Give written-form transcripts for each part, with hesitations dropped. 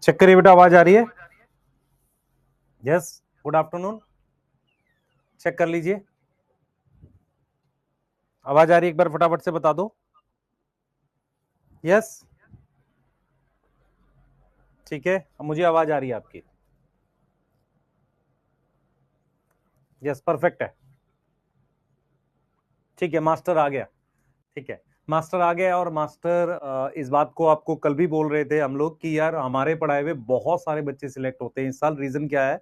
Check करिए बेटा, आवाज आ रही है? Yes, good afternoon. चेक कर लीजिए, आवाज आ रही है? एक बार फटाफट से बता दो। यस, ठीक है, अब मुझे आवाज आ रही है आपकी। यस, परफेक्ट है। ठीक है, मास्टर आ गया। ठीक है, मास्टर आ गया। और मास्टर इस बात को आपको कल भी बोल रहे थे हम लोग कि यार हमारे पढ़ाए हुए बहुत सारे बच्चे सिलेक्ट होते हैं इस साल। रीजन क्या है?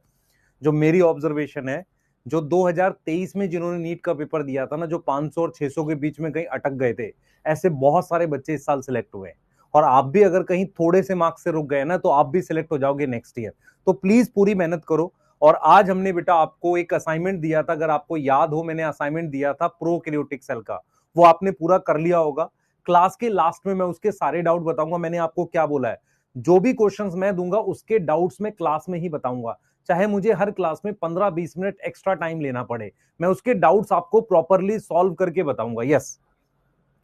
जो मेरी ऑब्जर्वेशन है, जो 2023 में जिन्होंने नीट का पेपर दिया था ना, जो 500 और 600 के बीच में कहीं अटक गए थे, ऐसे बहुत सारे बच्चे इस साल सिलेक्ट हुए हैं। और आप भी अगर कहीं थोड़े से मार्क्स से रुक गए ना, तो आप भी सिलेक्ट हो जाओगे नेक्स्ट ईयर। तो प्लीज पूरी मेहनत करो। और आज हमने बेटा आपको एक असाइनमेंट दिया था, अगर आपको याद हो, मैंने असाइनमेंट दिया था प्रोकैरियोटिक सेल का, वो आपने पूरा कर लिया होगा। क्लास के लास्ट में मैं उसके सारे डाउट बताऊंगा। मैंने आपको क्या बोला है, जो भी क्वेश्चंस मैं दूंगा उसके डाउट्स में क्लास में ही बताऊंगा, चाहे मुझे हर क्लास में 15-20 मिनट एक्स्ट्रा टाइम लेना पड़े, मैं उसके डाउट्स आपको प्रॉपरली सॉल्व करके बताऊंगा। यस,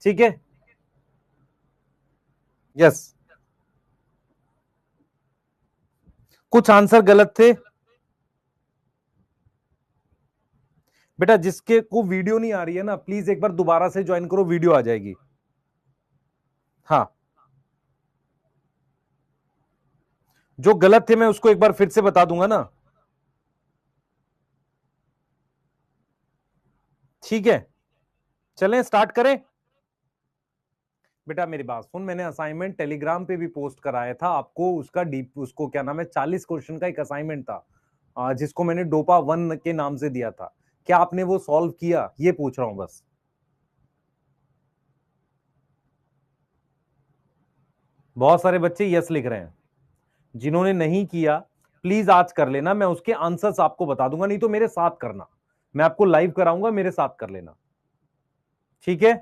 ठीक है। यस, कुछ आंसर गलत थे बेटा। जिसके को वीडियो नहीं आ रही है ना, प्लीज एक बार दोबारा से ज्वाइन करो, वीडियो आ जाएगी। हाँ, जो गलत थे मैं उसको एक बार फिर से बता दूंगा ना। ठीक है, चलें स्टार्ट करें। बेटा मेरी बात सुन, मैंने असाइनमेंट टेलीग्राम पे भी पोस्ट कराया था आपको। उसका डीप, उसको क्या नाम है, 40 क्वेश्चन का एक असाइनमेंट था, जिसको मैंने डोपा 1 के नाम से दिया था। क्या आपने वो सॉल्व किया, ये पूछ रहा हूं बस। बहुत सारे बच्चे यस लिख रहे हैं। जिन्होंने नहीं किया, प्लीज आज कर लेना, मैं उसके आंसर्स आपको बता दूंगा। नहीं तो मेरे साथ करना, मैं आपको लाइव कराऊंगा, मेरे साथ कर लेना, ठीक है।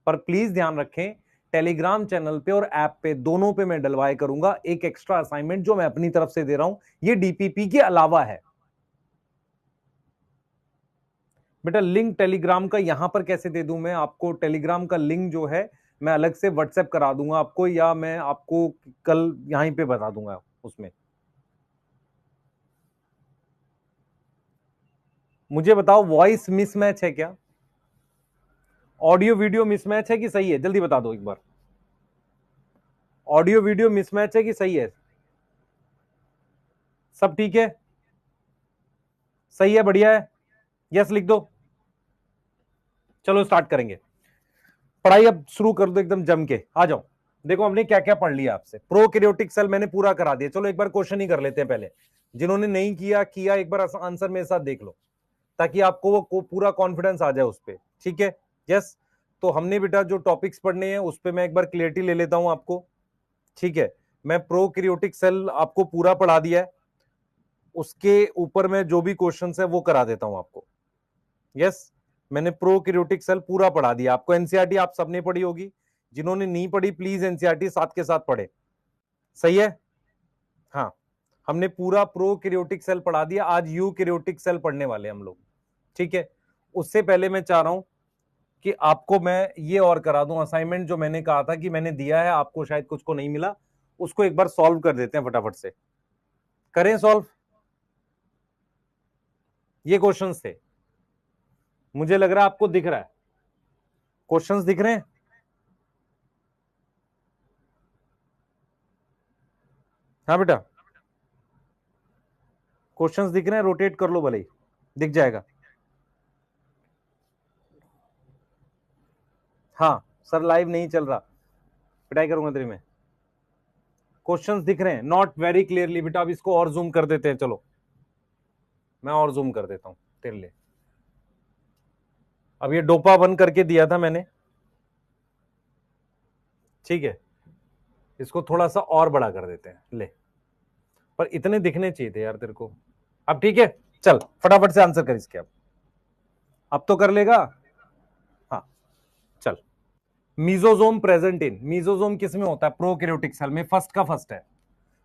पर प्लीज ध्यान रखें, टेलीग्राम चैनल पे और ऐप पे, दोनों पे मैं डलवाए करूंगा एक एक्स्ट्रा असाइनमेंट जो मैं अपनी तरफ से दे रहा हूं। ये डीपीपी के अलावा है। बेटा लिंक टेलीग्राम का यहां पर कैसे दे दूं मैं आपको? टेलीग्राम का लिंक जो है मैं अलग से व्हाट्सएप करा दूंगा आपको, या मैं आपको कल यहीं पे बता दूंगा उसमें। मुझे बताओ, वॉइस मिसमैच है क्या? ऑडियो वीडियो मिसमैच है कि सही है? जल्दी बता दो एक बार। ऑडियो वीडियो मिसमैच है कि सही है? सब ठीक है? सही है, बढ़िया है। यस लिख दो। चलो स्टार्ट करेंगे पढ़ाई। अब शुरू कर दो एकदम जम के, आ जाओ। देखो हमने क्या क्या पढ़ लिया आपसे। प्रोकैरियोटिक सेल मैंने पूरा करा दिया। चलो एक बार क्वेश्चन ही कर लेते हैं पहले। जिन्होंने नहीं किया किया, एक बार आंसर मेरे साथ देख लो, ताकि आपको वो पूरा कॉन्फिडेंस आ जाए उस पर, ठीक है। यस, तो हमने बेटा जो टॉपिक्स पढ़ने हैं उस पर मैं एक बार क्लियरिटी ले लेता हूं आपको, ठीक है। मैं प्रोकैरियोटिक सेल आपको पूरा पढ़ा दिया है, उसके ऊपर में जो भी क्वेश्चंस है वो करा देता हूं आपको। यस, मैंने प्रोकैरियोटिक सेल पूरा पढ़ा दिया आपको। एनसीईआरटी आप सबने पढ़ी होगी, जिन्होंने नहीं पढ़ी प्लीज एनसीईआरटी साथ के साथ पढ़े, सही है। हाँ, हमने पूरा प्रोकैरियोटिक सेल पढ़ा दिया। आज यूकैरियोटिक सेल पढ़ने वाले हम लोग, ठीक है। उससे पहले मैं चाह रहा हूं कि आपको मैं ये और करा दूं, असाइनमेंट जो मैंने कहा था कि मैंने दिया है आपको, शायद कुछ को नहीं मिला, उसको एक बार सॉल्व कर देते हैं फटाफट से। करें सॉल्व? ये क्वेश्चंस थे, मुझे लग रहा है आपको दिख रहा है, क्वेश्चंस दिख रहे हैं। हाँ बेटा, क्वेश्चंस दिख रहे हैं, रोटेट कर लो भले ही, दिख जाएगा। हाँ सर, लाइव नहीं चल रहा, पिटाई करूंगा तेरी में। क्वेश्चंस दिख रहे हैं, नॉट वेरी क्लियरली बेटा। अब इसको और जूम कर देते हैं, चलो मैं और जूम कर देता हूं तेरे लिए। अब ये डोपा 1 करके दिया था मैंने, ठीक है। इसको थोड़ा सा और बड़ा कर देते हैं, ले। पर इतने दिखने चाहिए थे यार तेरे को। अब ठीक है, चल फटाफट से आंसर कर इसके। अब तो कर लेगा। हाँ, चल। मीजोजोम प्रेजेंट इन, मीजोजोम किस में होता है? प्रोकैरियोटिक सेल में। फर्स्ट का फर्स्ट है।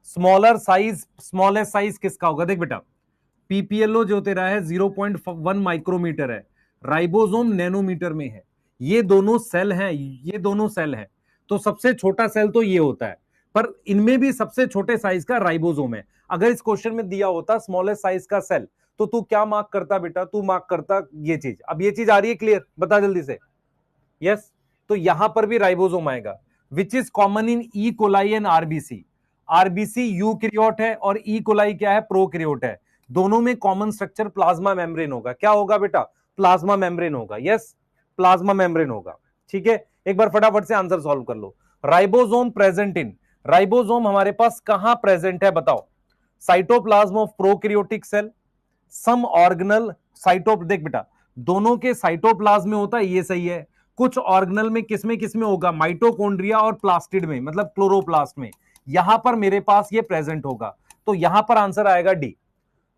स्मॉलर साइज, स्मॉलेस्ट साइज किसका होगा? देख बेटा, पीपीएलओ जो तेरा है 0.1 माइक्रोमीटर है, राइबोसोम नैनोमीटर में है। ये दोनों सेल हैं, ये दोनों सेल हैं। तो सबसे छोटा सेल तो ये होता है। पर इनमें भी सबसे छोटे साइज का राइबोसोम है। अगर इस क्वेश्चन में दिया होता स्मॉलेस्ट साइज का सेल, तो तू क्या मार्क करता बेटा? तू मार्क करता ये चीज। अब ये चीज आ रही है क्लियर? बता जल्दी से। यस, तो यहां पर भी राइबोसोम आएगा, which is common in E coli and RBC. RBC eukaryote है और ई कोलाई क्या है? प्रोकैरियोट है। दोनों में कॉमन स्ट्रक्चर प्लाज्मा मेम्ब्रेन होगा। क्या होगा बेटा? प्लाज्मा मेम्ब्रेन होगा। यस, प्लाज्मा मेम्ब्रेन होगा। ठीक है, एक बार फटाफट से आंसर सॉल्व कर लो। राइबोसोम प्रेजेंट इन, राइबोसोम हमारे पास कहां प्रेजेंट है बताओ? Cytoplasm of prokaryotic cell, some organelle cyto, देख बेटा दोनों के साइटोप्लाज्म में होता है, ये सही है। कुछ ऑर्गेनल में किसमें होगा? माइटोकॉन्ड्रिया और प्लास्टिड में, मतलब क्लोरोप्लास्ट में। यहां पर मेरे पास ये प्रेजेंट होगा, तो यहां पर आंसर आएगा D.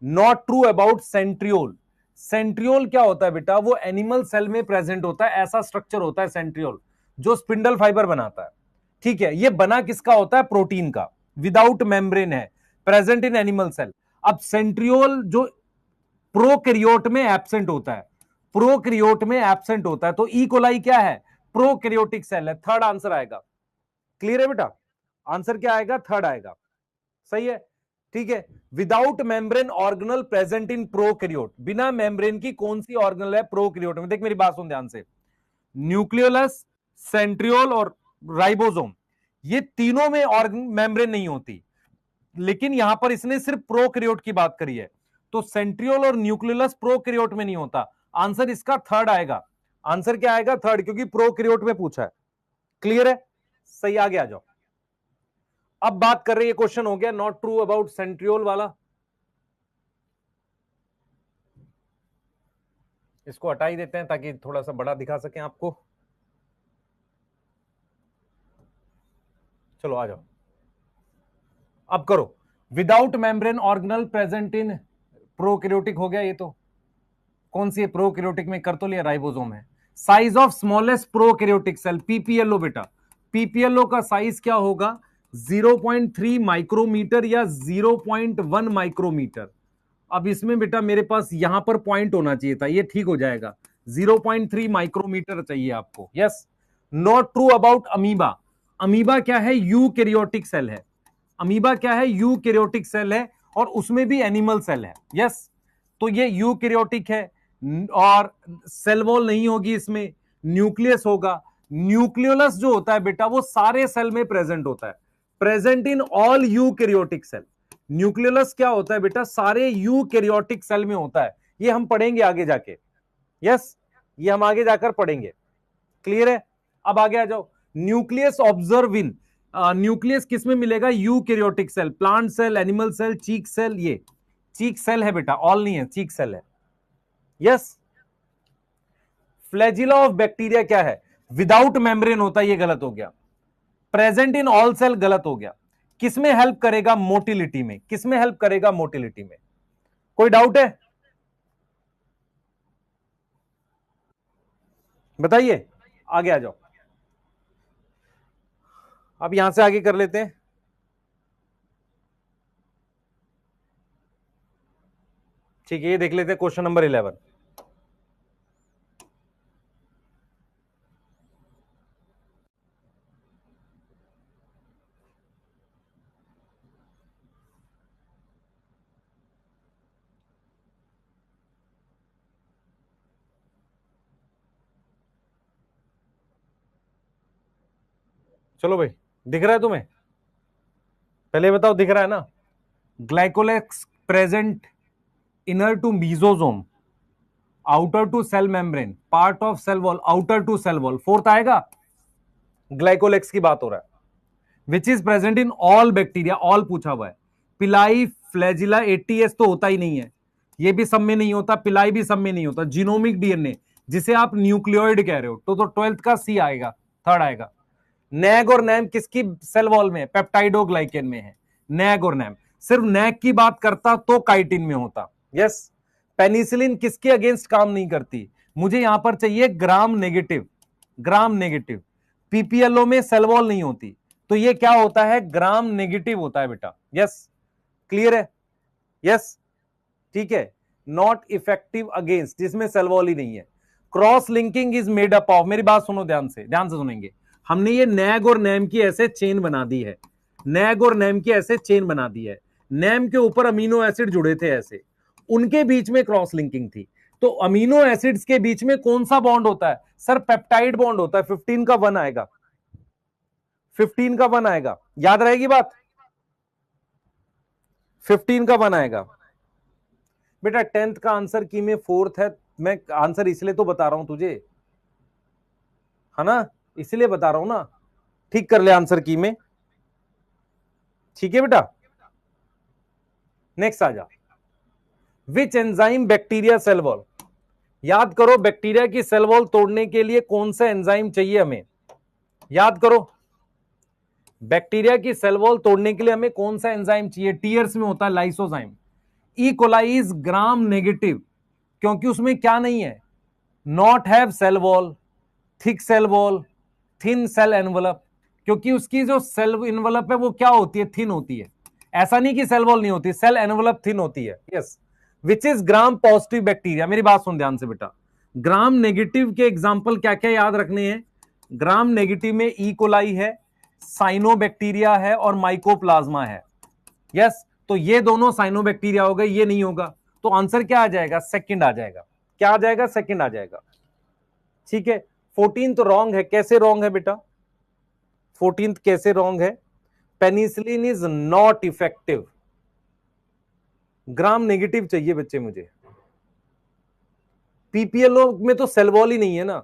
Not true about centriole. Centriole क्या होता है बेटा? वो एनिमल सेल में प्रेजेंट होता है, ऐसा स्ट्रक्चर होता है सेंट्रियोल, जो स्पिंडल फाइबर बनाता है। ठीक है, ये बना किसका होता है? प्रोटीन का, विदाउट मेम्ब्रेन है, प्रेजेंट इन एनिमल सेल। अब सेंट्रियोल जो प्रोकैरियोट में एब्सेंट होता है, प्रोकैरियोट में एब्सेंट होता है, तो ई कोलाई क्या है? प्रोकैरियोटिक सेल है। थर्ड आंसर आएगा। क्लियर है बेटा? आंसर क्या आएगा? थर्ड आएगा। सही है, ठीक है। Without membrane organelle present in prokaryote, बिना मेम्ब्रेन की कौन सी ऑर्गेनल है प्रोकैरियोट में? देख मेरी बात सुन ध्यान से, न्यूक्लियोलस, सेंट्रियोल और राइबोसोम, ये तीनों में मेम्ब्रेन नहीं होती, लेकिन यहां पर इसने सिर्फ प्रोकैरियोट की बात करी है, तो सेंट्रियोल और न्यूक्लियोलस प्रोकैरियोट में नहीं होता। आंसर इसका थर्ड आएगा। आंसर क्या आएगा? थर्ड, क्योंकि प्रोकैरियोट में पूछा है। क्लियर है? सही, आगे आ जाओ। अब बात कर रहे हैं, क्वेश्चन हो गया नॉट ट्रू अबाउट सेंट्रियोल वाला, इसको हटा ही देते हैं ताकि थोड़ा सा बड़ा दिखा सकें आपको। चलो आ जाओ, अब करो। Without membrane organelle present in prokaryotic हो गया, ये तो कौन सी है? प्रोकैरियोटिक में कर तो लिया, राइबोसोम है। Size of smallest prokaryotic cell, PPLO बेटा, पीपीएलओ का साइज क्या होगा? 0.3 माइक्रोमीटर या 0.1 माइक्रोमीटर। अब इसमें बेटा मेरे पास यहां पर पॉइंट होना चाहिए था, ये ठीक हो जाएगा। 0.3 माइक्रोमीटर चाहिए आपको। Yes, not true about amoeba. Amoeba क्या है? यूकैरियोटिक सेल है। अमीबा क्या है? यूकैरियोटिक सेल है, और उसमें भी एनिमल सेल है। यस, तो ये यूकैरियोटिक है, और सेल वॉल नहीं होगी इसमें, न्यूक्लियस होगा। न्यूक्लियोलस जो होता है बेटा, वो सारे सेल में प्रेजेंट होता है, present in all eukaryotic cell. Nucleolus क्या होता है बेटा? सारे यूकैरियोटिक सेल में होता है। ये हम पढ़ेंगे आगे जाके। यस, ये हम आगे जाकर पढ़ेंगे। क्लियर है? अब आगे आ जाओ। न्यूक्लियस ऑब्जर्व इन, न्यूक्लियस किस में मिलेगा? Eukaryotic cell, plant cell, animal cell, cheek cell. ये चीक सेल है बेटा, ऑल नहीं है, चीक सेल है। यस, फ्लैजिला ऑफ बैक्टीरिया क्या है? विदाउट मेम्ब्रेन होता है, ये गलत हो गया। प्रेजेंट इन ऑल सेल, गलत हो गया। किसमें हेल्प करेगा? मोटिलिटी में। किसमें हेल्प करेगा? मोटिलिटी में। कोई डाउट है? बताइए, आगे आ जाओ। अब यहां से आगे कर लेते हैं। ठीक है, ये देख लेते हैं क्वेश्चन नंबर 11। चलो भाई, दिख रहा है तुम्हें? पहले बताओ, दिख रहा है ना? Glycocalyx present inner to mesosome, outer to cell membrane, part of cell wall, outer to cell wall. Fourth आएगा, ग्लाइकोलेक्स की बात हो रहा है। Which is present in all bacteria, all पूछा हुआ है। पिलाई, फ्लैजिला, एटीएस तो होता ही नहीं है, ये भी सब में नहीं होता, पिलाई भी सब में नहीं होता। जीनोमिक डीएनए, जिसे आप न्यूक्लियोइड कह रहे हो, तो 12th का सी आएगा, थर्ड आएगा। नैग और नैम किसकी सेल वॉल में? पेप्टाइडोग्लाइकेन में है नैग और नैम। सिर्फ नैग की बात करता तो काइटिन में होता। यस, पेनिसिलिन किसके अगेंस्ट काम नहीं करती? मुझे यहां पर चाहिए gram negative, gram negative. PPLO में सेल वॉल नहीं होती, तो ये क्या होता है? ग्राम नेगेटिव होता है बेटा। यस, क्लियर है? यस, ठीक है। नॉट इफेक्टिव अगेंस्ट, जिसमें सेल वॉल ही नहीं है। Cross linking is made up of, मेरी बात सुनो ध्यान से, ध्यान से सुनेंगे। हमने ये नैग और नैम की ऐसे चेन बना दी है, नैग और नैम की ऐसे चेन बना दी है, नैम के ऊपर अमीनो एसिड जुड़े थे ऐसे, उनके बीच में क्रॉस लिंकिंग थी। तो अमीनो एसिड्स के बीच में कौन सा बॉन्ड होता है सर? पेप्टाइड बॉन्ड होता है। 15 का 1 आएगा, 15 का 1 आएगा, याद रहेगी बात? 15 का 1 आएगा बेटा। 10th का आंसर की में 4th है, मैं आंसर इसलिए तो बता रहा हूं तुझे, है ना, इसलिए बता रहा हूं ना। ठीक कर ले आंसर की में, ठीक है बेटा। नेक्स्ट आ जा। Which enzyme bacteria cell wall, याद करो बैक्टीरिया की सेल वॉल तोड़ने के लिए कौन सा एंजाइम चाहिए हमें, याद करो। बैक्टीरिया की सेल वॉल तोड़ने के लिए हमें कौन सा एंजाइम चाहिए? टीयर्स में होता है lysozyme. E coli is gram negative क्योंकि उसमें क्या नहीं है? Not have cell wall, thick cell wall, thin cell envelope, क्योंकि उसकी जो सेल एनवलप है वो क्या होती है? थिन होती है। ऐसा नहीं कि सेल वॉल नहीं होती, सेल एनवलप थिन होती है। Yes, which is gram positive bacteria. मेरी बात सुन ध्यान से बेटा, ग्राम नेगेटिव के एग्जाम्पल क्या क्या याद रखने हैं? ग्राम नेगेटिव में ई कोलाई है, साइनोबैक्टीरिया है और माइकोप्लाज्मा है। यस, तो ये दोनों साइनोबैक्टीरिया हो गए, ये नहीं होगा, तो आंसर क्या आ जाएगा? सेकंड आ जाएगा। क्या आ जाएगा? सेकंड आ जाएगा। ठीक है, 14 तो रॉन्ग है। कैसे रॉन्ग है बेटा? 14th कैसे रॉन्ग है? Penicillin is not effective. Gram negative चाहिए बच्चे मुझे। पीपीएलओ में तो सेल वॉल ही नहीं है ना।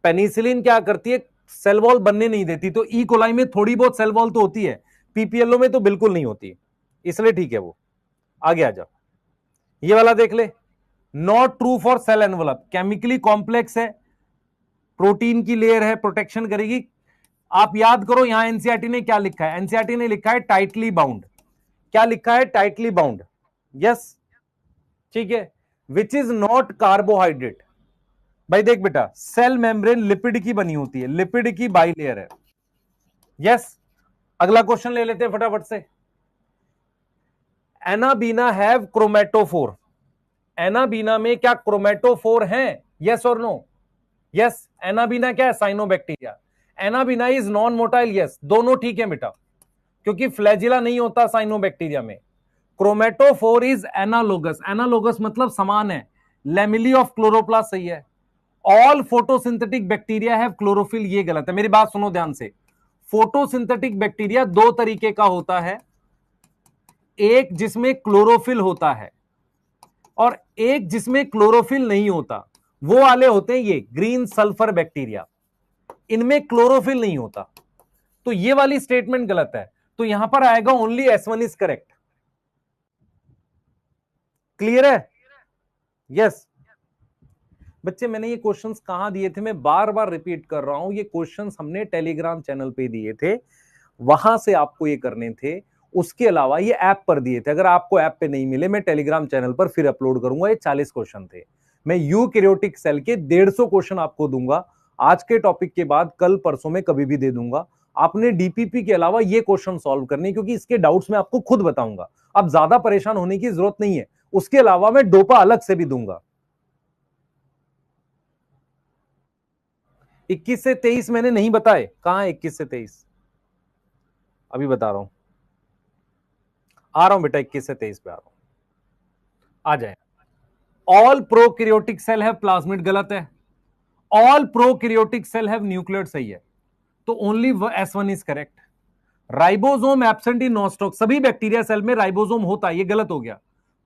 पेनिसिलिन क्या करती है? सेल वॉल बनने नहीं देती। तो ई कोलाई में थोड़ी बहुत सेल वॉल तो होती है, पीपीएलओ में तो बिल्कुल नहीं होती, इसलिए ठीक है वो। आगे आ जाओ, ये वाला देख ले। Not true for sale envelope, chemically complex है, प्रोटीन की लेयर है, प्रोटेक्शन करेगी। आप याद करो यहां एनसीईआरटी ने क्या लिखा है? एनसीईआरटी ने लिखा है टाइटली बाउंड। क्या लिखा है? Tightly bound. यस, ठीक है। Which is not carbohydrate. भाई देख बेटा, सेल मेम्ब्रेन लिपिड की बनी होती है, लिपिड की बाइलेयर है। यस, अगला क्वेश्चन ले लेते हैं फटाफट से। Anabaena have chromatophore. एनाबीना में क्या क्रोमेटोफोर है? यस और नो? यस, एनाबीना क्या है? Cyanobacteria. Anabaena is non motile. Yes, दोनों ठीक है बेटा, क्योंकि फ्लैजिला नहीं होता साइनोबैक्टीरिया में। Chromatophore is analogous. एनालोगस मतलब समान है। लेमिली ऑफ क्लोरोप्लास्ट सही है। All photosynthetic bacteria have chlorophyll, ये गलत है। मेरी बात सुनो ध्यान से। फोटोसिंथेटिक बैक्टीरिया दो तरीके का होता है, एक जिसमें क्लोरोफिल होता है और एक जिसमें क्लोरोफिल नहीं होता। वो वाले होते हैं ये ग्रीन सल्फर बैक्टीरिया, इनमें क्लोरोफिल नहीं होता। तो ये वाली स्टेटमेंट गलत है, तो यहां पर आएगा only S1 is correct. Clear है? यस बच्चे, मैंने ये क्वेश्चंस कहां दिए थे? मैं बार बार रिपीट कर रहा हूं, ये क्वेश्चंस हमने टेलीग्राम चैनल पे दिए थे, वहां से आपको ये करने थे। उसके अलावा ये ऐप पर दिए थे। अगर आपको ऐप पे नहीं मिले, मैं टेलीग्राम चैनल पर फिर अपलोड करूंगा। ये 40 क्वेश्चन थे। मैं यूकैरियोटिक सेल के 150 क्वेश्चन आपको दूंगा आज के टॉपिक के बाद, कल परसों में कभी भी दे दूंगा। आपने डीपीपी के अलावा ये क्वेश्चन सॉल्व करने, क्योंकि इसके डाउट्स मैं आपको खुद बताऊंगा। अब ज्यादा परेशान होने की जरूरत नहीं है। उसके अलावा मैं डोपा अलग से भी दूंगा। 21 से 23 मैंने नहीं बताए, कहां है 21 से 23? अभी बता रहा हूं, आ रहा हूं बेटा, 21 से 23 पे आ रहा हूं, आ जाए। All prokaryotic cell have plasmid, गलत है। All prokaryotic cell have nucleoid, सही है। तो only S1 is correct. Ribosome absent in Nostoc, सभी बैक्टीरिया सेल में राइबोसोम होता है, ये गलत हो गया।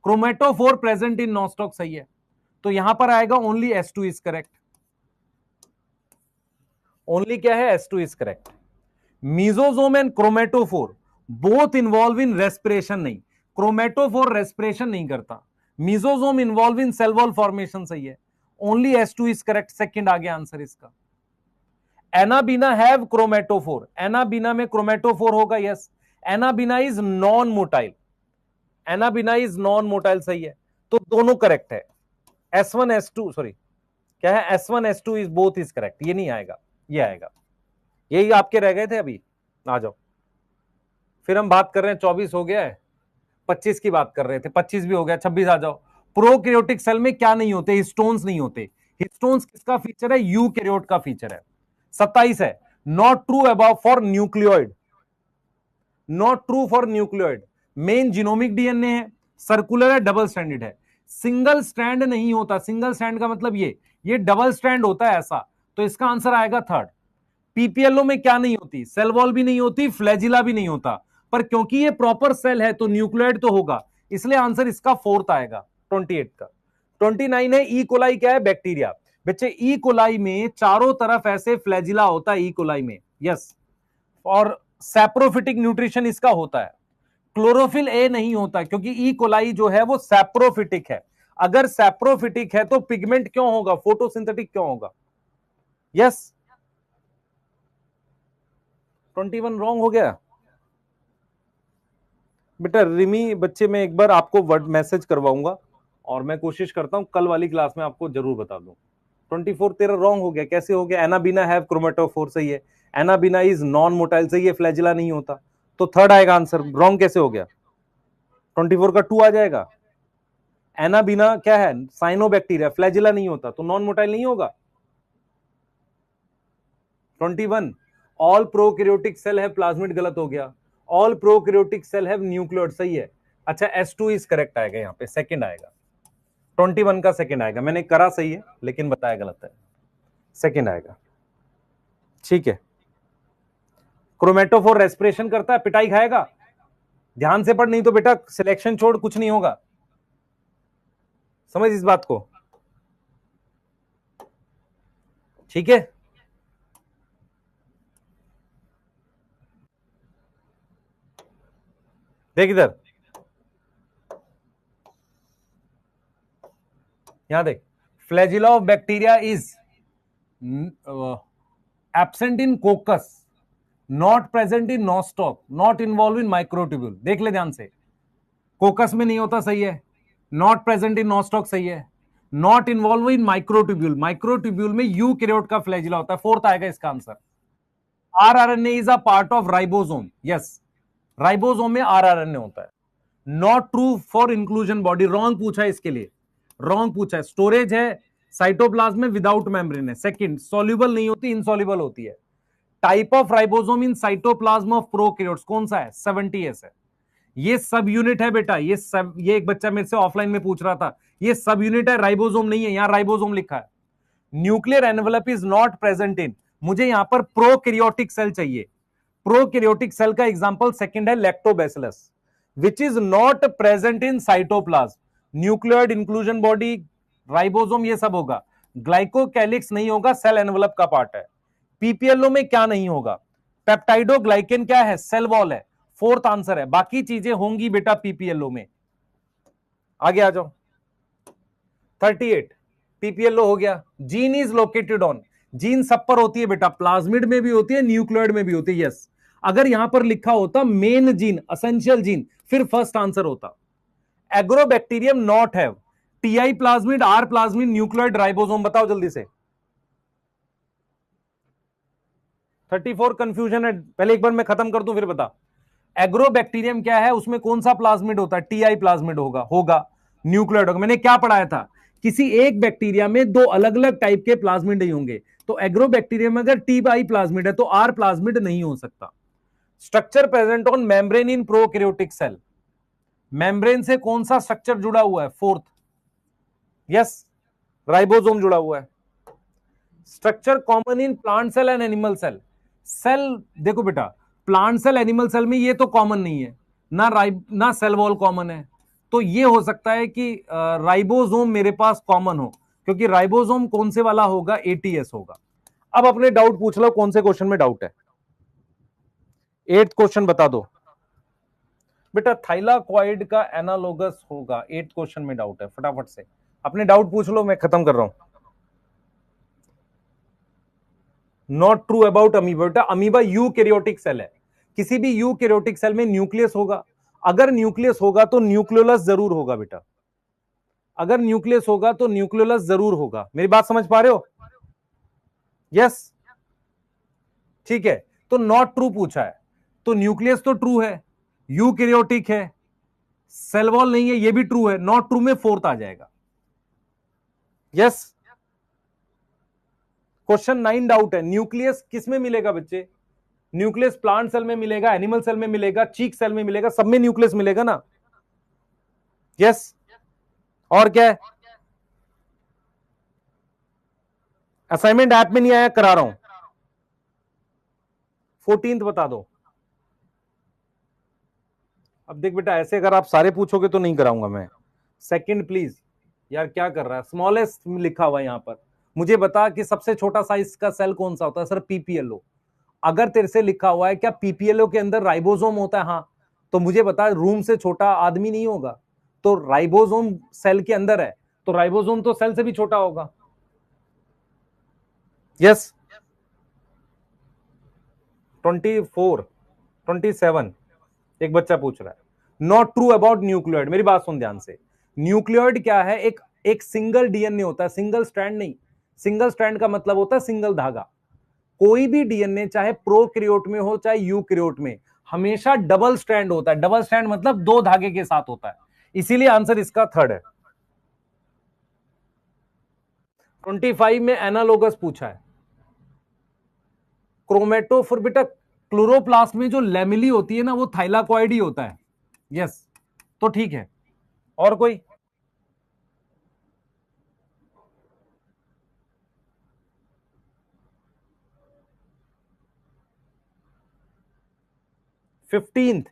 क्रोमेटोफोर प्रेजेंट इन नॉस्टॉक, सही है। तो यहां पर आएगा only S2 is correct. Only क्या है? S2 is correct. Mesosome and chromatophore both involve in respiration, नहीं, क्रोमेटोफोर रेस्पिरेशन नहीं करता। Mesosome involve in cell wall formation, सही है। Only S2 is correct. Second आ गया आंसर इसका। एनाबीना हैव क्रोमेटोफोर, एनाबीना में क्रोमेटोफोर होगा। Yes, anabaena is non motile, anabaena is non motile, सही है। तो दोनों करेक्ट है। S1 S2 सॉरी क्या है? S1 S2 is both is correct. ये नहीं आएगा, ये आएगा। यही आपके रह गए थे अभी, आ जाओ। फिर हम बात कर रहे हैं, 24 हो गया है, 25 की बात कर रहे थे, 25 भी हो गया, 26 आ जाओ। प्रोकैरियोटिक सेल में क्या नहीं होते? हिस्टोन्स नहीं होते। हिस्टोन्स किसका फीचर है? यूकैरियोट का फीचर है। 27 है, not true about for nucleoid. Not true for nucleoid. Main genomic DNA है, सर्कुलर है, डबल स्ट्रैंडेड है, सिंगल स्ट्रैंड नहीं होता। सिंगल स्ट्रैंड का मतलब ये डबल स्ट्रैंड होता है ऐसा, तो इसका आंसर आएगा थर्ड। पीपीएलओ में क्या नहीं होती, सेल वॉल भी नहीं होती, फ्लैजिला भी नहीं होता, पर क्योंकि ये प्रॉपर सेल है तो न्यूक्लियोइड तो होगा, इसलिए आंसर इसका फोर्थ आएगा 28 का। 29 है ई कोलाई, क्या है, बैक्टीरिया। बच्चे ई कोलाई में चारों तरफ ऐसे फ्लैजिला होता है ई कोलाई में, यस, और सैप्रोफिटिक न्यूट्रिशन इसका होता है। क्लोरोफिल ए नहीं होता क्योंकि ई कोलाई जो है वो सैप्रोफिटिक है। अगर सैप्रोफिटिक है तो पिगमेंट क्यों होगा, फोटोसिंथेटिक क्यों होगा, यस। 21 रॉन्ग हो गया बेटा। रिमी बच्चे मैं एक बार आपको वर्ड मैसेज करवाऊंगा और मैं कोशिश करता हूं कल वाली क्लास में आपको जरूर बता दूं। 24 तेरा रॉन्ग हो गया, कैसे हो गया? एनाबिना हैव क्रोमेटोफोर, सही है। एनाबिना इज नॉन मोटाइल, सही है, फ्लैजिला नहीं होता, तो थर्ड आएगा आंसर। रॉन्ग कैसे हो गया? 24 का 2 आ जाएगा। एनाबिना क्या है, साइनोबैक्टीरिया, फ्लैजिला नहीं होता तो नॉन मोटाइल नहीं होगा। 21 ऑल प्रोकैरियोटिक सेल है प्लाज्मिड, गलत हो गया। All prokaryotic cell have nucleoid, सही है। अच्छा S2 इज करेक्ट आएगा, यहाँ पे सेकंड आएगा। 21 का सेकंड आएगा, मैंने करा सही है लेकिन बताया गलत है, सेकंड आएगा, ठीक है। क्रोमेटोफोर रेस्पिरेशन करता है, पिटाई खाएगा, ध्यान से पढ़, नहीं तो बेटा सिलेक्शन छोड़ कुछ नहीं होगा, समझ इस बात को, ठीक है। देख इधर, यहां देख, flagella of bacteria is absent in कोकस, not present in Nostoc, not involve in microtubule. देख ले ध्यान से, कोकस में नहीं होता, सही है, नॉट प्रेजेंट इन नोस्टॉक, सही है, not involve in microtubule, microtubule में यूकैरियोट का फ्लैजिला होता है, फोर्थ आएगा इसका answer. RRNA is a part of ribosome, yes, ribosome में आरआरएनए होता है। Not true for inclusion body, wrong पूछा है इसके लिए, रॉन्ग पूछा है। स्टोरेज है साइटोप्लाज्म में, विदाउट मेम्ब्रेन है। सेकंड, सॉल्युबल नहीं होती, इनसॉल्युबल होती है। Type of ribosome in cytoplasm of prokaryotes कौन सा है? 70S है। ये सब यूनिट है बेटा, ये एक बच्चा मेरे से ऑफलाइन में पूछ रहा था, ये सब यूनिट है, राइबोसोम नहीं है, यहां राइबोसोम लिखा है। Nuclear envelope is not present in, मुझे यहां पर प्रोकैरियोटिक सेल चाहिए। प्रोकैरियोटिक सेल का एग्जांपल सेकंड है lactobacillus, which is not present in cytoplasm. Nucleoid inclusion body, ribosome, ये सब होगा। ग्लाइकोकैलिक्स नहीं होगा, सेल एनवेलप का पार्ट है। पीपीएलओ में क्या नहीं होगा? पेप्टाइडोग्लाइकेन क्या है? सेल वॉल है, फोर्थ आंसर है। बाकी चीजें होंगी बेटा पीपीएलओ में। आगे आ जाओ। 38 पीपीएलओ हो गया। Gene is located on, gene सब पर होती है बेटा, प्लाज्मिड में भी होती है, न्यूक्लियोइड में भी होती है, यस। अगर यहां पर लिखा होता मेन जीन, असेंशियल जीन, फिर फर्स्ट आंसर होता। Agrobacterium not have Ti plasmid, R plasmid, nucleoid, ribosome, बताओ जल्दी से। 34 कंफ्यूजन है, पहले एक बार मैं खत्म कर दूं फिर बता। एग्रोबैक्टीरियम क्या है, उसमें कौन सा प्लाज्मिड होता है? टीआई प्लाज्मिड होगा न्यूक्लियोइड होगा। मैंने क्या पढ़ाया था, किसी एक बैक्टीरिया में दो अलग अलग टाइप के प्लाज्मिड नहीं होंगे, तो एग्रोबैक्टीरियम में अगर टीआई प्लाज्मिड है तो आर प्लाज्मिड नहीं हो सकता। Structure present on membrane in prokaryotic cell, membrane से कौन सा स्ट्रक्चर जुड़ा हुआ है? फोर्थ, यस, राइबोसोम जुड़ा हुआ है। Structure common in plant cell and animal cell, cell देखो बेटा, प्लांट सेल एनिमल सेल में ये तो कॉमन नहीं है ना, ना सेल वॉल कॉमन है, तो ये हो सकता है कि राइबोसोम मेरे पास कॉमन हो, क्योंकि राइबोसोम कौन से वाला होगा? एटीएस होगा। अब अपने डाउट पूछ लो, कौन से क्वेश्चन में डाउट है? 8th क्वेश्चन बता दो बेटा। थाइलाकॉइड का एनालोगस होगा, 8th क्वेश्चन में डाउट है, फटाफट से अपने डाउट पूछ लो, मैं खत्म कर रहा हूं। नॉट ट्रू अबाउट अमीबा, बेटा अमीबा यूकैरियोटिक सेल है, किसी भी यूकैरियोटिक सेल में न्यूक्लियस होगा, अगर न्यूक्लियस होगा तो न्यूक्लियोलस जरूर होगा बेटा, अगर न्यूक्लियस होगा तो न्यूक्लियोलस जरूर होगा। मेरी बात समझ पा रहे हो? यस, ठीक है। तो नॉट ट्रू पूछा है, तो न्यूक्लियस तो ट्रू है, यूकैरियोटिक है, सेल वॉल नहीं है, ये भी ट्रू है, नॉट ट्रू में फोर्थ आ जाएगा। यस, क्वेश्चन 9 डाउट है, न्यूक्लियस किस में मिलेगा बच्चे? न्यूक्लियस प्लांट सेल में मिलेगा, एनिमल सेल में मिलेगा, चीक सेल में मिलेगा, सब में न्यूक्लियस मिलेगा ना। यस और क्या है? असाइनमेंट ऐप में नहीं आया, करा रहा हूं। 14th बता दो। अब देख बेटा, ऐसे अगर आप सारे पूछोगे तो नहीं कराऊंगा मैं। Second please. यार क्या कर रहा है? स्मॉलेस्ट लिखा हुआ है यहां पर। मुझे बता कि सबसे छोटा साइज का सेल कौन सा होता है? Sir PPLO. अगर तेरे से लिखा हुआ है क्या पीपीएलओ के अंदर राइबोसोम होता है? हाँ। तो मुझे बता, रूम से छोटा आदमी नहीं होगा, तो राइबोसोम सेल के अंदर है, तो राइबोसोम तो सेल से भी छोटा होगा। यस। 24, 27 एक बच्चा पूछ रहा है। Not true about nucleoid. मेरी बात सुन ध्यान से। न्यूक्लियोइड क्या है? एक एक सिंगल डीएनए होता है, सिंगल स्ट्रैंड नहीं। सिंगल स्ट्रैंड का मतलब होता है सिंगल धागा। कोई भी डीएनए चाहे प्रोकैरियोट में हो चाहे यूकैरियोट में, हमेशा डबल स्ट्रैंड होता है। डबल स्ट्रैंड मतलब दो धागे के साथ होता है, इसीलिए आंसर इसका थर्ड है। 25 में एनालोगस पूछा है। क्रोमेटोफोर बेटा, क्लोरोप्लास्ट में जो लेमिली होती है ना, वो थाइलाकॉइड ही होता है। यस, तो ठीक है। और कोई? फिफ्टींथ।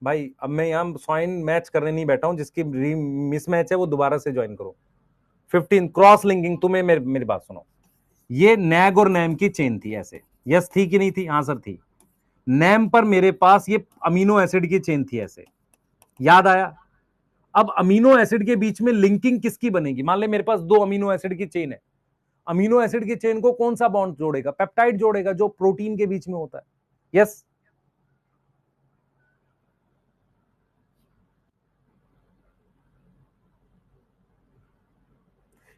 भाई अब मैं यहां साइन मैच करने नहीं बैठा हूं, जिसकी मिसमैच है वो दोबारा से ज्वाइन करो। 15 क्रॉस लिंकिंग। तुम्हें मेरी बात सुनो, ये नैग और नैम की चेन थी ऐसे। यस थी कि नहीं थी? हाँ सर थी। नैम पर मेरे पास ये अमीनो एसिड की चेन थी ऐसे, याद आया? अब अमीनो एसिड के बीच में लिंकिंग किसकी बनेगी? मान ले मेरे पास दो अमीनो एसिड की चेन है, अमीनो एसिड की चेन को कौन सा बॉन्ड जोड़ेगा? पेप्टाइड जोड़ेगा, जो प्रोटीन के बीच में होता है। यस।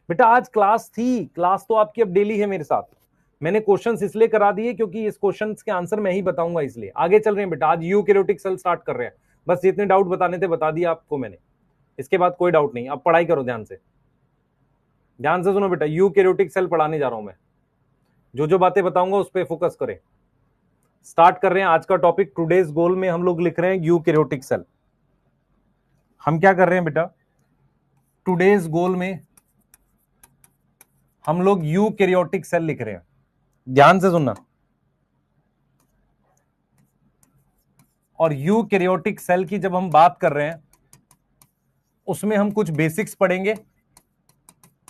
बेटा आज क्लास थी, क्लास तो आपकी अब डेली है मेरे साथ। मैंने क्वेश्चंस इसलिए करा दिए क्योंकि इस क्वेश्चंस के आंसर मैं ही बताऊंगा, इसलिए आगे चल रहे हैं बेटा। आज यूकैरियोटिक सेल स्टार्ट कर रहे हैं, बस जितने डाउट बताने थे बता दिया आपको मैंने। इसके बाद कोई डाउट नहीं। अब पढ़ाई करो ध्यान से, ध्यान से सुनो बेटा। यूकैरियोटिक सेल पढ़ाने जा रहा हूं मैं, जो जो बातें बताऊंगा उस पर फोकस करें। स्टार्ट कर रहे हैं आज का टॉपिक। टुडेज गोल में हम लोग लिख रहे हैं यूकैरियोटिक सेल। हम क्या कर रहे हैं बेटा? टुडेज गोल में हम लोग यूकैरियोटिक सेल लिख रहे हैं, ध्यान से सुनना। और यूकैरियोटिक सेल की जब हम बात कर रहे हैं, उसमें हम कुछ बेसिक्स पढ़ेंगे,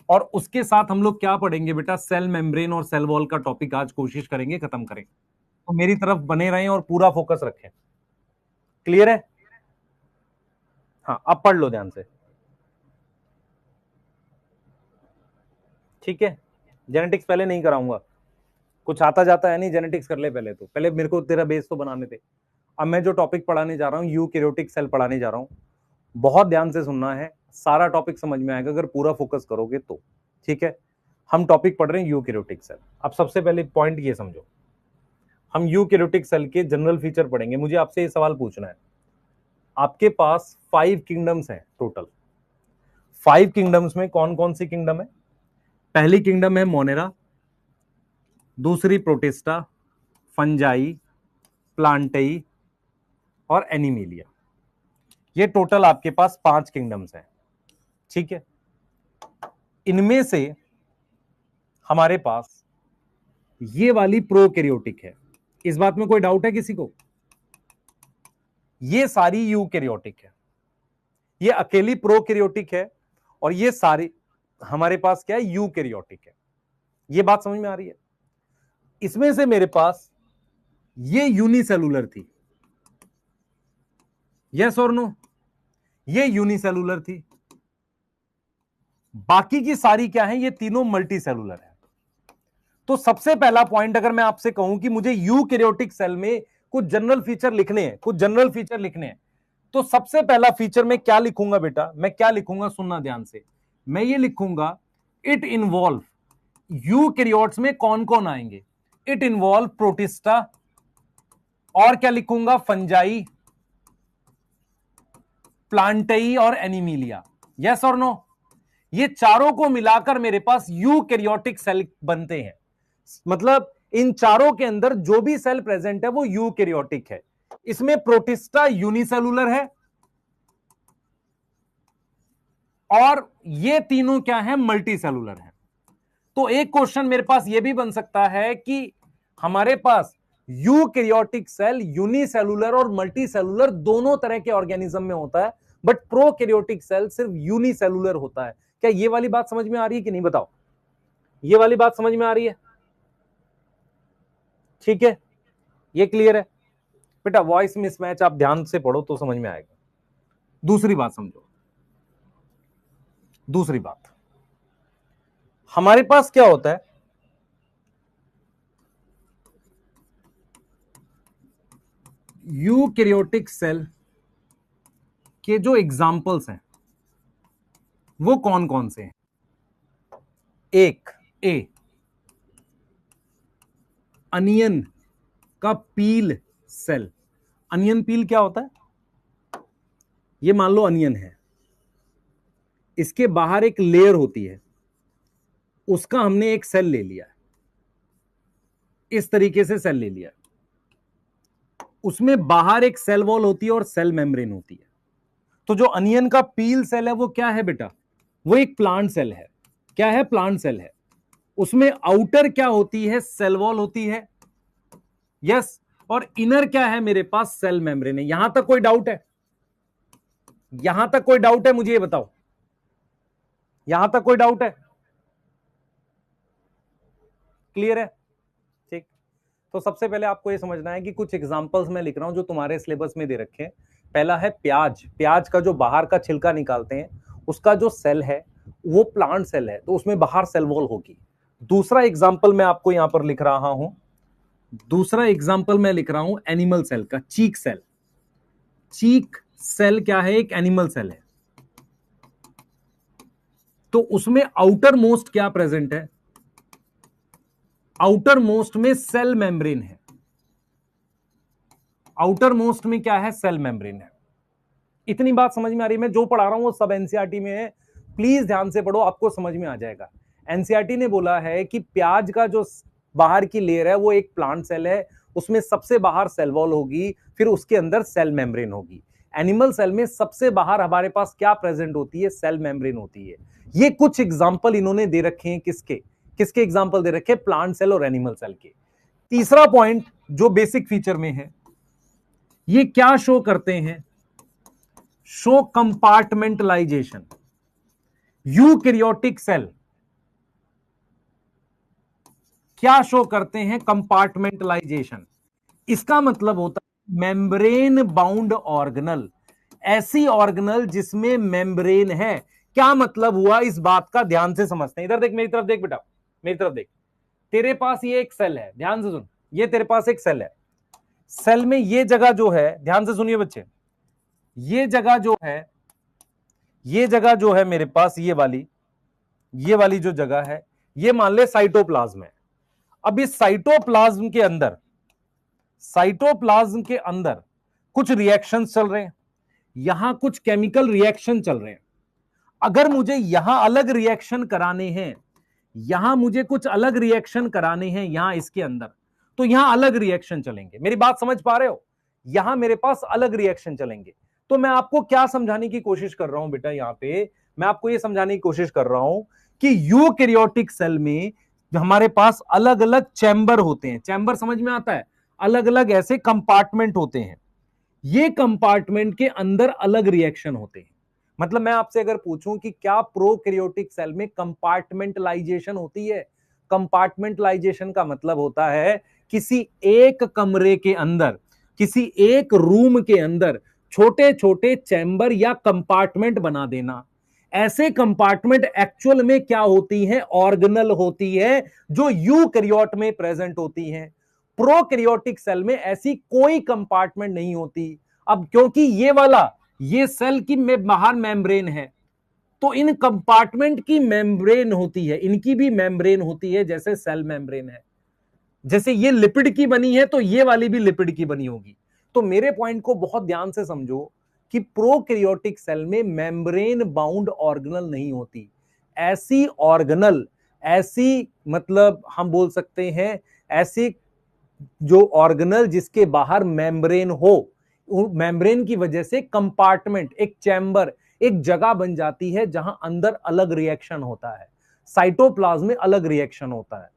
और उसके साथ हम लोग क्या पढ़ेंगे बेटा? सेल मेम्ब्रेन और सेल वॉल का टॉपिक आज कोशिश करेंगे खत्म करें। तो मेरी तरफ बने रहें और पूरा फोकस रखें। क्लियर है? हाँ अब पढ़ लो ध्यान से, ठीक है? जेनेटिक्स पहले नहीं कराऊंगा, कुछ आता जाता है नहीं। जेनेटिक्स कर ले पहले, तो पहले मेरे को तेरा बेस तो बनाने थे। अब मैं जो टॉपिक पढ़ाने जा रहा हूं, यूकैरियोटिक सेल पढ़ाने जा रहा हूं। बहुत ध्यान से सुनना है, सारा टॉपिक समझ में आएगा अगर पूरा फोकस करोगे तो। ठीक है? हम टॉपिक पढ़ रहे हैं यूकैरियोटिक सेल। अब सबसे पहले पॉइंट ये समझो, हम यूकैरियोटिक सेल के जनरल फीचर पढ़ेंगे। मुझे आपसे ये सवाल पूछना है, आपके पास 5 किंगडम्स हैं टोटल। 5 किंगडम्स में कौन कौन सी किंगडम है? पहली किंगडम है मोनेरा, दूसरी प्रोटिस्टा, फंजाई, प्लांटेई और एनिमिलिया। ये टोटल आपके पास 5 किंगडम्स हैं। ठीक है? इनमें से हमारे पास ये वाली प्रोकैरियोटिक है। इस बात में कोई डाउट है किसी को? ये सारी यूकैरियोटिक है, ये अकेली प्रोकैरियोटिक है, और ये सारी हमारे पास क्या है? यूकैरियोटिक है। ये बात समझ में आ रही है? इसमें से मेरे पास ये यूनिसेलुलर थी, यस और नो? ये यूनिसेलुलर थी। बाकी की सारी क्या है? ये तीनों मल्टी सेलुलर है। तो सबसे पहला पॉइंट, अगर मैं आपसे कहूं कि मुझे यूकैरियोटिक सेल में कुछ जनरल फीचर लिखने हैं, कुछ जनरल फीचर लिखने हैं, तो सबसे पहला फीचर मैं क्या लिखूंगा बेटा? मैं क्या लिखूंगा? सुनना ध्यान से। मैं ये लिखूंगा, इट इन्वॉल्व। यूकैरियोट्स में कौन कौन आएंगे? इट इन्वॉल्व प्रोटिस्टा, और क्या लिखूंगा? फंजाई, प्लांटेई और एनिमिलिया। यस और नो? ये चारों को मिलाकर मेरे पास यूकैरियोटिक सेल बनते हैं। मतलब इन चारों के अंदर जो भी सेल प्रेजेंट है वो यूकैरियोटिक है। इसमें प्रोटिस्टा यूनिसेलुलर है और ये तीनों क्या है, मल्टीसेलुलर है। तो एक क्वेश्चन मेरे पास ये भी बन सकता है कि हमारे पास यूकैरियोटिक सेल यूनिसेलुलर और मल्टीसेलुलर दोनों तरह के ऑर्गेनिज्म में होता है, बट प्रोकैरियोटिक सेल सिर्फ यूनिसेलुलर होता है। क्या ये वाली बात समझ में आ रही है कि नहीं, बताओ? ये वाली बात समझ में आ रही है? ठीक है, ये क्लियर है बेटा? वॉइस मिसमैच आप ध्यान से पढ़ो तो समझ में आएगा। दूसरी बात समझो, दूसरी बात, हमारे पास क्या होता है, यूकैरियोटिक सेल के जो एग्जाम्पल्स हैं वो कौन कौन से हैं? एक, ए, अनियन का पील सेल। अनियन पील क्या होता है? ये मान लो अनियन है, इसके बाहर एक लेयर होती है, उसका हमने एक सेल ले लिया, इस तरीके से सेल ले लिया, उसमें बाहर एक सेल वॉल होती है और सेल मेम्ब्रेन होती है। तो जो अनियन का पील सेल है वो क्या है बेटा? वो एक प्लांट सेल है। क्या है? प्लांट सेल है। उसमें आउटर क्या होती है? सेल वॉल होती है, यस। और इनर क्या है मेरे पास? सेल मेम्ब्रेन है। यहां तक कोई डाउट है? यहां तक कोई डाउट है? मुझे ये बताओ, यहां तक कोई डाउट है? क्लियर है? ठीक। तो सबसे पहले आपको ये समझना है कि कुछ एग्जांपल्स मैं लिख रहा हूं जो तुम्हारे सिलेबस में दे रखे हैं। पहला है प्याज। प्याज का जो बाहर का छिलका निकालते हैं उसका जो सेल है वो प्लांट सेल है, तो उसमें बाहर सेल वॉल होगी। दूसरा एग्जांपल मैं आपको यहां पर लिख रहा हूं, दूसरा एग्जांपल मैं लिख रहा हूं एनिमल सेल का, चीक सेल। चीक सेल क्या है? एक एनिमल सेल है। तो उसमें आउटर मोस्ट क्या प्रेजेंट है? आउटर मोस्ट में सेल मेम्ब्रेन है। आउटर मोस्ट में क्या है? सेल मेम्ब्रेन है। इतनी बात समझ में आ रही है? मैं जो पढ़ा रहा हूं वो सब एनसीईआरटी में है, प्लीज ध्यान से पढ़ो, आपको समझ में आ जाएगा। एनसीईआरटी ने बोला है कि प्याज का जो बाहर की लेयर है वो एक प्लांट सेल है, उसमें सबसे बाहर सेल वॉल होगी, फिर उसके अंदर सेल मेम्ब्रेन होगी। एनिमल सेल में सबसे बाहर हमारे पास क्या प्रेजेंट होती है? सेल मेम्ब्रेन होती है। ये कुछ एग्जाम्पल इन्होंने दे रखे हैं, किसके किसके एग्जाम्पल दे रखे हैं? प्लांट सेल और एनिमल सेल के। तीसरा पॉइंट जो बेसिक फीचर में है, ये क्या शो करते हैं? Show compartmentalisation. यूकैरियोटिक सेल क्या शो करते हैं? कंपार्टमेंटलाइजेशन। इसका मतलब होता है मेम्ब्रेन बाउंड ऑर्गेनल, ऐसी ऑर्गेनल जिसमें मेम्ब्रेन है। क्या मतलब हुआ? इस बात का ध्यान से समझते हैं। इधर देख, मेरी तरफ देख बेटा, मेरी तरफ देख। तेरे पास ये एक सेल है, ध्यान से सुन, ये तेरे पास एक सेल है। सेल में ये जगह जो है, ध्यान से सुनिए बच्चे, ये जगह जो है, ये जगह जो है मेरे पास, ये वाली जो जगह है, ये मान ले साइटोप्लाज्म है। अब इस साइटोप्लाज्म के अंदर, साइटोप्लाज्म के अंदर कुछ रिएक्शंस चल रहे हैं, यहां कुछ केमिकल रिएक्शन चल रहे हैं। अगर मुझे यहां अलग रिएक्शन कराने हैं, यहां मुझे कुछ अलग रिएक्शन कराने हैं यहां इसके अंदर, तो यहां अलग रिएक्शन चलेंगे। मेरी बात समझ पा रहे हो? यहां मेरे पास अलग रिएक्शन चलेंगे। तो मैं आपको क्या समझाने की कोशिश कर रहा हूं बेटा? यहां पे मैं आपको यह समझाने की कोशिश कर रहा हूं कि यूकैरियोटिक सेल में हमारे पास अलग अलग चैम्बर होते हैं। चैम्बर समझ में आता है? अलग अलग ऐसे कंपार्टमेंट होते हैं, ये कंपार्टमेंट के अंदर अलग रिएक्शन होते हैं। मतलब मैं आपसे अगर पूछूं कि क्या प्रोकैरियोटिक सेल में कंपार्टमेंटलाइजेशन होती है? कंपार्टमेंटलाइजेशन का मतलब होता है किसी एक कमरे के अंदर, किसी एक रूम के अंदर छोटे छोटे चैम्बर या कंपार्टमेंट बना देना। ऐसे कंपार्टमेंट एक्चुअल में क्या होती हैं? ऑर्गेनल होती है, जो यूकैरियोट में प्रेजेंट होती हैं। प्रोकैरियोटिक सेल में ऐसी कोई कंपार्टमेंट नहीं होती। अब क्योंकि ये वाला, ये सेल की में बाहर मेम्ब्रेन है, तो इन कंपार्टमेंट की मेम्ब्रेन होती है, इनकी भी मेम्ब्रेन होती है, जैसे सेल मेम्ब्रेन है। जैसे ये लिपिड की बनी है तो ये वाली भी लिपिड की बनी होगी। तो मेरे पॉइंट को बहुत ध्यान से समझो कि प्रोकैरियोटिक सेल में मेम्ब्रेन बाउंड ऑर्गेनल नहीं होती। ऐसी ऑर्गेनल, ऐसी मतलब हम बोल सकते हैं ऐसे जो ऑर्गेनल जिसके बाहर मेम्ब्रेन हो, मेम्ब्रेन की वजह से कंपार्टमेंट, एक चैम्बर, एक जगह बन जाती है जहां अंदर अलग रिएक्शन होता है, साइटोप्लाज्म में अलग रिएक्शन होता है।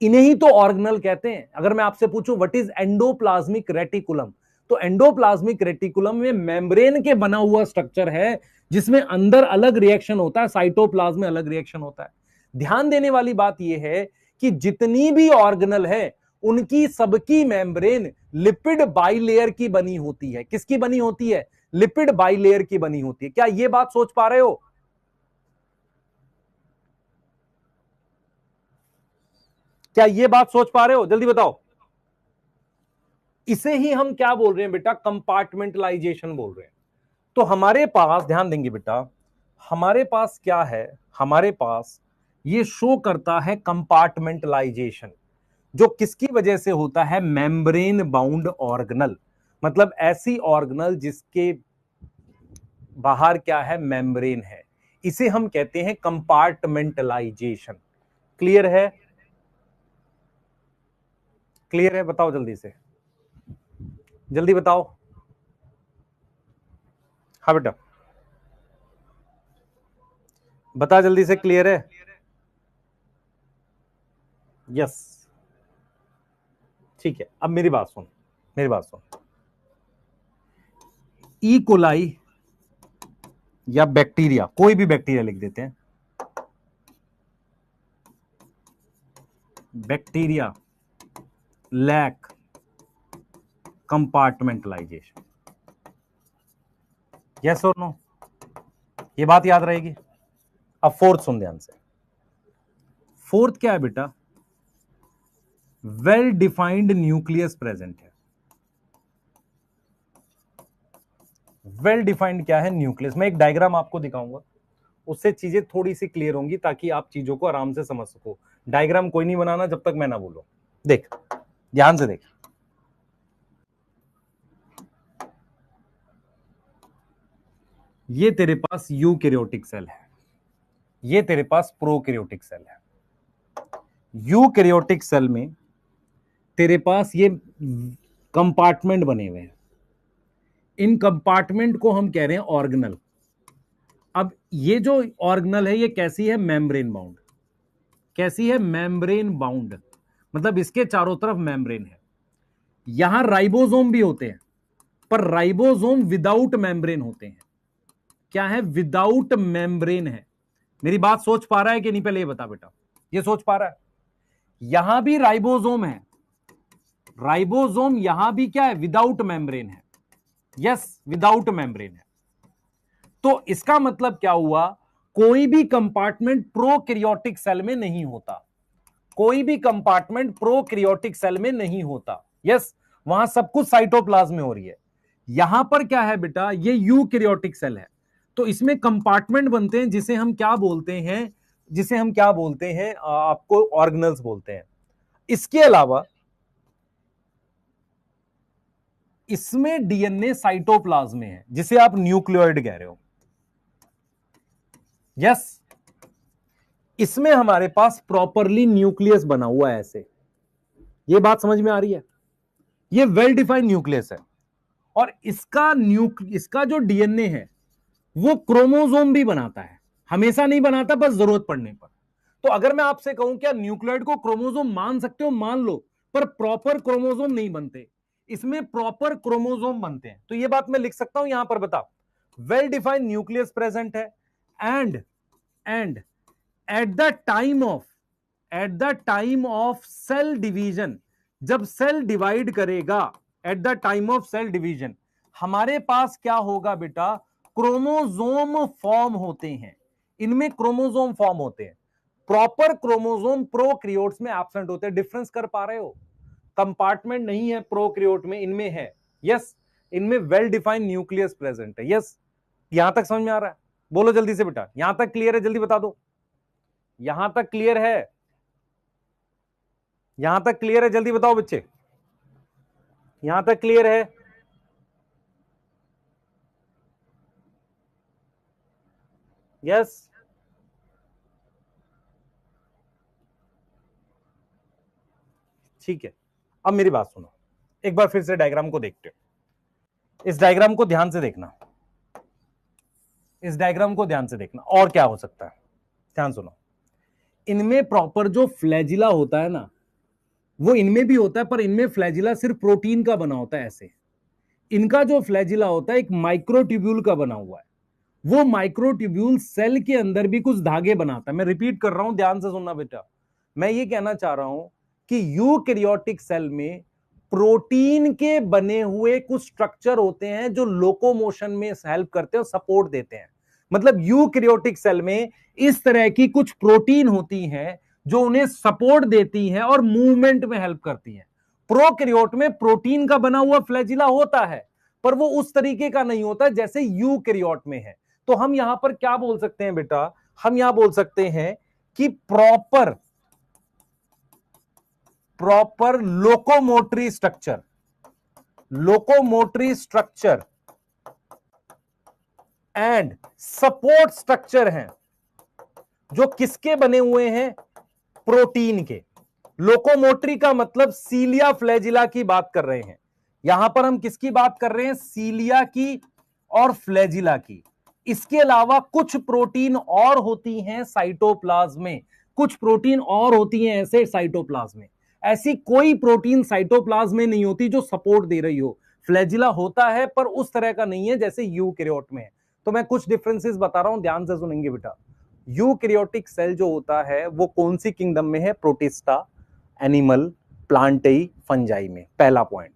इन्हें ही तो ऑर्गेनल कहते हैं। अगर मैं आपसे पूछूं व्हाट इज एंडोप्लाज्मिक रेटिकुलम, तो एंडोप्लाज्मिक रेटिकुलम में मेम्ब्रेन के बना हुआ स्ट्रक्चर है जिसमें अंदर अलग रिएक्शन होता है, साइटोप्लाज्म में अलग रिएक्शन होता है। ध्यान देने वाली बात यह है कि जितनी भी ऑर्गेनल है उनकी सबकी मेम्ब्रेन लिपिड बाइलेयर की बनी होती है। किसकी बनी होती है? लिपिड बाइलेयर की बनी होती है। क्या यह बात सोच पा रहे हो? क्या यह बात सोच पा रहे हो? जल्दी बताओ। इसे ही हम क्या बोल रहे हैं बेटा? कंपार्टमेंटलाइजेशन बोल रहे हैं। तो हमारे पास, ध्यान देंगे बेटा, हमारे पास क्या है? हमारे पास ये शो करता है कंपार्टमेंटलाइजेशन, जो किसकी वजह से होता है? मेम्ब्रेन बाउंड ऑर्गेनल, मतलब ऐसी ऑर्गेनल जिसके बाहर क्या है? मेम्ब्रेन है। इसे हम कहते हैं कंपार्टमेंटलाइजेशन। क्लियर है? क्लियर है? बताओ जल्दी से, जल्दी बताओ। हाँ बेटा, बता जल्दी से। क्लियर है? यस, ठीक है। अब मेरी बात सुन, मेरी बात सुन। ई कोलाई या बैक्टीरिया, कोई भी बैक्टीरिया लिख देते हैं, बैक्टीरिया लैक कंपार्टमेंटलाइजेशन। यस और नो? ये बात याद रहेगी। अब फोर्थ सुन ध्यान से। फोर्थ क्या है बेटा? वेल डिफाइंड न्यूक्लियस प्रेजेंट है। वेल डिफाइंड क्या है? न्यूक्लियस। मैं एक डायग्राम आपको दिखाऊंगा, उससे चीजें थोड़ी सी क्लियर होंगी ताकि आप चीजों को आराम से समझ सको। डायग्राम कोई नहीं बनाना जब तक मैं ना बोलूं। देख, ध्यान से देख। ये तेरे पास यूकैरियोटिक सेल है, ये तेरे पास प्रोकैरियोटिक सेल है। यूकैरियोटिक सेल में तेरे पास ये कंपार्टमेंट बने हुए हैं। इन कंपार्टमेंट को हम कह रहे हैं ऑर्गेनल। अब ये जो ऑर्गेनल है ये कैसी है? Membrane bound. कैसी है? मेम्ब्रेन बाउंड, मतलब इसके चारों तरफ मेम्ब्रेन है। यहां राइबोसोम भी होते हैं, पर राइबोसोम विदाउट मेम्ब्रेन होते हैं। क्या है? विदाउट मेम्ब्रेन है। मेरी बात सोच पा रहा है कि नहीं? पहले ये बता बेटा, ये सोच पा रहा है? यहां भी राइबोसोम है, राइबोसोम यहां भी क्या है? विदाउट मेम्ब्रेन है। यस, विदाउट मेम्ब्रेन है। तो इसका मतलब क्या हुआ? कोई भी कंपार्टमेंट प्रोकैरियोटिक सेल में नहीं होता। कोई भी कंपार्टमेंट प्रोकैरियोटिक सेल में नहीं होता। यस, वहां सब कुछ साइटोप्लाज्म में हो रही है। यहां पर क्या है बेटा? ये यूकैरियोटिक सेल है। तो इसमें कंपार्टमेंट बनते हैं जिसे हम क्या बोलते हैं? जिसे हम क्या बोलते हैं? आपको ऑर्गेनल्स बोलते हैं। इसके अलावा इसमें डीएनए साइटोप्लाज्म में है, जिसे आप न्यूक्लियोइड कह रहे हो। यस, इसमें हमारे पास प्रॉपरली न्यूक्लियस बना हुआ है ऐसे। ये बात समझ में आ रही है? ये वेल डिफाइंड न्यूक्लियस है। और इसका जो डीएनए है वो क्रोमोसोम भी बनाता है। हमेशा नहीं बनाता, बस जरूरत पड़ने पर। तो अगर मैं आपसे कहूं क्या न्यूक्लियोइड को क्रोमोसोम मान सकते हो? मान लो, पर प्रॉपर क्रोमोसोम नहीं बनते। इसमें प्रॉपर क्रोमोसोम बनते हैं। तो ये बात मैं लिख सकता हूं यहां पर, बता। वेल डिफाइंड न्यूक्लियस प्रेजेंट है, and at the time of cell division, जब सेल डिवाइड करेगा, at the time of cell division, हमारे पास क्या होगा बेटा? क्रोमोसोम फॉर्म होते हैं। इनमें क्रोमोसोम फॉर्म होते हैं। प्रॉपर क्रोमोसोम प्रोकैरियोट्स में एब्सेंट होते हैं। डिफरेंस कर पा रहे हो? कंपार्टमेंट नहीं है प्रोकैरियोट में, इनमें है। यस, इनमें वेल डिफाइंड न्यूक्लियस प्रेजेंट है। यस, यहां तक समझ में आ रहा है? बोलो जल्दी से बेटा, यहां तक क्लियर है? जल्दी बता दो, यहां तक क्लियर है? यहां तक क्लियर है? जल्दी बताओ बच्चे, यहां तक क्लियर है? यस, ठीक है, अब मेरी बात सुनो, एक बार फिर से डायग्राम को देखते हो। इस डायग्राम को ध्यान से देखना, इस डायग्राम को ध्यान से देखना, और क्या हो सकता है ध्यान सुनो। इनमें प्रॉपर जो फ्लैजिला होता है ना, वो इनमें भी होता है, पर इनमें फ्लैजिला सिर्फ प्रोटीन का बना होता है ऐसे। इनका जो फ्लैजिला होता है एक माइक्रोट्यूब्यूल का बना हुआ है। वो माइक्रोट्यूब्यूल सेल के अंदर भी कुछ धागे बनाता है। मैं रिपीट कर रहा हूं, ध्यान से सुनना बेटा। मैं ये कहना चाह रहा हूं कि यूकैरियोटिक सेल में प्रोटीन के बने हुए कुछ स्ट्रक्चर होते हैं जो लोकोमोशन में हेल्प करते हैं और सपोर्ट देते हैं। मतलब यूकैरियोटिक सेल में इस तरह की कुछ प्रोटीन होती हैं जो उन्हें सपोर्ट देती हैं और मूवमेंट में हेल्प करती हैं। प्रोकैरियोट में प्रोटीन का बना हुआ फ्लैजिला होता है, पर वो उस तरीके का नहीं होता जैसे यूकैरियोट में है। तो हम यहां पर क्या बोल सकते हैं बेटा, हम यहां बोल सकते हैं कि proper locomotory structure, locomotory structure and support structure हैं जो किसके बने हुए हैं, प्रोटीन के। लोकोमोटरी का मतलब सीलिया फ्लैजिला की बात कर रहे हैं। यहां पर हम किसकी बात कर रहे हैं, सीलिया की और फ्लैजिला की। इसके अलावा कुछ प्रोटीन और होती हैं साइटोप्लाज्म में, कुछ प्रोटीन और होती हैं ऐसे साइटोप्लाज्म में। ऐसी कोई प्रोटीन साइटोप्लाज्म में नहीं होती जो सपोर्ट दे रही हो। फ्लैजिला होता है पर उस तरह का नहीं है जैसे यूकैरियोट में है। तो मैं कुछ डिफरेंसेस बता रहा हूं, ध्यान से सुनेंगे बेटा। यूकैरियोटिक सेल जो होता है वो कौन सी किंगडम में है, प्रोटिस्टा, एनिमल, प्लांटेई, फंजाई में। पहला पॉइंट,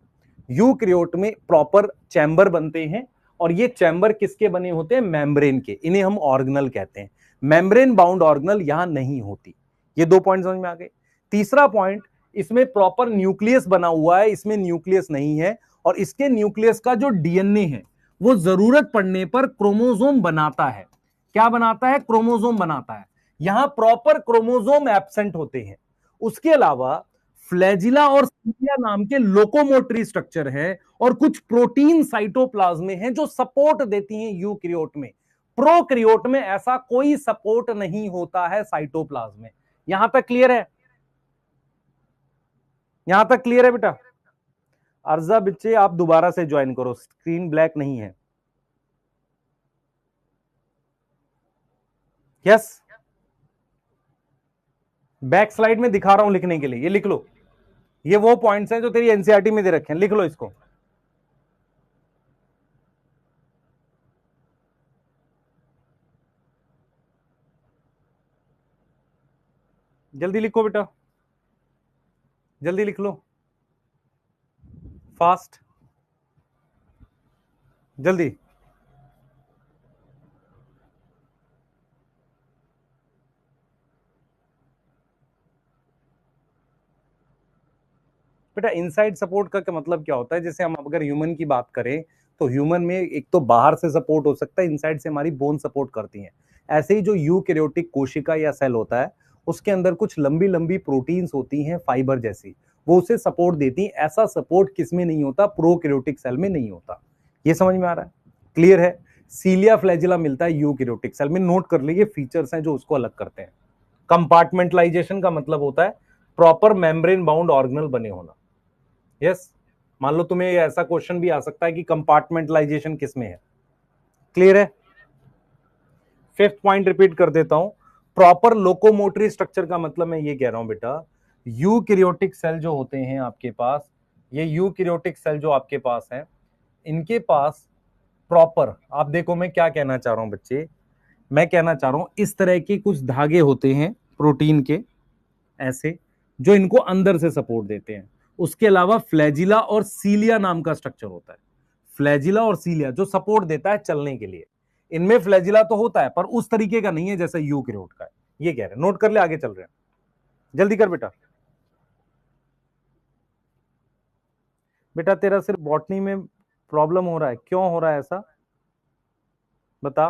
यूकैरियोट में प्रॉपर चैम्बर बनते हैं और ये चैम्बर किसके बने होते हैं, मेम्ब्रेन के। इन्हें हम ऑर्गेनल कहते हैं। मेम्ब्रेन बाउंड ऑर्गेनल यहां नहीं होती। ये दो पॉइंट समझ में आ गए। तीसरा पॉइंट, इसमें प्रॉपर न्यूक्लियस बना हुआ है, इसमें न्यूक्लियस नहीं है। और इसके न्यूक्लियस का जो डीएनए है वो जरूरत पड़ने पर क्रोमोसोम बनाता है। क्या बनाता है, क्रोमोसोम बनाता है। यहां प्रॉपर क्रोमोसोम एब्सेंट होते हैं। उसके अलावा फ्लैजिला और सीलिया नाम के लोकोमोटरी स्ट्रक्चर है और कुछ प्रोटीन साइटोप्लाज्म में है जो सपोर्ट देती हैं यूकैरियोट में। प्रोकैरियोट में ऐसा कोई सपोर्ट नहीं होता है साइटोप्लाज्म में। यहां तक क्लियर है, यहां तक क्लियर है बेटा। अर्जा बच्चे आप दोबारा से ज्वाइन करो, स्क्रीन ब्लैक नहीं है। यस, बैक स्लाइड में दिखा रहा हूं लिखने के लिए, ये लिख लो। ये वो पॉइंट्स हैं जो तेरी एनसीईआरटी में दे रखे हैं, लिख लो इसको। जल्दी लिखो बेटा, जल्दी लिख लो, फास्ट, जल्दी। बेटा इनसाइड सपोर्ट का मतलब क्या होता है, जैसे हम अगर ह्यूमन की बात करें तो ह्यूमन में एक तो बाहर से सपोर्ट हो सकता है, इनसाइड से हमारी बोन सपोर्ट करती हैं। ऐसे ही जो यूकैरियोटिक कोशिका या सेल होता है उसके अंदर कुछ लंबी लंबी प्रोटीन्स होती हैं फाइबर जैसी, वो उसे सपोर्ट देती हैं। ऐसा सपोर्ट किसमें नहीं होता, प्रोकैरियोटिक सेल में नहीं होता। ये समझ में आ रहा है, क्लियर है। सीलिया फ्लैजिला मिलता है यूकैरियोटिक सेल में। नोट कर लीजिए फीचर्स हैं जो उसको अलग करते हैं। कंपार्टमेंटलाइजेशन का मतलब होता है प्रॉपर मेम्ब्रेन बाउंड ऑर्गेनल बने होना। यस, मान लो तुम्हें ऐसा क्वेश्चन भी आ सकता है कि कंपार्टमेंटलाइजेशन किसमें है। क्लियर है। फिफ्थ पॉइंट रिपीट कर देता हूं, प्रॉपर लोकोमोटरी स्ट्रक्चर का मतलब मैं ये कह रहा हूं बेटा, यूकैरियोटिक सेल जो होते हैं आपके पास, ये यूकैरियोटिक सेल जो आपके पास है, इनके पास प्रॉपर, आप देखो मैं क्या कहना चाह रहा हूं बच्चे, मैं कहना चाह रहा हूं इस तरह के कुछ धागे होते हैं प्रोटीन के ऐसे, जो इनको अंदर से सपोर्ट देते हैं। उसके अलावा फ्लैजिला और सीलिया नाम का स्ट्रक्चर होता है। फ्लैजिला और सीलिया जो सपोर्ट देता है चलने के लिए। इनमें फ्लैजिला तो होता है पर उस तरीके का नहीं है जैसे यूकैरियोट का है। ये कह रहे हैं, नोट कर ले, आगे चल रहे हैं, जल्दी कर बेटा। बेटा तेरा सिर्फ बॉटनी में प्रॉब्लम हो रहा है, क्यों हो रहा है ऐसा बता।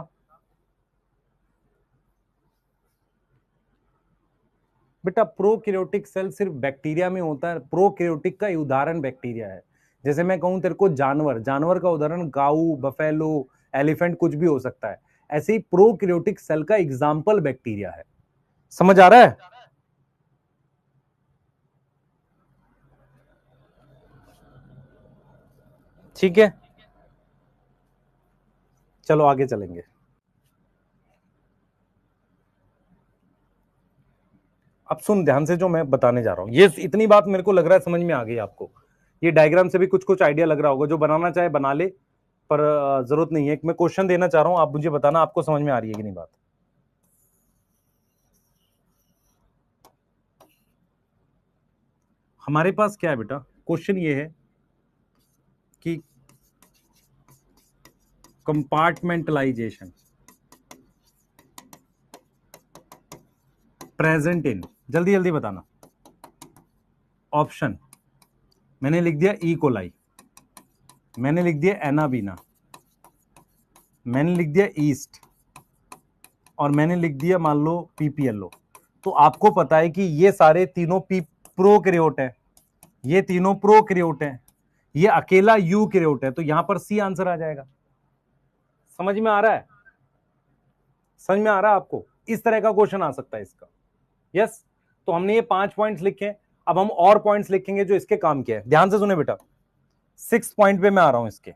बेटा प्रोकैरियोटिक सेल सिर्फ बैक्टीरिया में होता है। प्रोकैरियोटिक का उदाहरण बैक्टीरिया है। जैसे मैं कहूं तेरे को जानवर, जानवर का उदाहरण गाऊ, बफेलो, एलिफेंट कुछ भी हो सकता है। ऐसे ही प्रोकैरियोटिक सेल का एग्जाम्पल बैक्टीरिया है। समझ आ रहा है। ठीक है, चलो आगे चलेंगे। अब सुन ध्यान से जो मैं बताने जा रहा हूं, ये इतनी बात मेरे को लग रहा है समझ में आ गई आपको। ये डायग्राम से भी कुछ कुछ आइडिया लग रहा होगा, जो बनाना चाहे बना ले, पर जरूरत नहीं है। मैं क्वेश्चन देना चाह रहा हूं, आप मुझे बताना आपको समझ में आ रही है कि नहीं बात। हमारे पास क्या है बेटा, क्वेश्चन ये है कि कंपार्टमेंटलाइजेशन प्रेजेंट इन, जल्दी जल्दी बताना। ऑप्शन मैंने लिख दिया ई कोलाई, मैंने लिख दिया एनाबीना, मैंने लिख दिया ईस्ट, और मैंने लिख दिया मान लो पीपीएलओ। तो आपको पता है कि ये सारे तीनों प्रोकैरियोट है, ये तीनों प्रोकैरियोट है, ये अकेला यूकैरियोट है, तो यहां पर सी आंसर आ जाएगा। समझ में आ रहा है, समझ में आ रहा है आपको? इस तरह का क्वेश्चन आ सकता है इसका। यस, तो हमने ये 5 पॉइंट्स लिखे, अब हम और पॉइंट्स लिखेंगे जो इसके काम के हैं। ध्यान से सुने बेटा, 6 पॉइंट पे मैं आ रहा हूं, इसके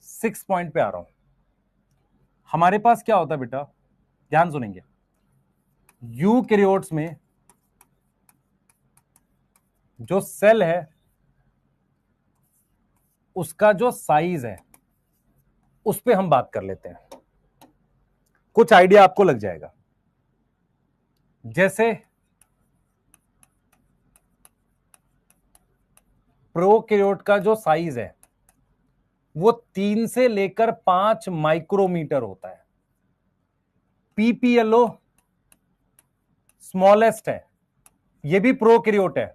6 पॉइंट पे आ रहा हूं। हमारे पास क्या होता है बेटा, ध्यान सुनेंगे। यूकैरियोट्स में जो सेल है उसका जो साइज है उस पे हम बात कर लेते हैं, कुछ आइडिया आपको लग जाएगा। जैसे प्रोकैरियोट का जो साइज है वो 3 से लेकर 5 माइक्रोमीटर होता है। पीपीएलओ स्मॉलेस्ट है, ये भी प्रोकैरियोट है,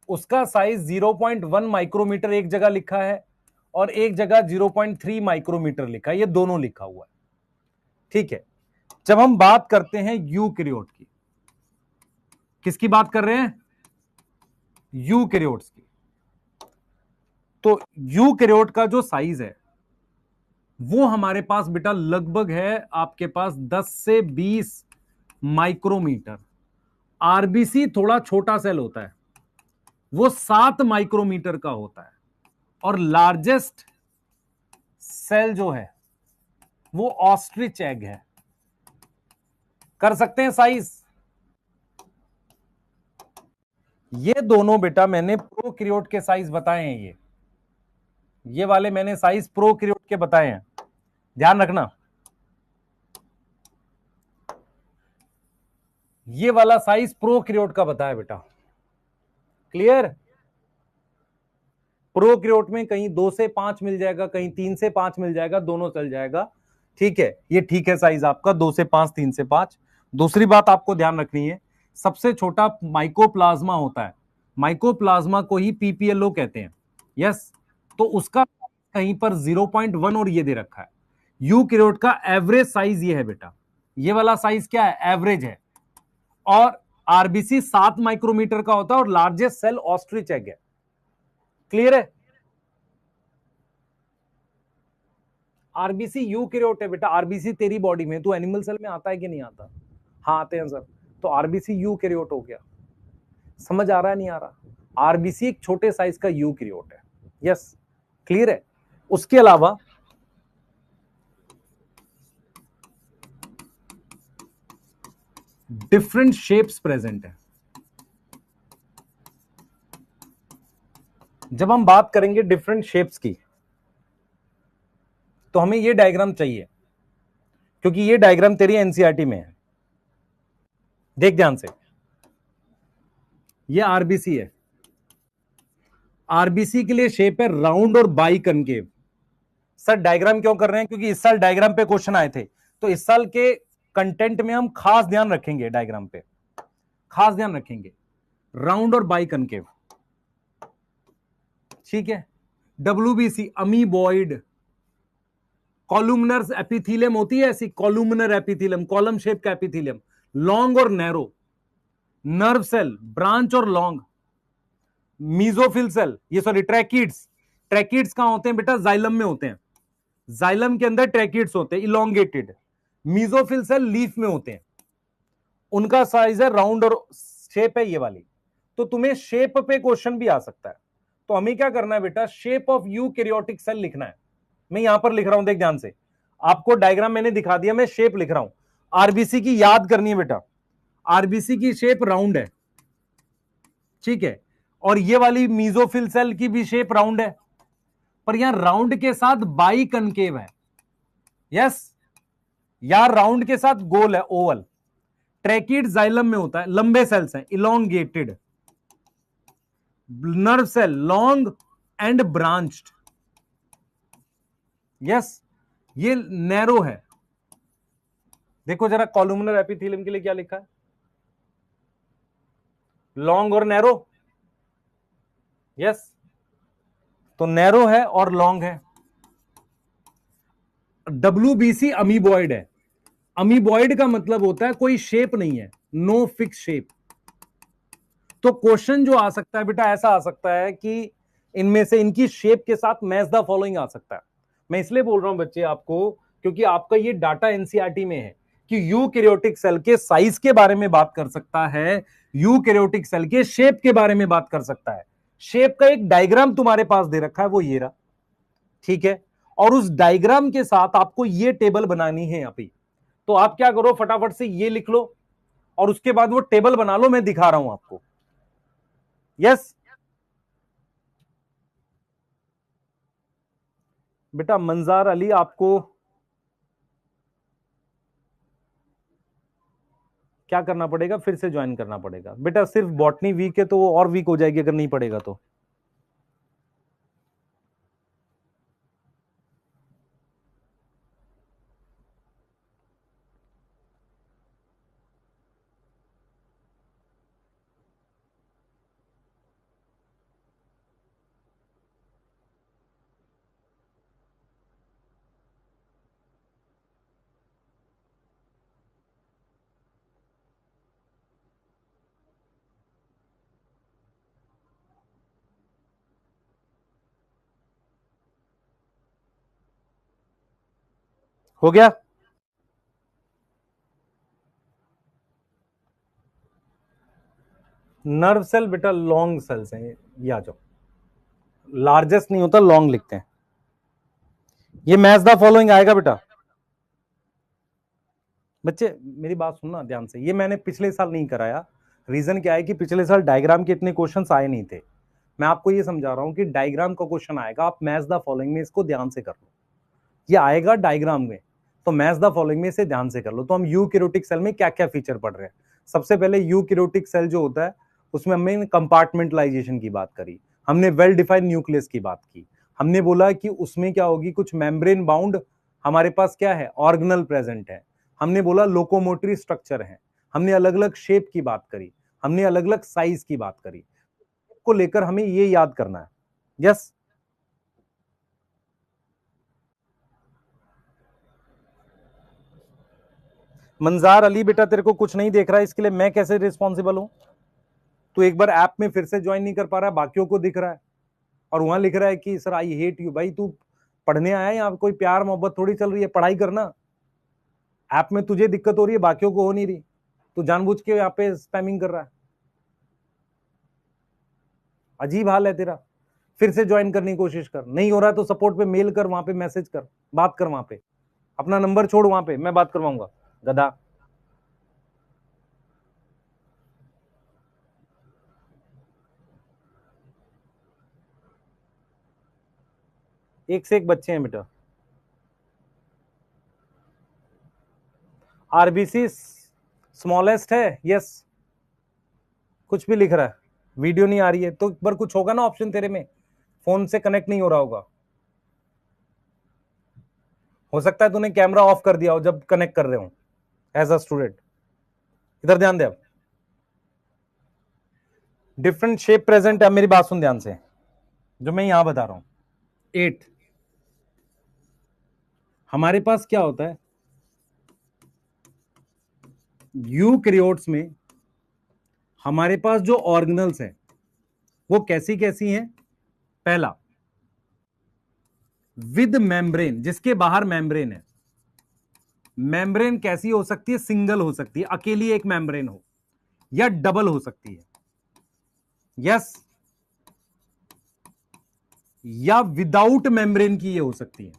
उसका साइज 0.1 माइक्रोमीटर एक जगह लिखा है और एक जगह 0.3 माइक्रोमीटर लिखा है, ये दोनों लिखा हुआ है। ठीक है, जब हम बात करते हैं यूकैरियोट की, किसकी बात कर रहे हैं? यूकैरियोट्स की। तो यूकैरियोट का जो साइज है वो हमारे पास बेटा लगभग है आपके पास 10 से 20 माइक्रोमीटर। आरबीसी थोड़ा छोटा सेल होता है, वो 7 माइक्रोमीटर का होता है, और लार्जेस्ट सेल जो है वो ऑस्ट्रिच एग है। कर सकते हैं साइज? ये दोनों बेटा मैंने प्रोकैरियोट के साइज बताए हैं, ये वाले मैंने साइज प्रोकैरियोट के बताए हैं, ध्यान रखना। ये वाला साइज प्रोकैरियोट का बताया बेटा, क्लियर? प्रोकैरियोट में कहीं 2 से 5 मिल जाएगा, कहीं 3 से 5 मिल जाएगा, दोनों चल जाएगा। ठीक है, ये ठीक है साइज आपका 2 से 5, 3 से 5। दूसरी बात आपको ध्यान रखनी है, सबसे छोटा माइकोप्लाज्मा होता है, माइकोप्लाज्मा को ही पीपीएलओ कहते हैं। यस, तो उसका कहीं पर 0.1 और ये दे रखा है। यूकैरियोट का एवरेज साइज ये है बेटा, ये वाला साइज क्या है? एवरेज है। और आरबीसी 7 माइक्रोमीटर का होता है और लार्जेस्ट सेल ऑस्ट्रिच एग है। क्लियर है? आरबीसी यूकैरियोट है बेटा, आरबीसी तेरी बॉडी में, तू एनिमल सेल में आता है कि नहीं आता? हाँ आते हैं सर। तो आरबीसी यूकैरियोट हो गया। समझ आ रहा है नहीं आ रहा? आरबीसी एक छोटे साइज का यूकैरियोट है। यस, क्लियर है? उसके अलावा डिफरेंट शेप्स प्रेजेंट है। जब हम बात करेंगे डिफरेंट शेप्स की तो हमें ये डायग्राम चाहिए, क्योंकि ये डायग्राम तेरी एनसीईआरटी में है। देख ध्यान से, ये आरबीसी है, आरबीसी के लिए शेप है राउंड और बाई कनकेव। सर डायग्राम क्यों कर रहे हैं? क्योंकि इस साल डायग्राम पे क्वेश्चन आए थे, तो इस साल के कंटेंट में हम खास ध्यान रखेंगे, डायग्राम पे खास ध्यान रखेंगे, राउंड और बाई कनकेव। ठीक है, डब्ल्यूबीसी अमीबॉइड, कॉलुमनर एपिथीलियम होती है ऐसी, कॉलुमनर एपिथीलियम, कॉलम शेप का एपिथीलियम, लॉन्ग और नैरो, नर्व सेल ब्रांच और लॉन्ग, मीजोफिल सेल, ये सॉरी ट्रैकिड्स, ट्रैकिड्स कहां होते हैं बेटा? जाइलम में होते हैं, जाइलम के अंदर ट्रैकिड्स होते हैं इलोंगेटेड। मीजोफिल सेल लीफ में होते हैं, उनका साइज है राउंड और शेप है ये वाली। तो तुम्हें शेप पे क्वेश्चन भी आ सकता है, तो हमें क्या करना है बेटा, शेप ऑफ यूकैरियोटिक सेल लिखना है। मैं यहां पर लिख रहा हूं, देख ध्यान से, आपको डायग्राम मैंने दिखा दिया, मैं शेप लिख रहा हूं। आरबीसी की याद करनी है बेटा, आरबीसी की शेप राउंड है, ठीक है, और ये वाली मीजोफिल सेल की भी शेप राउंड है, पर यहां राउंड के साथ बाई कनकेव है। यस, यहां राउंड के साथ गोल है, ओवल। ट्रैकिड जाइलम में होता है, लंबे सेल्स हैं, elongated. Nerve cell long and branched. Yes, ये नैरो है। देखो जरा कॉलुमनर एपिथेलियम के लिए क्या लिखा है, लॉन्ग और नैरो। यस, तो नैरो है और लॉन्ग है। WBC अमीबॉइड है। अमीबॉइड का मतलब होता है कोई शेप नहीं है, नो फिक्स शेप। तो क्वेश्चन जो आ सकता है बेटा, ऐसा आ सकता है कि इनमें से इनकी शेप के साथ मैच द फॉलोइंग आ सकता है। मैं इसलिए बोल रहा हूं बच्चे आपको, क्योंकि आपका ये डाटा एनसीईआरटी में है कि यूकैरियोटिक सेल के साइज के बारे में बात कर सकता है, यूकैरियोटिक सेल के शेप के बारे में बात कर सकता है। शेप का एक डायग्राम तुम्हारे पास दे रखा है, वो ये रहा, ठीक है, और उस डायग्राम के साथ आपको ये टेबल बनानी है यहां पे। तो आप क्या करो, फटाफट से ये लिख लो और उसके बाद वो टेबल बना लो, मैं दिखा रहा हूं आपको। यस बेटा, मंजार अली आपको क्या करना पड़ेगा, फिर से ज्वाइन करना पड़ेगा बेटा। सिर्फ बॉटनी वीक है तो वो और वीक हो जाएगी अगर नहीं पड़ेगा तो। हो गया, नर्व सेल बेटा लॉन्ग सेल्स हैं, ये आ जाओ, लार्जेस्ट नहीं होता, लॉन्ग लिखते हैं। ये मैच द फॉलोइंग आएगा बेटा। बच्चे मेरी बात सुनना ध्यान से, ये मैंने पिछले साल नहीं कराया। रीजन क्या है कि पिछले साल डायग्राम के इतने क्वेश्चंस आए नहीं थे। मैं आपको ये समझा रहा हूं कि डायग्राम का क्वेश्चन आएगा, आप मैच द फॉलोइंग में इसको ध्यान से कर लो। ये आएगा डायग्राम में, तो मैच द फॉलोइंग में इसे ध्यान से कर लो। तो हम यूकैरियोटिक सेल में क्या क्या फीचर पढ़ रहे हैं। सबसे पहले यूकैरियोटिक सेल जो होता है उसमें हमने कंपार्टमेंटलाइजेशन की बात करी, हमने वेल डिफाइंड न्यूक्लियस की बात की, हमने बोला कि उसमें क्या होगी, कुछ मेम्ब्रेन बाउंड हमारे पास क्या है, ऑर्गेनल प्रेजेंट है। हमने बोला लोकोमोटरी स्ट्रक्चर है, हमने अलग अलग शेप की बात करी, हमने अलग अलग साइज की बात करी, को लेकर हमें ये याद करना है। यस, मंजार अली बेटा तेरे को कुछ नहीं देख रहा है, इसके लिए मैं कैसे रिस्पॉन्सिबल हूं। तू एक बार ऐप में फिर से ज्वाइन नहीं कर पा रहा है, बाकियों को दिख रहा है और वहां लिख रहा है कि सर आई हेट यू। भाई तू पढ़ने आया है, यहाँ कोई प्यार मोहब्बत थोड़ी चल रही है, पढ़ाई करना। ऐप में तुझे दिक्कत हो रही है, बाकियों को हो नहीं रही, तू जानबूझ के यहाँ पे स्पैमिंग कर रहा है। अजीब हाल है तेरा। फिर से ज्वाइन करने की कोशिश कर, नहीं हो रहा तो सपोर्ट पे मेल कर, वहां पे मैसेज कर, बात कर वहां पे, अपना नंबर छोड़ वहां पे, मैं बात करवाऊंगा गधा। एक से एक बच्चे हैं बेटा। आरबीसी स्मॉलेस्ट है, यस, कुछ भी लिख रहा है, वीडियो नहीं आ रही है तो एक बार कुछ होगा ना ऑप्शन तेरे में, फोन से कनेक्ट नहीं हो रहा होगा। हो सकता है तूने कैमरा ऑफ कर दिया हो जब कनेक्ट कर रहे हो एज अ स्टूडेंट। इधर ध्यान दे, अब डिफरेंट शेप प्रेजेंट है। मेरी बात सुन ध्यान से, जो मैं यहां बता रहा हूं। 8 हमारे पास क्या होता है, यूकैरियोट्स में हमारे पास जो ऑर्गेनल्स हैं वो कैसी कैसी हैं। पहला, विद मेम्ब्रेन, जिसके बाहर मेम्ब्रेन है। मेम्ब्रेन कैसी हो सकती है, सिंगल हो सकती है, अकेली एक मेम्ब्रेन हो, या डबल हो सकती है। यस, या विदाउट मेम्ब्रेन की ये हो सकती है।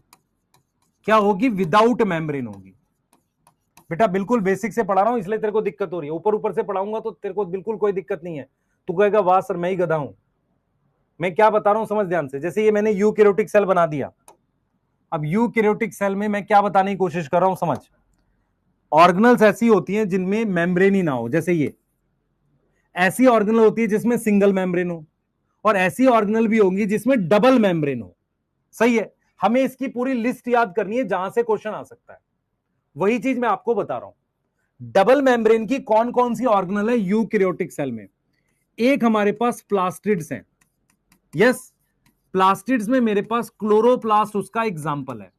क्या होगी? विदाउट मेम्ब्रेन होगी। बेटा बिल्कुल बेसिक से पढ़ा रहा हूं इसलिए तेरे को दिक्कत हो रही है, ऊपर ऊपर से पढ़ाऊंगा तो तेरे को बिल्कुल कोई दिक्कत नहीं है। तू कहेगा वाह सर मैं ही गधा हूं। मैं क्या बता रहा हूं समझ ध्यान से। जैसे ये मैंने यूकैरियोटिक सेल बना दिया, अब यूकैरियोटिक सेल में मैं क्या बताने की कोशिश कर रहा हूं समझ। ऑर्गेनल्स ऐसी होती हैं जिनमें मेम्ब्रेन ही ना हो, जैसे ये ऐसी ऑर्गेनल होती है जिसमें सिंगल मेम्ब्रेन हो, और ऐसी ऑर्गेनल भी होंगी जिसमें डबल मेम्ब्रेन हो। सही है। हमें इसकी पूरी लिस्ट याद करनी है जहां से क्वेश्चन आ सकता है, वही चीज मैं आपको बता रहा हूं। डबल मेम्ब्रेन की कौन कौन सी ऑर्गेनल है यूकैरियोटिक सेल में? एक हमारे पास प्लास्टिड्स हैं। यस, प्लास्टिड्स में मेरे पास क्लोरोप्लास्ट उसका एग्जांपल है।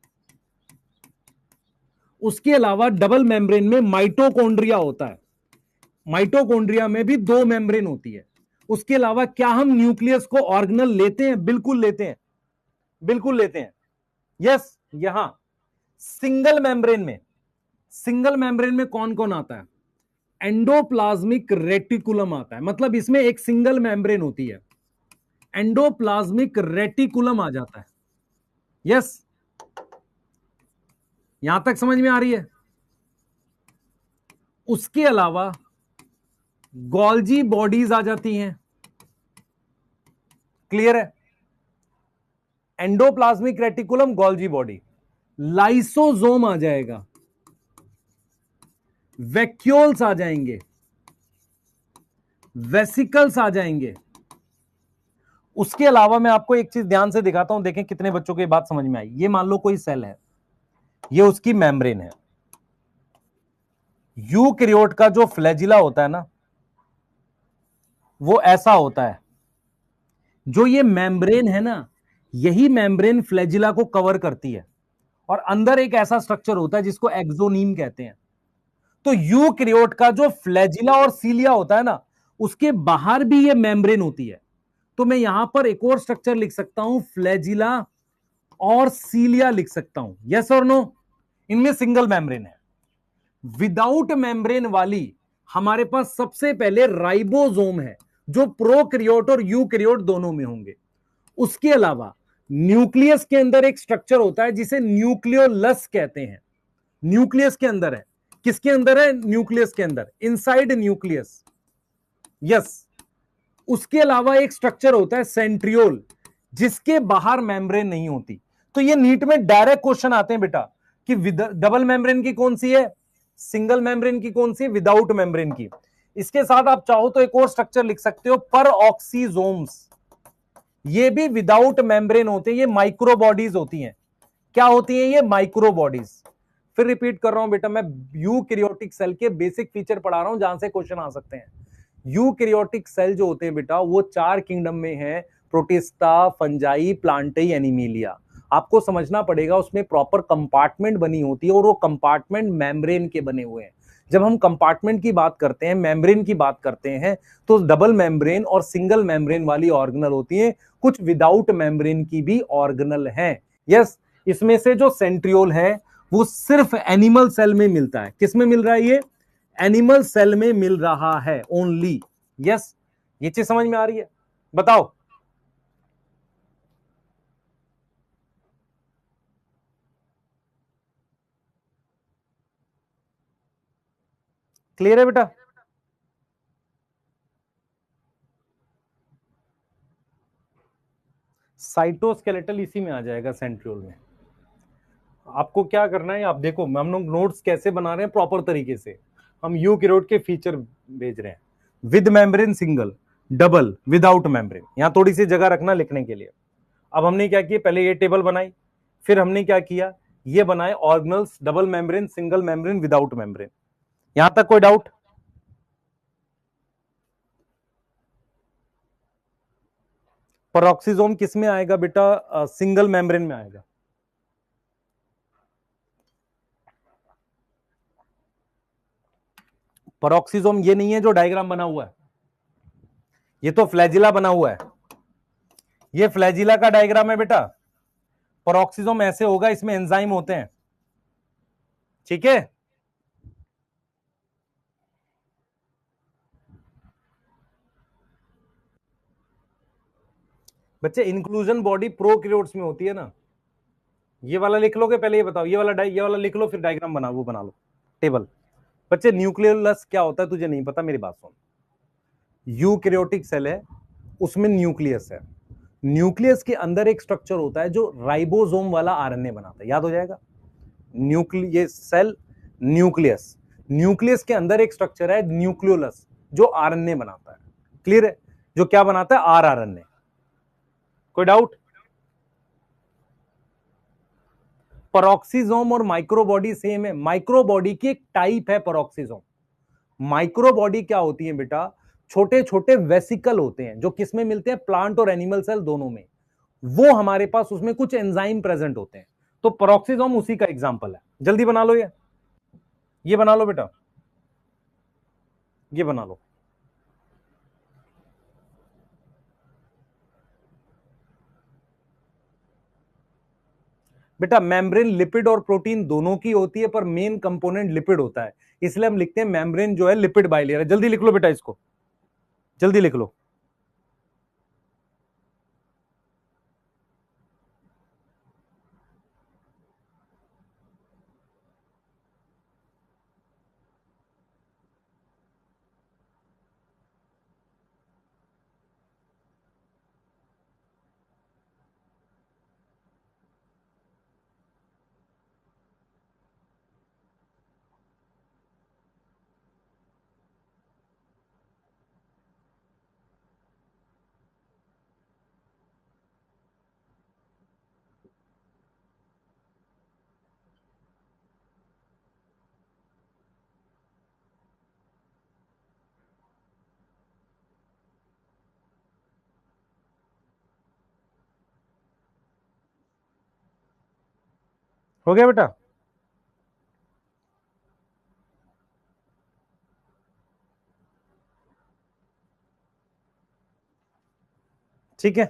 उसके अलावा डबल मेम्ब्रेन में माइटोकॉन्ड्रिया होता है। माइटोकॉन्ड्रिया में भी दो मेम्ब्रेन होती है। उसके अलावा क्या हम न्यूक्लियस को ऑर्गेनल लेते हैं? बिल्कुल लेते हैं, बिल्कुल लेते हैं। यस, यहां सिंगल मेम्ब्रेन में, सिंगल मेम्ब्रेन में कौन कौन आता है? एंडोप्लाज्मिक रेटिकुलम आता है, मतलब इसमें एक सिंगल मेम्ब्रेन होती है, एंडोप्लाज्मिक रेटिकुलम आ जाता है। यस, यहां तक समझ में आ रही है? उसके अलावा गोल्जी बॉडीज आ जाती हैं। क्लियर है? Endoplasmic reticulum, Golgi body, lysosome आ जाएगा, वैक्यूल्स आ जाएंगे, वेसिकल्स आ जाएंगे। उसके अलावा मैं आपको एक चीज ध्यान से दिखाता हूं, देखें कितने बच्चों को ये बात समझ में आई। ये मान लो कोई सेल है, ये उसकी मेम्ब्रेन है। यूकैरियोट का जो फ्लैजिला होता है ना, वो ऐसा होता है। जो ये मेम्ब्रेन है ना, यही मेम्ब्रेन फ्लैजिला को कवर करती है, और अंदर एक ऐसा स्ट्रक्चर होता है जिसको एक्सोनीम कहते हैं। तो यूकैरियोट का जो फ्लैजिला और सीलिया होता है ना, उसके बाहर भी ये मेम्ब्रेन होती है। तो मैं यहां पर एक और स्ट्रक्चर लिख सकता हूं, फ्लैजिला और सीलिया लिख सकता हूं। यस और नो? इनमें सिंगल मेम्ब्रेन है। विदाउट मेम्ब्रेन वाली हमारे पास सबसे पहले राइबोसोम है, जो प्रोकैरियोट और यूकैरियोट दोनों में होंगे। उसके अलावा न्यूक्लियस के अंदर एक स्ट्रक्चर होता है जिसे न्यूक्लियोलस कहते हैं। न्यूक्लियस के अंदर है। किसके अंदर है? न्यूक्लियस के अंदर, इनसाइड न्यूक्लियस। यस। उसके अलावा एक स्ट्रक्चर होता है सेंट्रियोल, जिसके बाहर मेम्ब्रेन नहीं होती। तो ये नीट में डायरेक्ट क्वेश्चन आते हैं बेटा कि डबल मेम्ब्रेन की कौन सी है, सिंगल मेम्ब्रेन की कौन सी है, विदाउट मेम्ब्रेन की। इसके साथ आप चाहो तो एक और स्ट्रक्चर लिख सकते हो, पर ऑक्सीजोम्स। ये भी विदाउट मेम्ब्रेन होते हैं, ये माइक्रो बॉडीज होती हैं। क्या होती हैं ये? Micro bodies. फिर रिपीट कर रहा हूं बेटा, मैं यूकैरियोटिक सेल के बेसिक फीचर पढ़ा रहा हूं जहां से क्वेश्चन आ सकते हैं। यूकैरियोटिक सेल जो होते हैं बेटा, वो 4 किंगडम में है, प्रोटिस्टा, फंजाई, प्लांटाई, एनिमेलिया। आपको समझना पड़ेगा, उसमें प्रॉपर कंपार्टमेंट बनी होती है, और वो कंपार्टमेंट मेम्ब्रेन के बने हुए हैं। जब हम कंपार्टमेंट की बात करते हैं, मेम्ब्रेन की बात करते हैं, तो डबल मेम्ब्रेन और सिंगल मेम्ब्रेन वाली ऑर्गेनल होती हैं, कुछ विदाउट मेम्ब्रेन की भी ऑर्गेनल हैं। यस, इसमें से जो सेंट्रियोल है वो सिर्फ एनिमल सेल में मिलता है। किस में मिल रहा है ये? एनिमल सेल में मिल रहा है ओनली। यस, ये चीज समझ में आ रही है? बताओ। क्लियर है बेटा? साइटोस्केलेटल इसी में आ जाएगा, सेंट्रियोल में। आपको क्या करना है, आप देखो हम लोग नोट्स कैसे बना रहे हैं प्रॉपर तरीके से। हम यूकैरियोट के फीचर भेज रहे हैं, with membrane single, double, without membrane. यहां थोड़ी सी जगह रखना लिखने के लिए। अब हमने क्या किया, पहले ये टेबल बनाई, फिर हमने क्या किया, ये बनाए organelles, double membrane, single membrane, without membrane. यहां तक कोई डाउट? पेरोक्सिसोम किस में आएगा बेटा? सिंगल मेम्ब्रेन में आएगा। पेरोक्सिसोम ये नहीं है जो डायग्राम बना हुआ है, ये तो फ्लैजिला बना हुआ है। ये फ्लैजिला का डायग्राम है बेटा। पेरोक्सिसोम ऐसे होगा, इसमें एंजाइम होते हैं। ठीक है? बच्चे इंक्लूजन बॉडी प्रोकैरियोट्स में होती है ना, ये वाला लिख लोगे पहले, ये बताओ, ये वाला लिख लो, फिर डायग्राम बना लो टेबल। बच्चे न्यूक्लियोलस क्या होता है तुझे नहीं पता, मेरी बात सुन। यूकैरियोटिक सेल है, उसमें न्यूक्लियस है, न्यूक्लियस के अंदर एक स्ट्रक्चर होता है जो राइबोसोम वाला आरएनए बनाता है, याद हो जाएगा। न्यूक्लियस सेल, न्यूक्लियस, न्यूक्लियस के अंदर एक स्ट्रक्चर है न्यूक्लियोलस जो आरएनए बनाता है, क्लियर है, जो क्या बनाता है, आरएनए। कोई डाउट? पेरोक्सिसोम और माइक्रोबॉडी सेम है, माइक्रोबॉडी की एक टाइप है पेरोक्सिसोम। माइक्रोबॉडी क्या होती है बेटा, छोटे छोटे वेसिकल होते हैं जो किसमें मिलते हैं, प्लांट और एनिमल सेल दोनों में, वो हमारे पास उसमें कुछ एंजाइम प्रेजेंट होते हैं, तो पेरोक्सिसोम उसी का एग्जांपल है। जल्दी बना लो, ये बना लो बेटा, ये बना लो। बेटा मेम्ब्रेन लिपिड और प्रोटीन दोनों की होती है, पर मेन कंपोनेंट लिपिड होता है, इसलिए हम लिखते हैं मेम्ब्रेन जो है लिपिड बाइलेयर है। जल्दी लिख लो बेटा इसको, जल्दी लिख लो। हो गया बेटा? ठीक है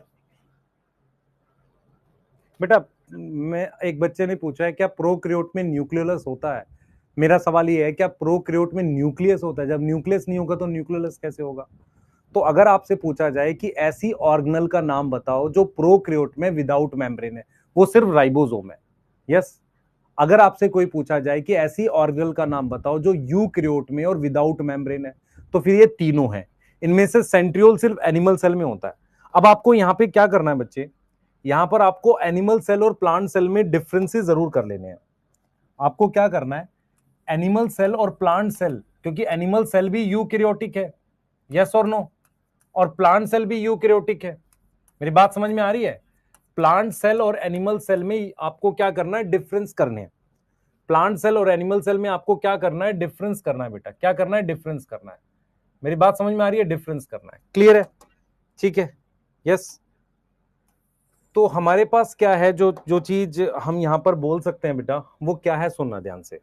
बेटा, मैं एक बच्चे ने पूछा है क्या प्रोकैरियोट में न्यूक्लियस होता है, मेरा सवाल ये है क्या प्रोकैरियोट में न्यूक्लियस होता है, जब न्यूक्लियस नहीं होगा तो न्यूक्लियस कैसे होगा। तो अगर आपसे पूछा जाए कि ऐसी ऑर्गेनल का नाम बताओ जो प्रोकैरियोट में विदाउट मेम्ब्रेन है, वो सिर्फ राइबोसोम है, यस। अगर आपसे कोई पूछा जाए कि ऐसी ऑर्गेनल का नाम बताओ जो यूकैरियोट में और विदाउट मेम्ब्रेन है, तो फिर ये तीनों हैं। इनमें से सेंट्रियोल सिर्फ एनिमल सेल में होता है। अब आपको यहां पे क्या करना है बच्चे, यहां पर आपको एनिमल सेल और प्लांट सेल में डिफरेंसेस जरूर कर लेने हैं। आपको क्या करना है, एनिमल सेल और प्लांट सेल, क्योंकि एनिमल सेल भी यूकैरियोटिक है, यस और नो, और प्लांट सेल भी यूकैरियोटिक है। मेरी बात समझ में आ रही है? प्लांट सेल और एनिमल सेल में आपको क्या करना है, डिफरेंस करने हैं। प्लांट सेल और एनिमल सेल में आपको क्या करना है, डिफरेंस करना है बेटा, क्या करना है, डिफरेंस करना है। मेरी बात समझ में आ रही है? डिफरेंस करना है, क्लियर है? ठीक है, यस। तो हमारे पास क्या है, जो जो चीज हम यहां पर बोल सकते हैं बेटा, वो क्या है, सुनना ध्यान से।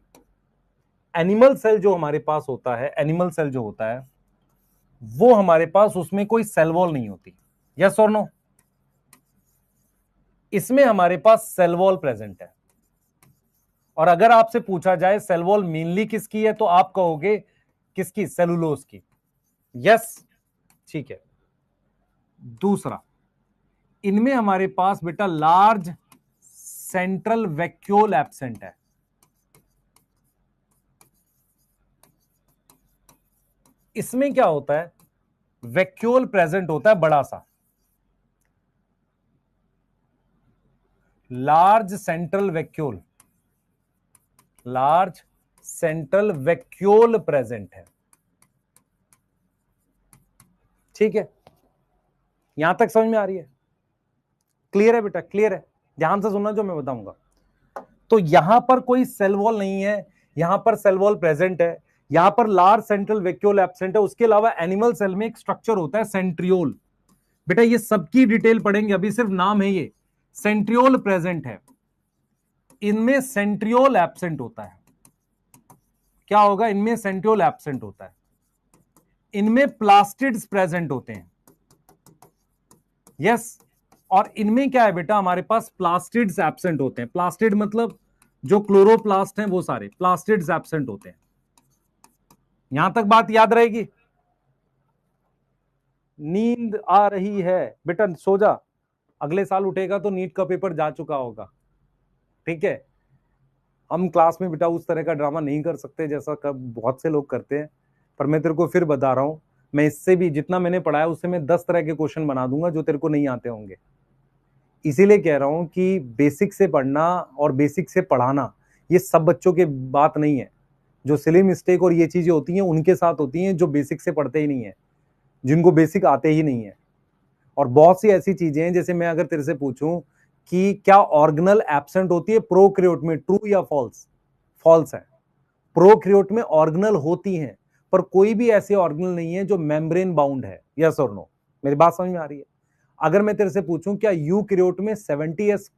एनिमल सेल जो हमारे पास होता है, एनिमल सेल जो होता है, वो हमारे पास उसमें कोई सेल वॉल नहीं होती, यस और नो। इसमें हमारे पास सेल वॉल प्रेजेंट है, और अगर आपसे पूछा जाए सेल वॉल मेनली किसकी है, तो आप कहोगे किसकी, सेलुलोज की, यस। ठीक है, दूसरा, इनमें हमारे पास बेटा लार्ज सेंट्रल वैक्यूल एब्सेंट है। इसमें क्या होता है, वैक्यूल प्रेजेंट होता है बड़ा सा, large central vacuole, large central vacuole present है, ठीक है। यहां तक समझ में आ रही है? क्लियर है बेटा, क्लियर है? ध्यान से सुनना जो मैं बताऊंगा। तो यहां पर कोई सेल वॉल नहीं है, यहां पर सेल वॉल प्रेजेंट है, यहां पर लार्ज सेंट्रल वैक्यूल एब्सेंट है। उसके अलावा एनिमल सेल में एक स्ट्रक्चर होता है सेंट्रियोल, बेटा ये सबकी डिटेल पढ़ेंगे, अभी सिर्फ नाम है ये। सेंट्रियोल प्रेजेंट है, इनमें सेंट्रियोल एब्सेंट होता है। क्या होगा, इनमें सेंट्रियोल एब्सेंट होता है, इनमें प्लास्टिड्स प्रेजेंट होते हैं, यस। और इनमें क्या है बेटा, हमारे पास प्लास्टिड्स एब्सेंट होते हैं। प्लास्टिड मतलब जो क्लोरोप्लास्ट हैं, वो सारे प्लास्टिड्स एब्सेंट होते हैं। यहां तक बात याद रहेगी? नींद आ रही है बेटा, सो जा। अगले साल उठेगा तो नीट का पेपर जा चुका होगा। ठीक है, हम क्लास में बेटा उस तरह का ड्रामा नहीं कर सकते जैसा बहुत से लोग करते हैं। पर मैं तेरे को फिर बता रहा हूं, मैं इससे भी जितना मैंने पढ़ाया उससे मैं 10 तरह के क्वेश्चन बना दूंगा जो तेरे को नहीं आते होंगे। इसीलिए कह रहा हूं कि बेसिक से पढ़ना और बेसिक से पढ़ाना ये सब बच्चों की बात नहीं है। जो सिली मिस्टेक और ये चीजें होती हैं उनके साथ होती हैं जो बेसिक से पढ़ते ही नहीं है, जिनको बेसिक आते ही नहीं है। और बहुत सी ऐसी चीजें हैं, जैसे मैं अगर तेरे से पूछूं कि क्या ऑर्गेनल एब्सेंट होती है प्रोकैरियोट में, ट्रू या फॉल्स? फॉल्स है। प्रोकैरियोट में ऑर्गेनल होती हैं, पर कोई भी ऐसे ऑर्गेनल नहीं है जो मेम्ब्रेन बाउंड है। यस और नो? मेरी बात समझ में आ रही है? अगर मैं तेरे से पूछूं क्या यूकैरियोट में 70s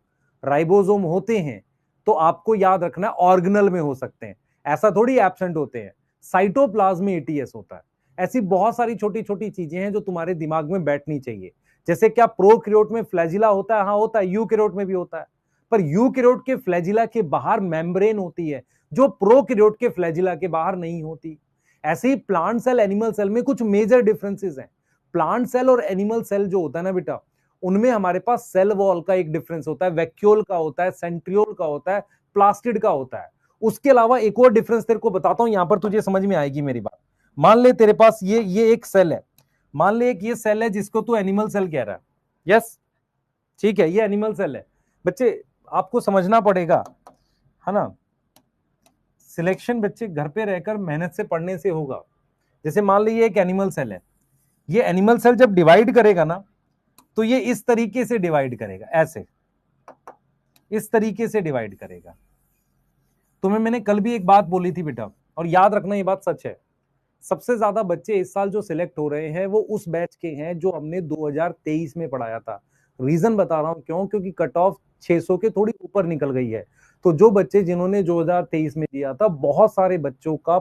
राइबोसोम होते हैं, तो आपको याद रखना ऑर्गेनल में हो सकते हैं, ऐसा थोड़ी एब्सेंट होते हैं। साइटोप्लाज्म में 80s होता है। ऐसी बहुत सारी छोटी छोटी चीजें हैं जो तुम्हारे दिमाग में बैठनी चाहिए। जैसे क्या प्रोकैरियोट में फ्लैजिला होता है? हाँ होता है, यूकैरियोट में भी होता है। पर यूकैरियोट के फ्लैजिला के बाहर मेम्ब्रेन होती है जो प्रोकैरियोट के फ्लैजिला के बाहर नहीं होती। ऐसे ही प्लांट सेल एनिमल सेल में कुछ मेजर डिफरेंसेस हैं। प्लांट सेल और एनिमल सेल जो होता है ना बेटा, उनमें हमारे पास सेल वॉल का एक डिफरेंस होता है, वैक्यूल का होता है, सेंट्रियोल का होता है, प्लास्टिड का होता है। उसके अलावा एक और डिफरेंस तेरे को बताता हूं, यहां पर तुझे समझ में आएगी मेरी बात। मान ले तेरे पास ये एक सेल है, मान ले एक ये सेल है जिसको तू एनिमल सेल कह रहा है। यस, ठीक है, ये एनिमल सेल है। बच्चे आपको समझना पड़ेगा, है ना, सिलेक्शन बच्चे घर पे रहकर मेहनत से पढ़ने से होगा। जैसे मान लीजिए एक एनिमल सेल है, ये एनिमल सेल जब डिवाइड करेगा ना, तो ये इस तरीके से डिवाइड करेगा, ऐसे इस तरीके से डिवाइड करेगा। तुम्हें मैंने कल भी एक बात बोली थी बेटा, और याद रखना ये बात सच है। सबसे ज्यादा बच्चे इस साल जो सिलेक्ट हो रहे हैं वो उस बैच के हैं जो हमने 2023 में पढ़ाया था। रीजन बता रहा हूं क्यों, क्योंकि कट ऑफ 600 के थोड़ी ऊपर निकल गई है। तो जो बच्चे जिन्होंने 2023 में दिया था, बहुत सारे बच्चों का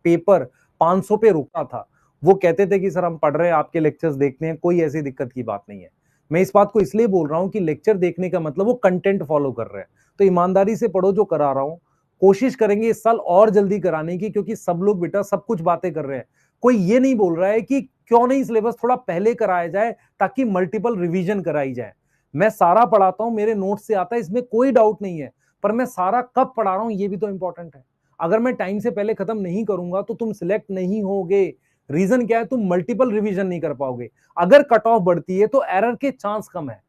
पेपर 500 पे रुका था। वो कहते थे कि सर हम पढ़ रहे हैं, आपके लेक्चर्स देखते हैं, कोई ऐसी दिक्कत की बात नहीं है। मैं इस बात को इसलिए बोल रहा हूं कि लेक्चर देखने का मतलब वो कंटेंट फॉलो कर रहे हैं। तो ईमानदारी से पढ़ो जो करा रहा हूं। कोशिश करेंगे इस साल और जल्दी कराने की, क्योंकि सब लोग बेटा सब कुछ बातें कर रहे हैं। कोई ये नहीं बोल रहा है कि क्यों नहीं सिलेबस थोड़ा पहले कराया जाए ताकि मल्टीपल रिवीजन कराई जाए। मैं सारा पढ़ाता हूं, मेरे नोट से आता है, इसमें कोई डाउट नहीं है। पर मैं सारा कब पढ़ा रहा हूं ये भी तो इंपॉर्टेंट है। अगर मैं टाइम से पहले खत्म नहीं करूंगा तो तुम सिलेक्ट नहीं होगे। रीजन क्या है? तुम मल्टीपल रिवीजन नहीं कर पाओगे। अगर कट ऑफ बढ़ती है तो एरर के चांस कम है।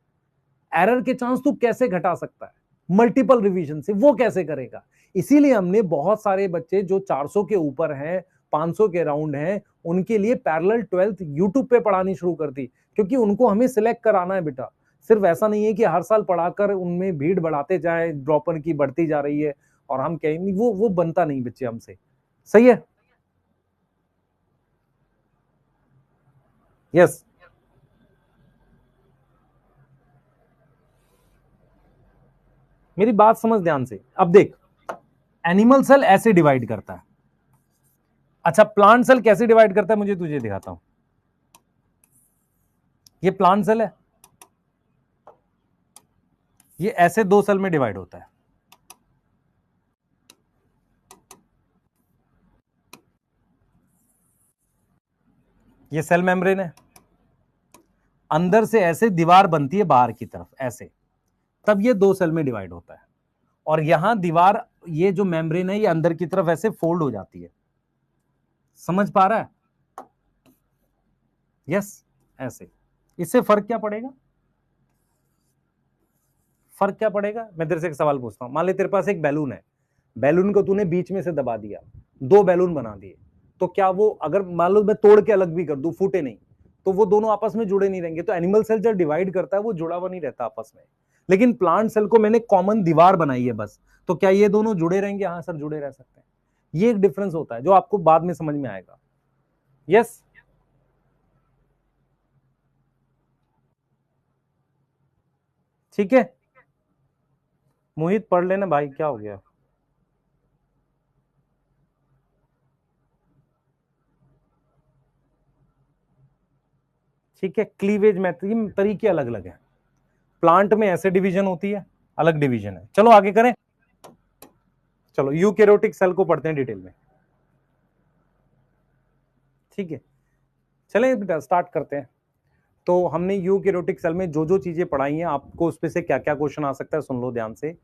एरर के चांस तू कैसे घटा सकता है? मल्टीपल रिवीजन से। वो कैसे करेगा? इसीलिए हमने बहुत सारे बच्चे जो 400 के ऊपर हैं, 500 के राउंड हैं, उनके लिए पैरेलल 12th यूट्यूब पे पढ़ानी शुरू कर दी, क्योंकि उनको हमें सिलेक्ट कराना है बेटा। सिर्फ ऐसा नहीं है कि हर साल पढ़ाकर उनमें भीड़ बढ़ाते जाए, ड्रॉपर की बढ़ती जा रही है और हम कहेंगे वो बनता नहीं बच्चे हमसे। सही है? यस। मेरी बात समझ ध्यान से। अब देख, एनिमल सेल ऐसे डिवाइड करता है। अच्छा, प्लांट सेल कैसे डिवाइड करता है मुझे तुझे दिखाता हूं। ये प्लांट सेल है, ये ऐसे दो सेल में डिवाइड होता है। ये सेल मेम्ब्रेन है, अंदर से ऐसे दीवार बनती है बाहर की तरफ ऐसे, तब ये दो सेल में डिवाइड होता है। और यहां दीवार, ये जो मेम्ब्रेन है ये अंदर की तरफ ऐसे फोल्ड हो जाती है। समझ पा रहा है? यस, ऐसे। इससे फर्क क्या पड़ेगा? फर्क क्या पड़ेगा? मैं तेरे से एक सवाल पूछता हूं। मान ले तेरे पास एक बैलून है, बैलून को तूने बीच में से दबा दिया, दो बैलून बना दिए, तो क्या वो, अगर मान लो मैं तोड़ के अलग भी कर दूं, फूटे नहीं, तो वो दोनों आपस में जुड़े नहीं रहेंगे। तो एनिमल सेल जब डिवाइड करता है वो जुड़ा हुआ नहीं रहता आपस में। लेकिन प्लांट सेल को मैंने कॉमन दीवार बनाई है बस, तो क्या ये दोनों जुड़े रहेंगे? हाँ सर, जुड़े रह सकते हैं। ये एक डिफरेंस होता है जो आपको बाद में समझ में आएगा। यस। ठीक है, मोहित पढ़ लेना भाई, क्या हो गया? ठीक है, क्लीवेज मेथड तरीके अलग अलग हैं। प्लांट में ऐसे डिवीजन होती है, अलग डिवीजन है। चलो आगे करें। चलो यूकैरियोटिक सेल को पढ़ते हैं डिटेल में। ठीक है, चलें बेटा स्टार्ट करते हैं। तो हमने यूकैरियोटिक सेल में जो जो चीजें पढ़ाई हैं, आपको उस पे से क्या क्या क्वेश्चन आ सकता है सुन लो ध्यान से।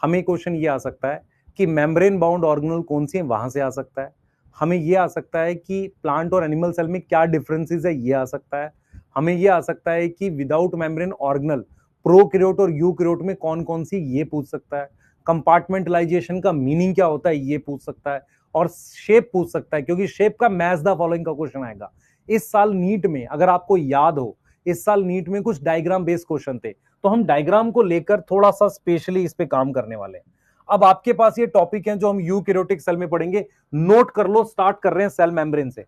हमें क्वेश्चन ये आ सकता है कि मेम्ब्रेन बाउंड ऑर्गेनल कौन सी है, वहां से आ सकता है। हमें ये आ सकता है कि प्लांट और एनिमल सेल में क्या डिफरेंसेस है, ये आ सकता है। हमें ये आ सकता है कि विदाउट मेम्ब्रेन ऑर्गेनल प्रोकैरियोट और यूकैरियोट में कौन कौन सी, ये पूछ सकता है। कंपार्टमेंटलाइजेशन का मीनिंग क्या होता है, ये पूछ सकता है। और शेप पूछ सकता है, क्योंकि शेप का मैच द फॉलोइंग का क्वेश्चन आएगा। इस साल नीट में, अगर आपको याद हो, इस साल नीट में कुछ डायग्राम बेस्ड क्वेश्चन थे, तो हम डायग्राम को लेकर थोड़ा सा स्पेशली इस पे काम करने वाले हैं। अब आपके पास ये टॉपिक हैं जो हम यूकैरियोटिक सेल में पढ़ेंगे। नोट कर लो, स्टार्ट कर रहे हैं सेल मेम्ब्रेन से।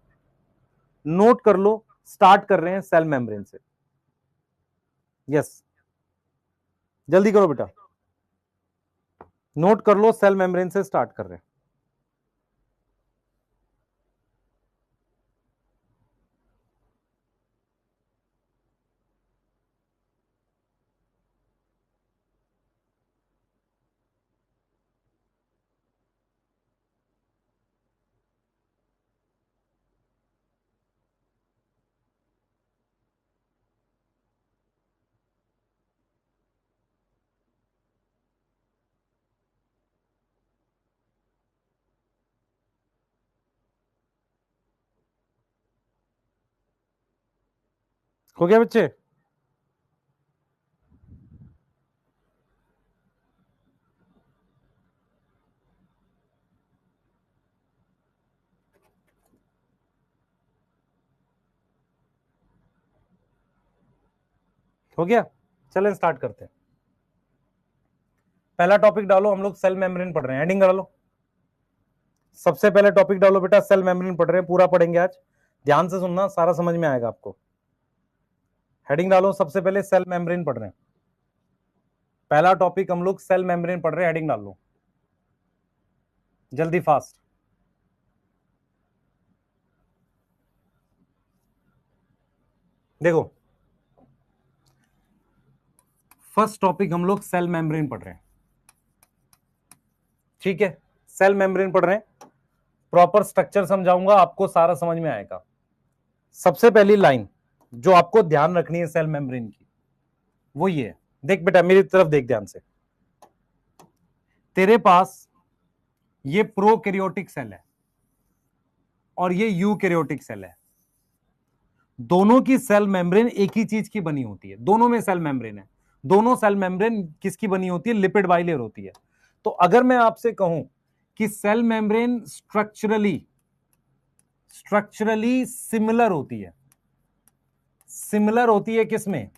नोट कर लो, स्टार्ट कर रहे हैं सेल मेम्ब्रेन से। यस, जल्दी करो बेटा, नोट कर लो, सेल मेम्ब्रेन से स्टार्ट कर रहे हैं। हो गया बच्चे? हो गया, चलें स्टार्ट करते हैं। पहला टॉपिक डालो, हम लोग सेल मेम्ब्रेन पढ़ रहे हैं, हेडिंग डालो। सबसे पहले टॉपिक डालो बेटा, सेल मेम्ब्रेन पढ़ रहे हैं, पूरा पढ़ेंगे आज, ध्यान से सुनना, सारा समझ में आएगा आपको। हेडिंग डालो, सबसे पहले सेल मेम्ब्रेन पढ़ रहे हैं। पहला टॉपिक हम लोग सेल मेम्ब्रेन पढ़ रहे हैं, हेडिंग डाल लो जल्दी फास्ट। देखो, फर्स्ट टॉपिक हम लोग सेल मेम्ब्रेन पढ़ रहे हैं, ठीक है? सेल मेम्ब्रेन पढ़ रहे हैं, प्रॉपर स्ट्रक्चर समझाऊंगा आपको, सारा समझ में आएगा। सबसे पहली लाइन जो आपको ध्यान रखनी है सेल मेम्ब्रेन की, वो ये है। देख बेटा, मेरी तरफ देख ध्यान से। तेरे पास ये प्रोकैरियोटिक सेल है और ये यूकैरियोटिक सेल है। दोनों की सेल मेम्ब्रेन एक ही चीज की बनी होती है, दोनों में सेल मेम्ब्रेन है। दोनों सेल मेम्ब्रेन किसकी बनी होती है? लिपिड बाइलेयर होती है। तो अगर मैं आपसे कहूं कि सेल मेम्ब्रेन स्ट्रक्चरली सिमिलर होती है किसमें?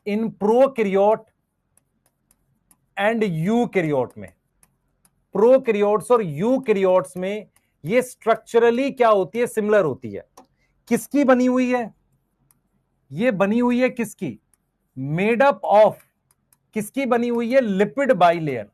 इन प्रोकैरियोट एंड यूकैरियोट में। प्रोकैरियोट्स और यूकैरियोट्स में ये स्ट्रक्चरली क्या होती है? सिमिलर होती है। किसकी बनी हुई है? ये बनी हुई है किसकी? मेड अप ऑफ, किसकी बनी हुई है? Lipid bilayer.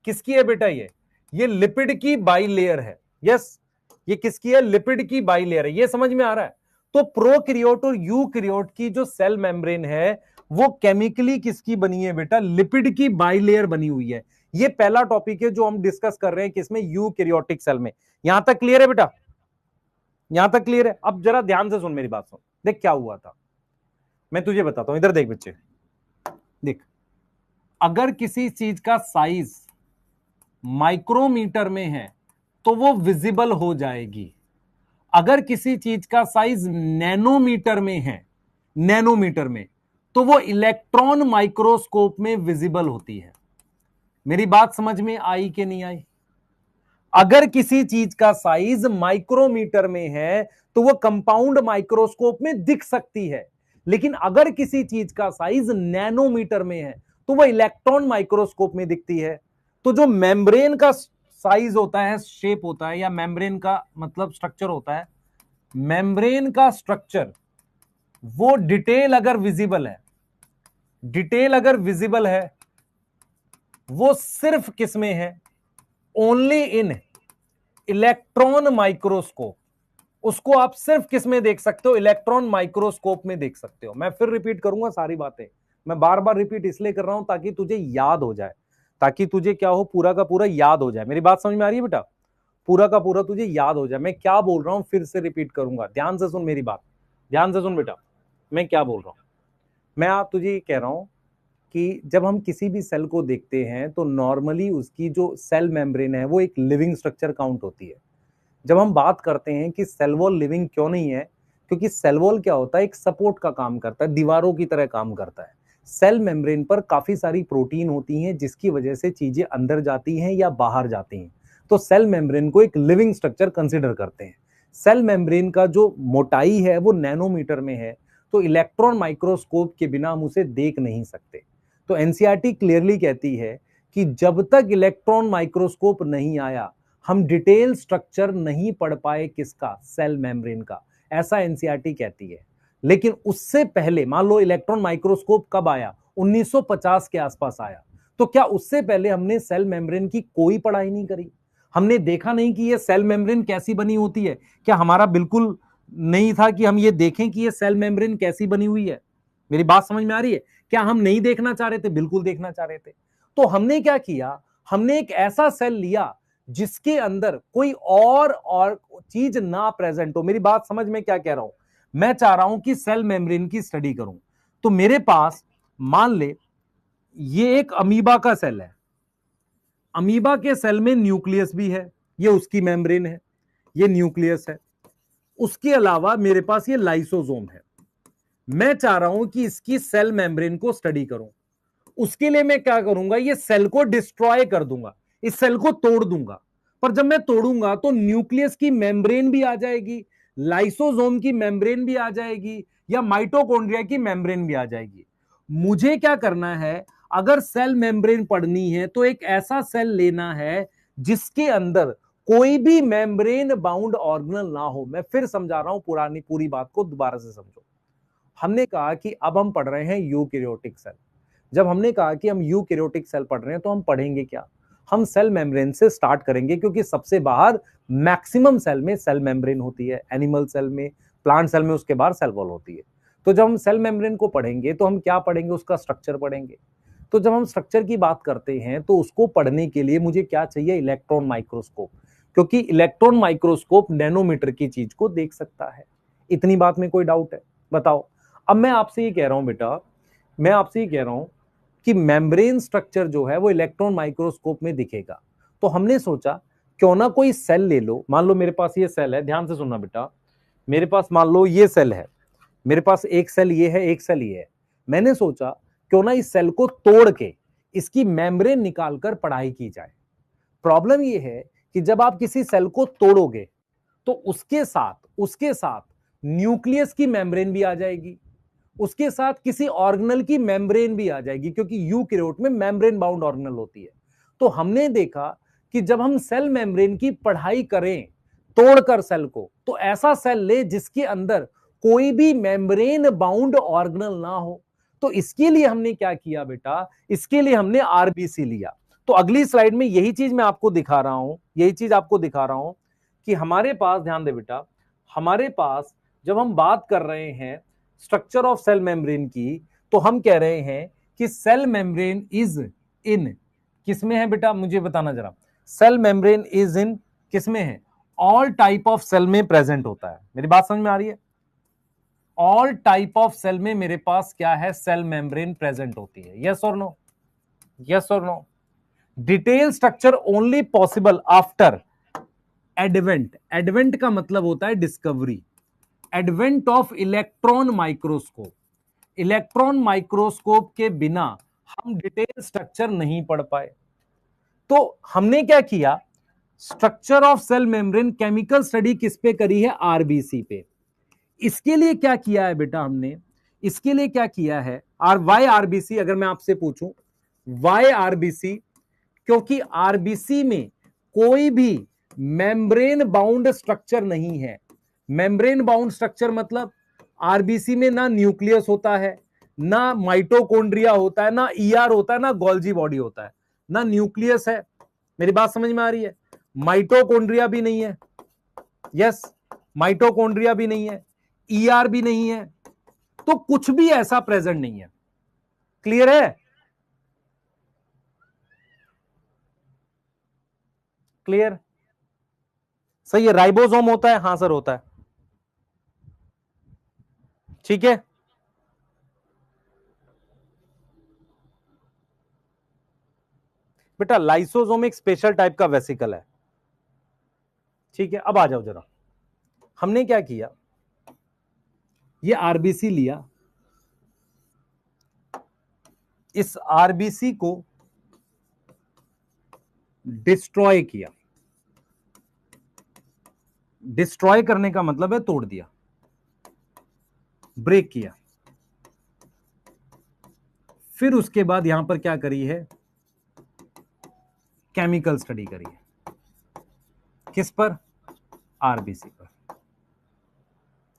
किसकी है बेटा? ये लिपिड की बाइलेयर है। यस, ये किसकी है? लिपिड की बाइलेयर है। ये समझ में आ रहा है? तो प्रोकैरियोट और यूकैरियोट की जो सेल मेम्ब्रेन है वो केमिकली किसकी बनी है बेटा? लिपिड की बाइलेयर बनी हुई है। ये पहला टॉपिक है जो हम डिस्कस कर रहे हैं किसमें? यूकैरियोटिक सेल में। यहां तक क्लियर है बेटा? यहां तक क्लियर है? अब जरा ध्यान से सुन मेरी बात, सुन। देख क्या हुआ था, मैं तुझे बताता हूं, इधर देख बच्चे, देख। अगर किसी चीज का साइज माइक्रोमीटर में है तो वो विजिबल हो जाएगी। अगर किसी चीज का साइज नैनोमीटर में है, नैनोमीटर में, तो वो इलेक्ट्रॉन माइक्रोस्कोप में विजिबल होती है। मेरी बात समझ में आई कि नहीं आई? अगर किसी चीज का साइज माइक्रोमीटर में है तो वो कंपाउंड माइक्रोस्कोप में दिख सकती है, लेकिन अगर किसी चीज का साइज नैनोमीटर में है तो वो इलेक्ट्रॉन माइक्रोस्कोप में दिखती है। तो जो मेम्ब्रेन का साइज होता है, शेप होता है, या मेम्ब्रेन का मतलब स्ट्रक्चर होता है, मेम्ब्रेन का स्ट्रक्चर, वो डिटेल अगर विजिबल है, डिटेल अगर विजिबल है, वो सिर्फ किसमें है? Only in electron microscope. उसको आप सिर्फ किस में देख सकते हो? इलेक्ट्रॉन माइक्रोस्कोप में देख सकते हो। मैं फिर रिपीट करूंगा सारी बातें, मैं बार बार रिपीट इसलिए कर रहा हूं ताकि तुझे याद हो जाए, ताकि तुझे क्या हो, पूरा का पूरा याद हो जाए। मेरी बात समझ में आ रही है बेटा? पूरा का पूरा तुझे याद हो जाए। मैं क्या बोल रहा हूं फिर से रिपीट करूंगा, ध्यान से सुन मेरी बात, ध्यान से सुन बेटा। मैं क्या बोल रहा हूं? मैं आप तुझे कह रहा हूं कि जब हम किसी भी सेल को देखते हैं तो नॉर्मली उसकी जो सेल मेम्ब्रेन है वो एक लिविंग स्ट्रक्चर काउंट होती है। जब हम बात करते हैं कि सेल वॉल लिविंग क्यों नहीं है, क्योंकि सेल वॉल क्या होता है, एक सपोर्ट का काम करता है, दीवारों की तरह काम करता है। सेल मेम्ब्रेन पर काफी सारी प्रोटीन होती हैं जिसकी वजह से चीजें अंदर जाती हैं या बाहर जाती हैं। तो सेल मेम्ब्रेन को एक लिविंग स्ट्रक्चर कंसिडर करते हैं। सेल मेम्ब्रेन का जो मोटाई है वो नैनोमीटर में है, तो इलेक्ट्रॉन माइक्रोस्कोप के बिना हम उसे देख नहीं सकते। तो एनसीईआरटी क्लियरली कहती है कि जब तक इलेक्ट्रॉन माइक्रोस्कोप नहीं आया हम डिटेल स्ट्रक्चर नहीं पढ़ पाए किसका, सेल मेम्ब्रेन का, ऐसा एनसीईआरटी कहती है। लेकिन उससे पहले मान लो इलेक्ट्रॉन माइक्रोस्कोप कब आया, 1950 के आसपास आया, तो क्या उससे पहले हमने सेल मेम्ब्रेन की कोई पढ़ाई नहीं करी? हमने देखा नहीं कि ये सेल मेम्ब्रेन कैसी बनी होती है? क्या हमारा बिल्कुल नहीं था कि हम ये देखें कि ये सेल मेम्ब्रेन कैसी बनी हुई है? मेरी बात समझ में आ रही है? क्या हम नहीं देखना चाह रहे थे? बिल्कुल देखना चाह रहे थे। तो हमने क्या किया, हमने एक ऐसा सेल लिया जिसके अंदर कोई और चीज ना प्रेजेंट हो। मेरी बात समझ में क्या कह रहा हूं? मैं चाह रहा हूं कि सेल मेम्ब्रेन की स्टडी करूं। तो मेरे पास मान ले ये एक अमीबा का सेल है। अमीबा के सेल में न्यूक्लियस भी है, ये उसकी मेम्ब्रेन है, ये न्यूक्लियस है। उसके अलावा मेरे पास ये लाइसोसोम है। मैं चाह रहा हूं कि इसकी सेल मेम्ब्रेन को स्टडी करूं। उसके लिए मैं क्या करूंगा, ये सेल को डिस्ट्रॉय कर दूंगा, इस सेल को तोड़ दूंगा। पर जब मैं तोड़ूंगा तो न्यूक्लियस की मेम्ब्रेन भी आ जाएगी, लाइसोसोम की मेम्ब्रेन भी आ जाएगी, या माइटोकॉन्ड्रिया की मेम्ब्रेन भी आ जाएगी। मुझे क्या करना है, अगर सेल मेम्ब्रेन पढ़नी है तो एक ऐसा सेल लेना है जिसके अंदर कोई भी मेम्ब्रेन बाउंड ऑर्गेनल ना हो। मैं फिर समझा रहा हूं, पुरानी पूरी बात को दोबारा से समझो। हमने कहा कि अब हम पढ़ रहे हैं यूकैरियोटिक सेल। जब हमने कहा कि हम यूकैरियोटिक सेल पढ़ रहे हैं तो हम पढ़ेंगे क्या? हम सेल मेम्ब्रेन से स्टार्ट करेंगे, क्योंकि सबसे बाहर मैक्सिमम सेल में सेल मेम्ब्रेन होती है, एनिमल सेल में, प्लांट सेल में उसके बाहर सेल वॉल होती है। तो जब हम सेल मेम्ब्रेन को पढ़ेंगे तो हम क्या पढ़ेंगे, उसका स्ट्रक्चर पढ़ेंगे। तो जब हम स्ट्रक्चर की बात करते हैं तो उसको पढ़ने के लिए मुझे क्या चाहिए, इलेक्ट्रॉन माइक्रोस्कोप, क्योंकि इलेक्ट्रॉन माइक्रोस्कोप नैनोमीटर की चीज को देख सकता है। इतनी बात में कोई डाउट है? बताओ। अब मैं आपसे ये कह रहा हूं बेटा, मैं आपसे ये कह रहा हूं कि मेम्ब्रेन स्ट्रक्चर जो है वो इलेक्ट्रॉन माइक्रोस्कोप में दिखेगा। तो हमने सोचा क्यों ना कोई सेल ले लो। मान लो मेरे पास ये सेल है, ध्यान से सुनना बेटा, मेरे पास मान लो ये सेल है, मेरे पास एक सेल ये है, एक सेल ये है। मैंने सोचा क्यों ना इस सेल को तोड़ के इसकी मेम्ब्रेन निकालकर पढ़ाई की जाए। प्रॉब्लम ये है कि जब आप किसी सेल को तोड़ोगे तो उसके साथ न्यूक्लियस की मेम्ब्रेन भी आ जाएगी, उसके साथ किसी ऑर्गेनल की मेम्ब्रेन भी आ जाएगी, क्योंकि यूकैरियोट में मेम्ब्रेन बाउंड ऑर्गेनल होती है। तो हमने देखा कि जब हम सेल मेम्ब्रेन की पढ़ाई करें तोड़कर सेल को, तो ऐसा सेल ले जिसके अंदर कोई भी मेम्ब्रेन बाउंड ऑर्गेनल ना हो। तो इसके लिए हमने क्या किया बेटा, इसके लिए हमने आरबीसी लिया। तो अगली स्लाइड में यही चीज मैं आपको दिखा रहा हूं, यही चीज आपको दिखा रहा हूं कि हमारे पास, ध्यान दे बेटा, हमारे पास जब हम बात कर रहे हैं स्ट्रक्चर ऑफ सेल मेम्ब्रेन की, तो हम कह रहे हैं कि सेल मेम्ब्रेन इज इन, किसमें है बेटा, मुझे बताना जरा। सेल मेम्ब्रेन इज इन किसमें है, ऑल टाइप ऑफ सेल में प्रेजेंट होता है। मेरी बात समझ में आ रही है? ऑल टाइप ऑफ सेल में मेरे पास क्या है, सेल मेम्ब्रेन प्रेजेंट होती है। यस और नो? यस और no? Detail structure only possible after advent. Advent का मतलब होता है discovery, advent of electron microscope. Electron microscope के बिना हम डिटेल स्ट्रक्चर नहीं पढ़ पाए। तो हमने क्या किया, structure of cell membrane chemical study किस पे करी है, आरबीसी पे। इसके लिए क्या किया है बेटा हमने, इसके लिए क्या किया है, वाई आरबीसी, अगर मैं आपसे पूछूं वाई आरबीसी, क्योंकि आरबीसी में कोई भी मेम्ब्रेन बाउंड स्ट्रक्चर नहीं है। मेम्ब्रेन बाउंड स्ट्रक्चर मतलब आरबीसी में ना न्यूक्लियस होता है, ना माइटोकॉन्ड्रिया होता है, ना ईआर होता है, ना गोल्जी बॉडी होता है, ना न्यूक्लियस है। मेरी बात समझ में आ रही है? माइटोकॉन्ड्रिया भी नहीं है, यस, माइटोकॉन्ड्रिया भी नहीं है, ईआर भी नहीं है, तो कुछ भी ऐसा प्रेजेंट नहीं है। क्लियर है? क्लियर? सही है। राइबोसोम होता है, हां सर होता है, ठीक है। बेटा लाइसोसोम एक स्पेशल टाइप का वेसिकल है, ठीक है। अब आ जाओ जरा, हमने क्या किया, ये आरबीसी लिया, इस आरबीसी को डिस्ट्रॉय किया। डिस्ट्रॉय करने का मतलब है तोड़ दिया, ब्रेक किया। फिर उसके बाद यहां पर क्या करी है, केमिकल स्टडी करी है। किस पर, आरबीसी पर।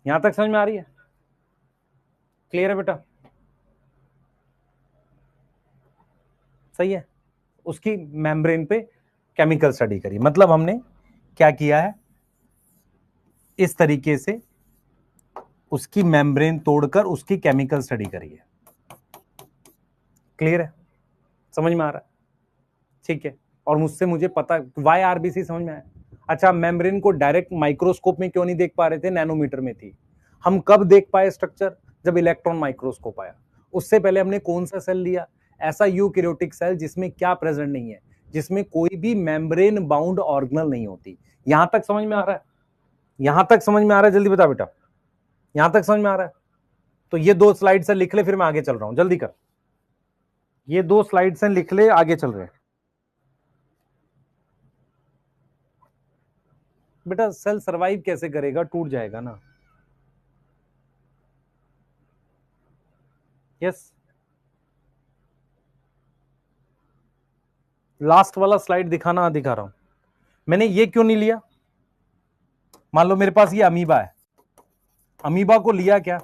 यहां तक समझ में आ रही है, क्लियर है बेटा, सही है। उसकी मेम्ब्रेन पे केमिकल स्टडी करी, मतलब हमने क्या किया है, इस तरीके से उसकी मेम्ब्रेन तोड़कर उसकी केमिकल स्टडी करी है। क्लियर है, समझ में आ रहा है, ठीक है। और मुझसे मुझे पता वाई आरबीसी समझ में आया। अच्छा, मेम्ब्रेन को डायरेक्ट माइक्रोस्कोप में क्यों नहीं देख पा रहे थे, नैनोमीटर में थी। हम कब देख पाए स्ट्रक्चर, जब इलेक्ट्रॉन माइक्रोस्कोप आया। उससे पहले हमने कौन सा सेल लिया, ऐसा यूकैरियोटिक सेल जिसमें क्या प्रेजेंट नहीं है, जिसमें कोई भी मेम्ब्रेन बाउंड ऑर्गेनल नहीं होती। यहां तक समझ में आ रहा है, यहां तक समझ में आ रहा है, जल्दी बता बेटा, यहां तक समझ में आ रहा है। तो ये 2 स्लाइड से लिख ले, फिर मैं आगे चल रहा हूं, जल्दी कर। ये 2 स्लाइड से लिख ले, आगे चल रहे हैं। बेटा सेल सरवाइव कैसे करेगा, टूट जाएगा ना। यस, लास्ट वाला स्लाइड दिखाना, दिखा रहा हूं। मैंने ये क्यों नहीं लिया, मान लो मेरे पास ये अमीबा है, अमीबा को लिया क्या,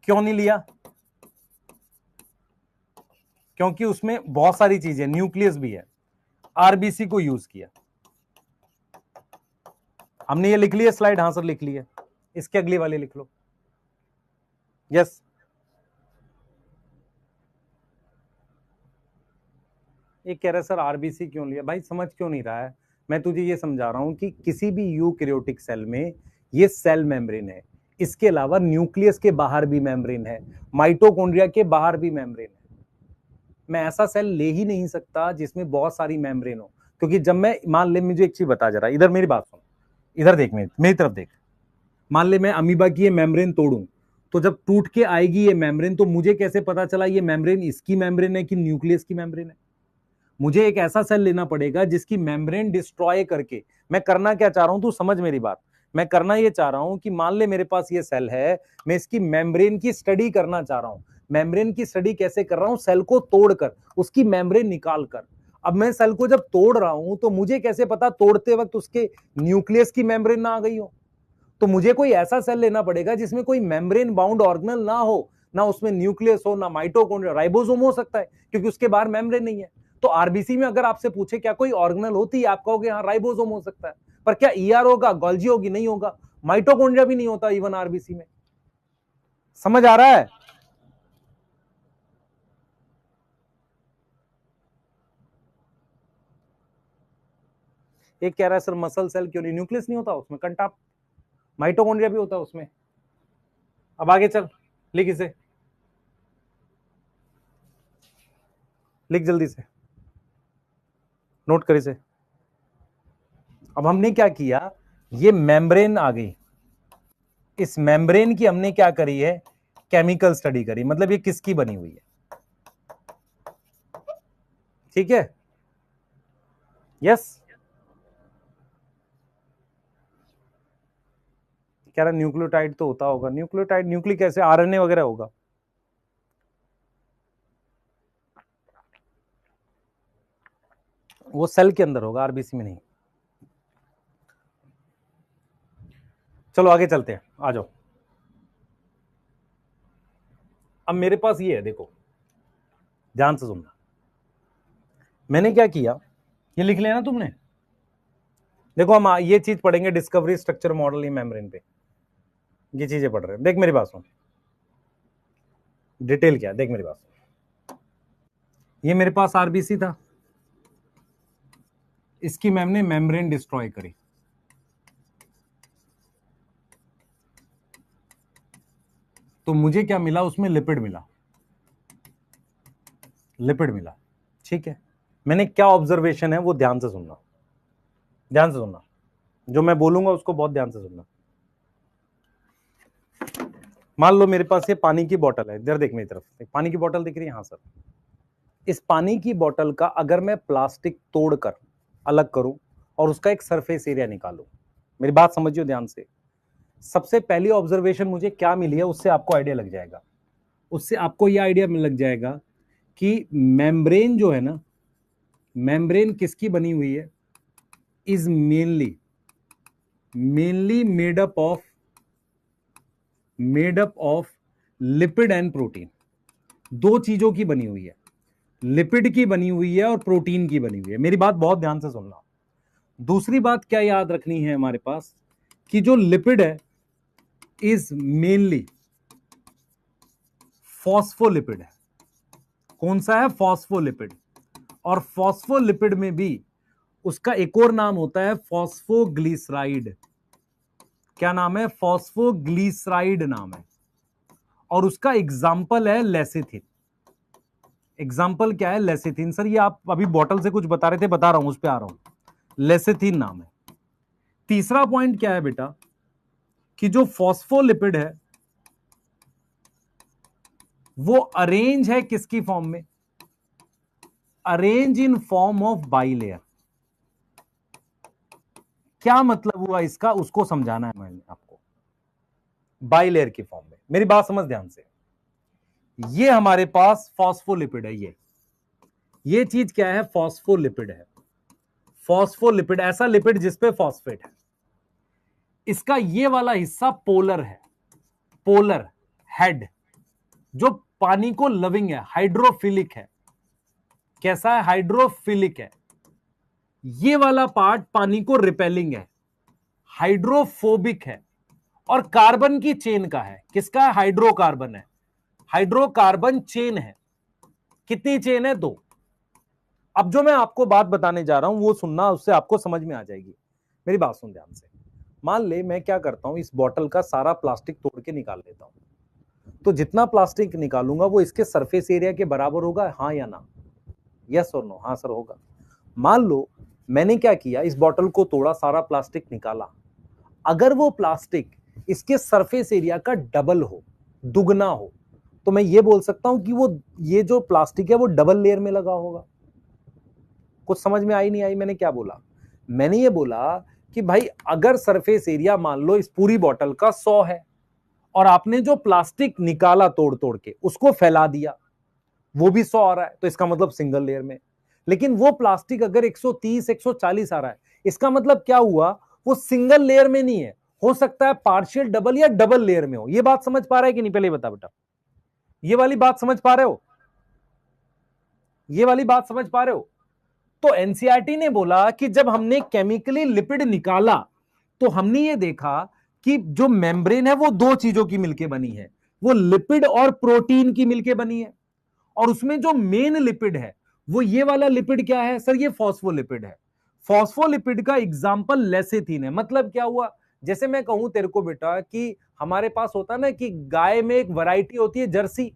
क्यों नहीं लिया, क्योंकि उसमें बहुत सारी चीजें, न्यूक्लियस भी है। आरबीसी को यूज किया हमने। ये लिख लिया स्लाइड, हाँ सर लिख लिया, इसके अगली वाले लिख लो। यस, ये कह रहा है सर आरबीसी क्यों लिया, भाई समझ क्यों नहीं रहा है। मैं तुझे ये समझा रहा हूं कि किसी भी यूकैरियोटिक सेल में ये सेल मेम्ब्रेन है, इसके अलावा न्यूक्लियस के बाहर भी मेम्ब्रेन है, माइटोकॉन्ड्रिया के बाहर भी मेम्ब्रेन है। मैं ऐसा सेल ले ही नहीं सकता जिसमें बहुत सारी मेम्ब्रेन हो, क्योंकि जब मैं, मान ले, मुझे एक चीज बता जरा, इधर मेरी बात सुन, इधर देख, मेरी तरफ देख। मान ले मैं अमीबा की ये मेम्ब्रेन तोड़ूं, तो जब टूट के आएगी ये मेम्ब्रेन, तो मुझे कैसे पता चला ये मेम्ब्रेन इसकी मेम्ब्रेन है कि न्यूक्लियस की मेम्ब्रेन है। मुझे एक ऐसा सेल लेना पड़ेगा जिसकी मेम्ब्रेन डिस्ट्रॉय करके, मैं करना क्या चाह रहा हूं, तू समझ मेरी बात। मैं करना ये चाह रहा हूं कि मान ले मेरे पास ये सेल है, मैं इसकी मेम्ब्रेन की स्टडी करना चाह रहा हूं। मेम्ब्रेन की स्टडी कैसे कर रहा हूं, सेल को तोड़कर, उसकी मेम्ब्रेन निकाल कर। अब मैं सेल को जब तोड़ रहा हूं, तो मुझे कैसे पता तोड़ते वक्त उसके न्यूक्लियस की मेम्ब्रेन ना आ गई हो। तो मुझे कोई ऐसा सेल लेना पड़ेगा जिसमें कोई मेम्ब्रेन बाउंड ऑर्गेनल ना हो, ना उसमें न्यूक्लियस हो, ना माइटोकॉन्ड्रिया, राइबोसोम हो सकता है क्योंकि उसके बाहर मेम्ब्रेन नहीं है। तो आरबीसी में अगर आपसे पूछे क्या कोई ऑर्गेनल होती है, आप कहोगे हाँ राइबोसोम हो सकता है, पर क्या ईआर होगा, गोल्जी होगी, नहीं होगा। माइटोकॉन्ड्रिया भी नहीं होता इवन आरबीसी में। समझ आ रहा है, एक कह रहा है सर मसल सेल क्यों नहीं, न्यूक्लियस नहीं होता उसमें, कंटाप, माइटोकॉन्ड्रिया भी होता है उसमें। अब आगे चल, लिख इसे, लिख जल्दी से, नोट कर इसे। अब हमने क्या किया, ये मेम्ब्रेन आ गई, इस मेम्ब्रेन की हमने क्या करी है, केमिकल स्टडी करी, मतलब ये किसकी बनी हुई है, ठीक है। यस, कह रहा न्यूक्लियोटाइड तो होता होगा, न्यूक्लियोटाइड, न्यूक्लिक कैसे, आरएनए वगैरह होगा। वो सेल के अंदर होगा, आरबीसी में नहीं। चलो आगे चलते हैं, आ जाओ। अब मेरे पास ये है, देखो ध्यान से सुनना। मैंने क्या किया, ये लिख लेना तुमने। देखो हम ये चीज पढ़ेंगे, डिस्कवरी स्ट्रक्चर मॉडल, ये मेम्ब्रेन पे ये चीजें पढ़ रहे हैं। देख मेरी बात सुन, डिटेल क्या, देख मेरी बात सुन। ये मेरे पास आरबीसी था, इसकी मैम ने मेम्ब्रेन डिस्ट्रॉय करी, तो मुझे क्या मिला, उसमें लिपिड मिला। लिपिड मिला। ठीक है, मैंने क्या ऑब्जर्वेशन है वो ध्यान से सुनना, ध्यान से सुनना, जो मैं बोलूंगा उसको बहुत ध्यान से सुनना। मान लो मेरे पास ये पानी की बोतल है, इधर देख मेरी तरफ, पानी की बोतल दिख रही है, हाँ सर। इस पानी की बोतल का अगर मैं प्लास्टिक तोड़कर अलग करूं और उसका एक सरफेस एरिया निकालूं, मेरी बात समझिए ध्यान से। सबसे पहली ऑब्जर्वेशन मुझे क्या मिली है उससे आपको आइडिया लग जाएगा, उससे आपको यह आइडिया लग जाएगा कि मेम्ब्रेन जो है ना, मेम्ब्रेन किसकी बनी हुई है, is mainly made up of lipid and protein. दो चीजों की बनी हुई है, लिपिड की बनी हुई है और प्रोटीन की बनी हुई है। मेरी बात बहुत ध्यान से सुनना। दूसरी बात क्या याद रखनी है हमारे पास, कि जो लिपिड है इज मेनली फॉस्फोलिपिड है। कौन सा है, फॉस्फोलिपिड। और फॉस्फोलिपिड में भी उसका एक और नाम होता है फॉस्फोग्लिसराइड। क्या नाम है, फॉस्फोग्लिसराइड नाम है। और उसका एग्जाम्पल है लेसिथिन। एग्जाम्पल क्या है, लेसिथिन। सर ये आप अभी बॉटल से कुछ बता रहे थे, बता रहा हूं, उस पे आ रहा हूं। लेसिथिन नाम है। तीसरा पॉइंट क्या है बेटा, कि जो फॉस्फोलिपिड है वो अरेंज है किसकी फॉर्म में, arrange in form of bilayer. क्या मतलब हुआ इसका, उसको समझाना है मैंने आपको। बाइलेयर की फॉर्म में, मेरी बात समझ ध्यान से। ये हमारे पास फॉस्फोलिपिड है, ये चीज क्या है, फॉस्फोलिपिड है। फॉस्फोलिपिड ऐसा लिपिड जिसपे फॉस्फेट है। इसका ये वाला हिस्सा पोलर है, पोलर हेड, जो पानी को लविंग है, हाइड्रोफिलिक है। कैसा है, हाइड्रोफिलिक है। ये वाला पार्ट पानी को रिपेलिंग है, हाइड्रोफोबिक है। और कार्बन की चेन का है, किसका है, हाइड्रोकार्बन है। हाइड्रोकार्बन चेन है। कितनी चेन है, दो। अब जो मैं आपको बात बताने जा रहा हूं वो सुनना, उससे आपको समझ में आ जाएगी। मेरी बात सुन ध्यान से। मान ले मैं क्या करता हूं, इस बोतल का सारा प्लास्टिक तोड़ के निकाल लेता हूं, तो जितना प्लास्टिक निकालूंगा वो इसके सरफेस एरिया के बराबर होगा, हाँ या ना, यस और नो, हाँ सर होगा। मान लो मैंने क्या किया, इस बोतल को तोड़ा, सारा प्लास्टिक निकाला। अगर वो प्लास्टिक इसके सरफेस एरिया का डबल हो, दुगना हो, तो मैं ये बोल सकता हूं कि वो ये जो प्लास्टिक है वो डबल लेयर में लगा होगा। कुछ समझ में आई नहीं आई मैंने क्या बोला, मैंने ये बोला कि भाई अगर सरफेस एरिया मान लो इस पूरी बोतल का 100 है, और आपने जो प्लास्टिक निकाला तोड़ तोड़ के उसको फैला दिया, वो भी 100 आ रहा है, तो इसका मतलब सिंगल लेयर में। लेकिन वो प्लास्टिक अगर 130 140 आ रहा है, इसका मतलब क्या हुआ, वो सिंगल लेयर में नहीं है, हो सकता है पार्शियल डबल या डबल लेयर में हो। ये बात समझ पा रहा है कि नहीं, पहले बता बेटा, ये वाली बात समझ पा रहे हो, ये वाली बात समझ पा रहे हो। तो एनसीईआरटी ने बोला कि जब हमने केमिकली लिपिड निकाला तो हमने ये देखा कि जो मेम्ब्रेन है वो दो चीजों की मिलके बनी है, वो लिपिड और प्रोटीन की मिलके बनी है। और उसमें जो मेन लिपिड है वो ये वाला लिपिड क्या है सर, ये फॉस्फोलिपिड है। फॉस्फोलिपिड का एग्जांपल लेसिथिन है। मतलब क्या हुआ, जैसे मैं कहूं तेरे को बेटा कि हमारे पास होता ना कि गाय में एक वैरायटी होती है जर्सी,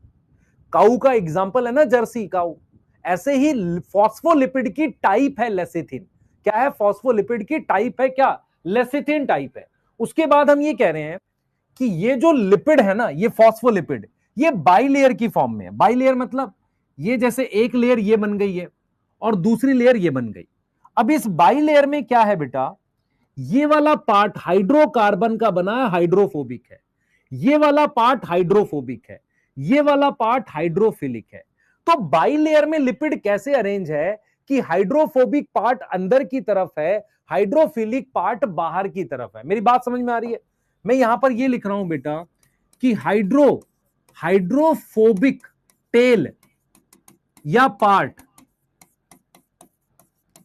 काऊ का एग्जांपल है ना जर्सी काऊ। ऐसे ही फॉस्फोलिपिड की टाइप है लेसिथिन। क्या है, फॉस्फोलिपिड की टाइप है क्या, लेसिथिन टाइप है। उसके बाद हम ये कह रहे हैं कि ये जो लिपिड है ना, ये फॉस्फोलिपिड, ये बाइलेयर की फॉर्म में है। बाइलेयर मतलब ये जैसे एक लेयर ये बन गई है और दूसरी लेयर ये बन गई। अब इस बाइलेयर में क्या है बेटा, ये वाला पार्ट हाइड्रोकार्बन का बना है, हाइड्रोफोबिक है। ये वाला पार्ट हाइड्रोफोबिक है, ये वाला पार्ट हाइड्रोफिलिक है। तो बाइलेयर में लिपिड कैसे अरेंज है कि हाइड्रोफोबिक पार्ट अंदर की तरफ है, हाइड्रोफिलिक पार्ट बाहर की तरफ है। मेरी बात समझ में आ रही है। मैं यहां पर ये लिख रहा हूं बेटा कि हाइड्रोफोबिक टेल या पार्ट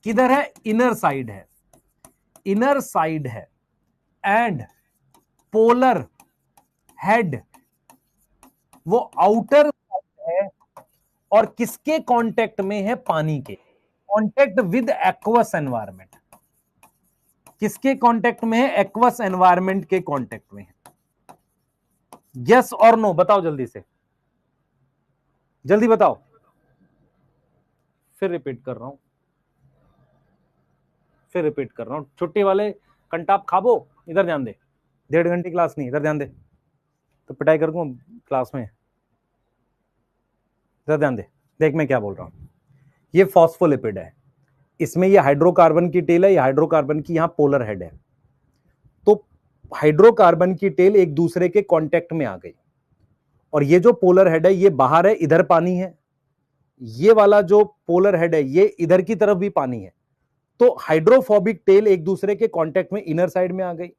किधर है, इनर साइड है, इनर साइड है। एंड पोलर हेड वो आउटर है, और किसके कांटेक्ट में है, पानी के कांटेक्ट विद एक्वस एनवायरमेंट। किसके कांटेक्ट में है, एक्वस एनवायरमेंट के कांटेक्ट में है। यस और नो बताओ जल्दी से, जल्दी बताओ। फिर रिपीट कर रहा हूं, फिर रिपीट कर रहा हूं। छुट्टी वाले कंटाप खाबो, इधर ध्यान दे, 1.5 घंटे क्लास नहीं, इधर ध्यान दे, तो पिटाई कर दूं क्लास में, इधर ध्यान दे, देख मैं क्या बोल रहा हूं। ये फॉस्फोलिपिड है, इसमें ये हाइड्रोकार्बन की टेल है, ये हाइड्रोकार्बन की यहां पोलर हेड है। तो हाइड्रोकार्बन की टेल एक दूसरे के कांटेक्ट में आ गई, और ये जो पोलर हेड है ये बाहर है, इधर पानी है, ये वाला जो पोलर हेड है ये इधर की तरफ भी पानी है। तो हाइड्रोफोबिक टेल एक दूसरे के कांटेक्ट में इनर साइड में आ गई,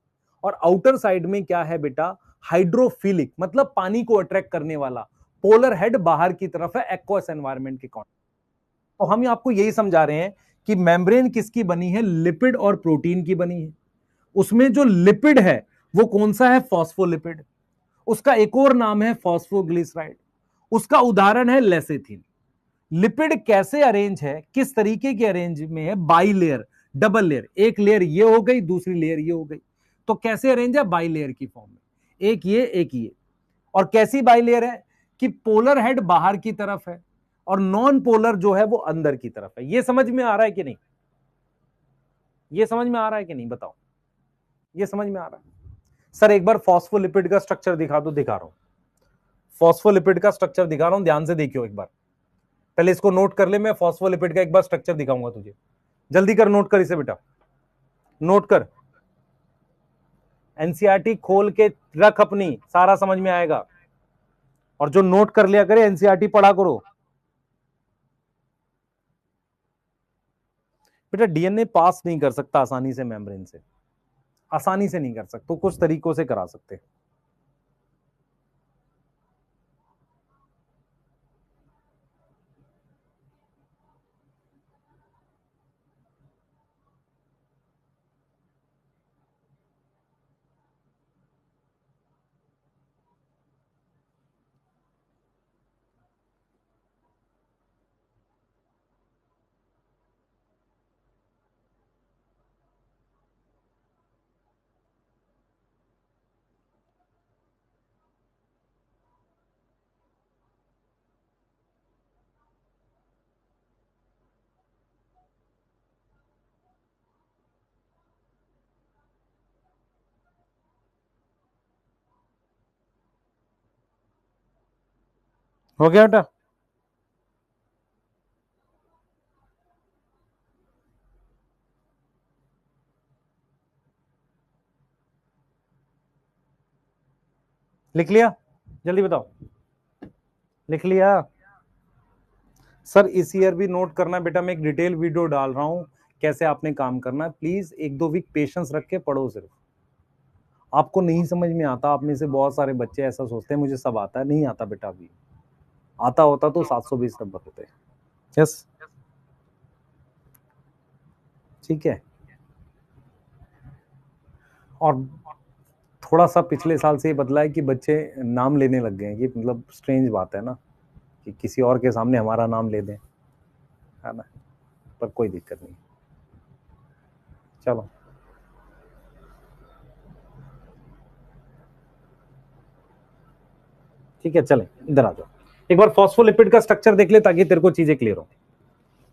और आउटर साइड में क्या है बेटा, हाइड्रोफिलिक, मतलब पानी को अट्रैक्ट करने वाला पोलर हेड बाहर की तरफ है, एक्वस एनवायरनमेंट के कांटेक्ट। तो हम आपको यही समझा रहे हैं कि मेम्ब्रेन किसकी बनी है, लिपिड और प्रोटीन की बनी है। उसमें जो लिपिड है वो कौन सा है, फॉस्फोलिपिड। उसका एक और नाम है फॉस्फोग्लिसराइड, उसका उदाहरण है लेसेथिन। लिपिड कैसे अरेंज है, किस तरीके के अरेंज में है, बाई लेयर, डबल लेयर, एक लेयर ये हो गई, दूसरी लेयर ये हो गई। तो कैसे अरेंज है, बाई लेयर की फॉर्म में, एक ये एक ये। और कैसी बाई लेयर है कि पोलर हेड बाहर की तरफ है और नॉन पोलर जो है वो अंदर की तरफ है। ये समझ में आ रहा है कि नहीं, ये समझ में आ रहा है कि नहीं, बताओ, ये समझ में आ रहा है। सर एक बार फॉस्फोलिपिड का स्ट्रक्चर दिखा दो, दिखा रहा हूं, फॉस्फोलिपिड का स्ट्रक्चर दिखा रहा हूं, ध्यान से देखियो एक बार, पहले इसको नोट कर ले, मैं फॉस्फोलिपिड का एक बार स्ट्रक्चर दिखाऊंगा तुझे, जल्दी कर, नोट कर इसे बेटा, नोट कर, एनसीईआरटी खोल के रख अपनी, सारा समझ में आएगा। और जो नोट कर लिया करे एनसीईआरटी पढ़ा करो बेटा। डीएनए पास नहीं कर सकता आसानी से मेम्ब्रेन से, आसानी से नहीं कर सकते, तो कुछ तरीकों से करा सकते। हो गया बेटा, लिख लिया, जल्दी बताओ, लिख लिया। सर इस ईयर भी नोट करना बेटा, मैं एक डिटेल वीडियो डाल रहा हूं कैसे आपने काम करना है, प्लीज 1-2 वीक पेशेंस रख के पढ़ो। सिर्फ आपको नहीं समझ में आता, आप में से बहुत सारे बच्चे ऐसा सोचते हैं मुझे सब आता है, नहीं आता बेटा, अभी आता होता तो 720 नंबर होते। यस, ठीक है। और थोड़ा सा पिछले साल से ये बदला है कि बच्चे नाम लेने लग गए हैं, ये मतलब स्ट्रेंज बात है ना, कि किसी और के सामने हमारा नाम ले दें, है ना, पर कोई दिक्कत नहीं, चलो ठीक है। चले इधर आ जाओ, एक बार फॉस्फोलिपिड का स्ट्रक्चर देख ले ताकि तेरे को चीजें क्लियर हो।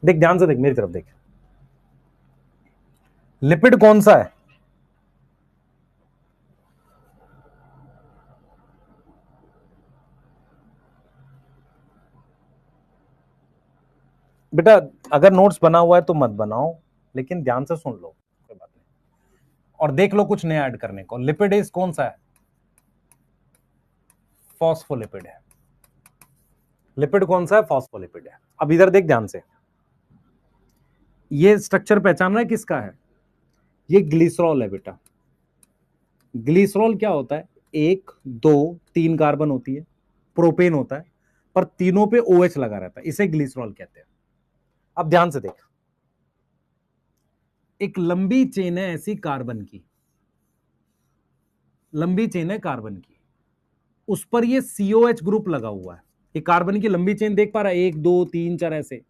देख ध्यान से देख, मेरी तरफ देख, लिपिड कौन सा है, बेटा अगर नोट्स बना हुआ है तो मत बनाओ, लेकिन ध्यान से सुन लो, कोई बात नहीं, और देख लो कुछ नया ऐड करने को। लिपिड इज कौन सा है, फॉस्फोलिपिड है। लिपिड कौन सा है, फॉस्फोलिपिड है। अब इधर देख ध्यान से, ये स्ट्रक्चर पहचान रहा है किसका है, ये ग्लिसरॉल है बेटा। ग्लिसरॉल क्या होता है, 1 2 3 कार्बन होती है, प्रोपेन होता है, पर तीनों पे OH लगा रहता है, इसे ग्लिसरॉल कहते हैं। अब ध्यान से देख, एक लंबी चेन है ऐसी कार्बन की, लंबी चेन है कार्बन की, उस पर ये COH ग्रुप लगा हुआ है। ये कार्बन की लंबी चेन देख पा रहा है, 1 2 3 4 ऐसे,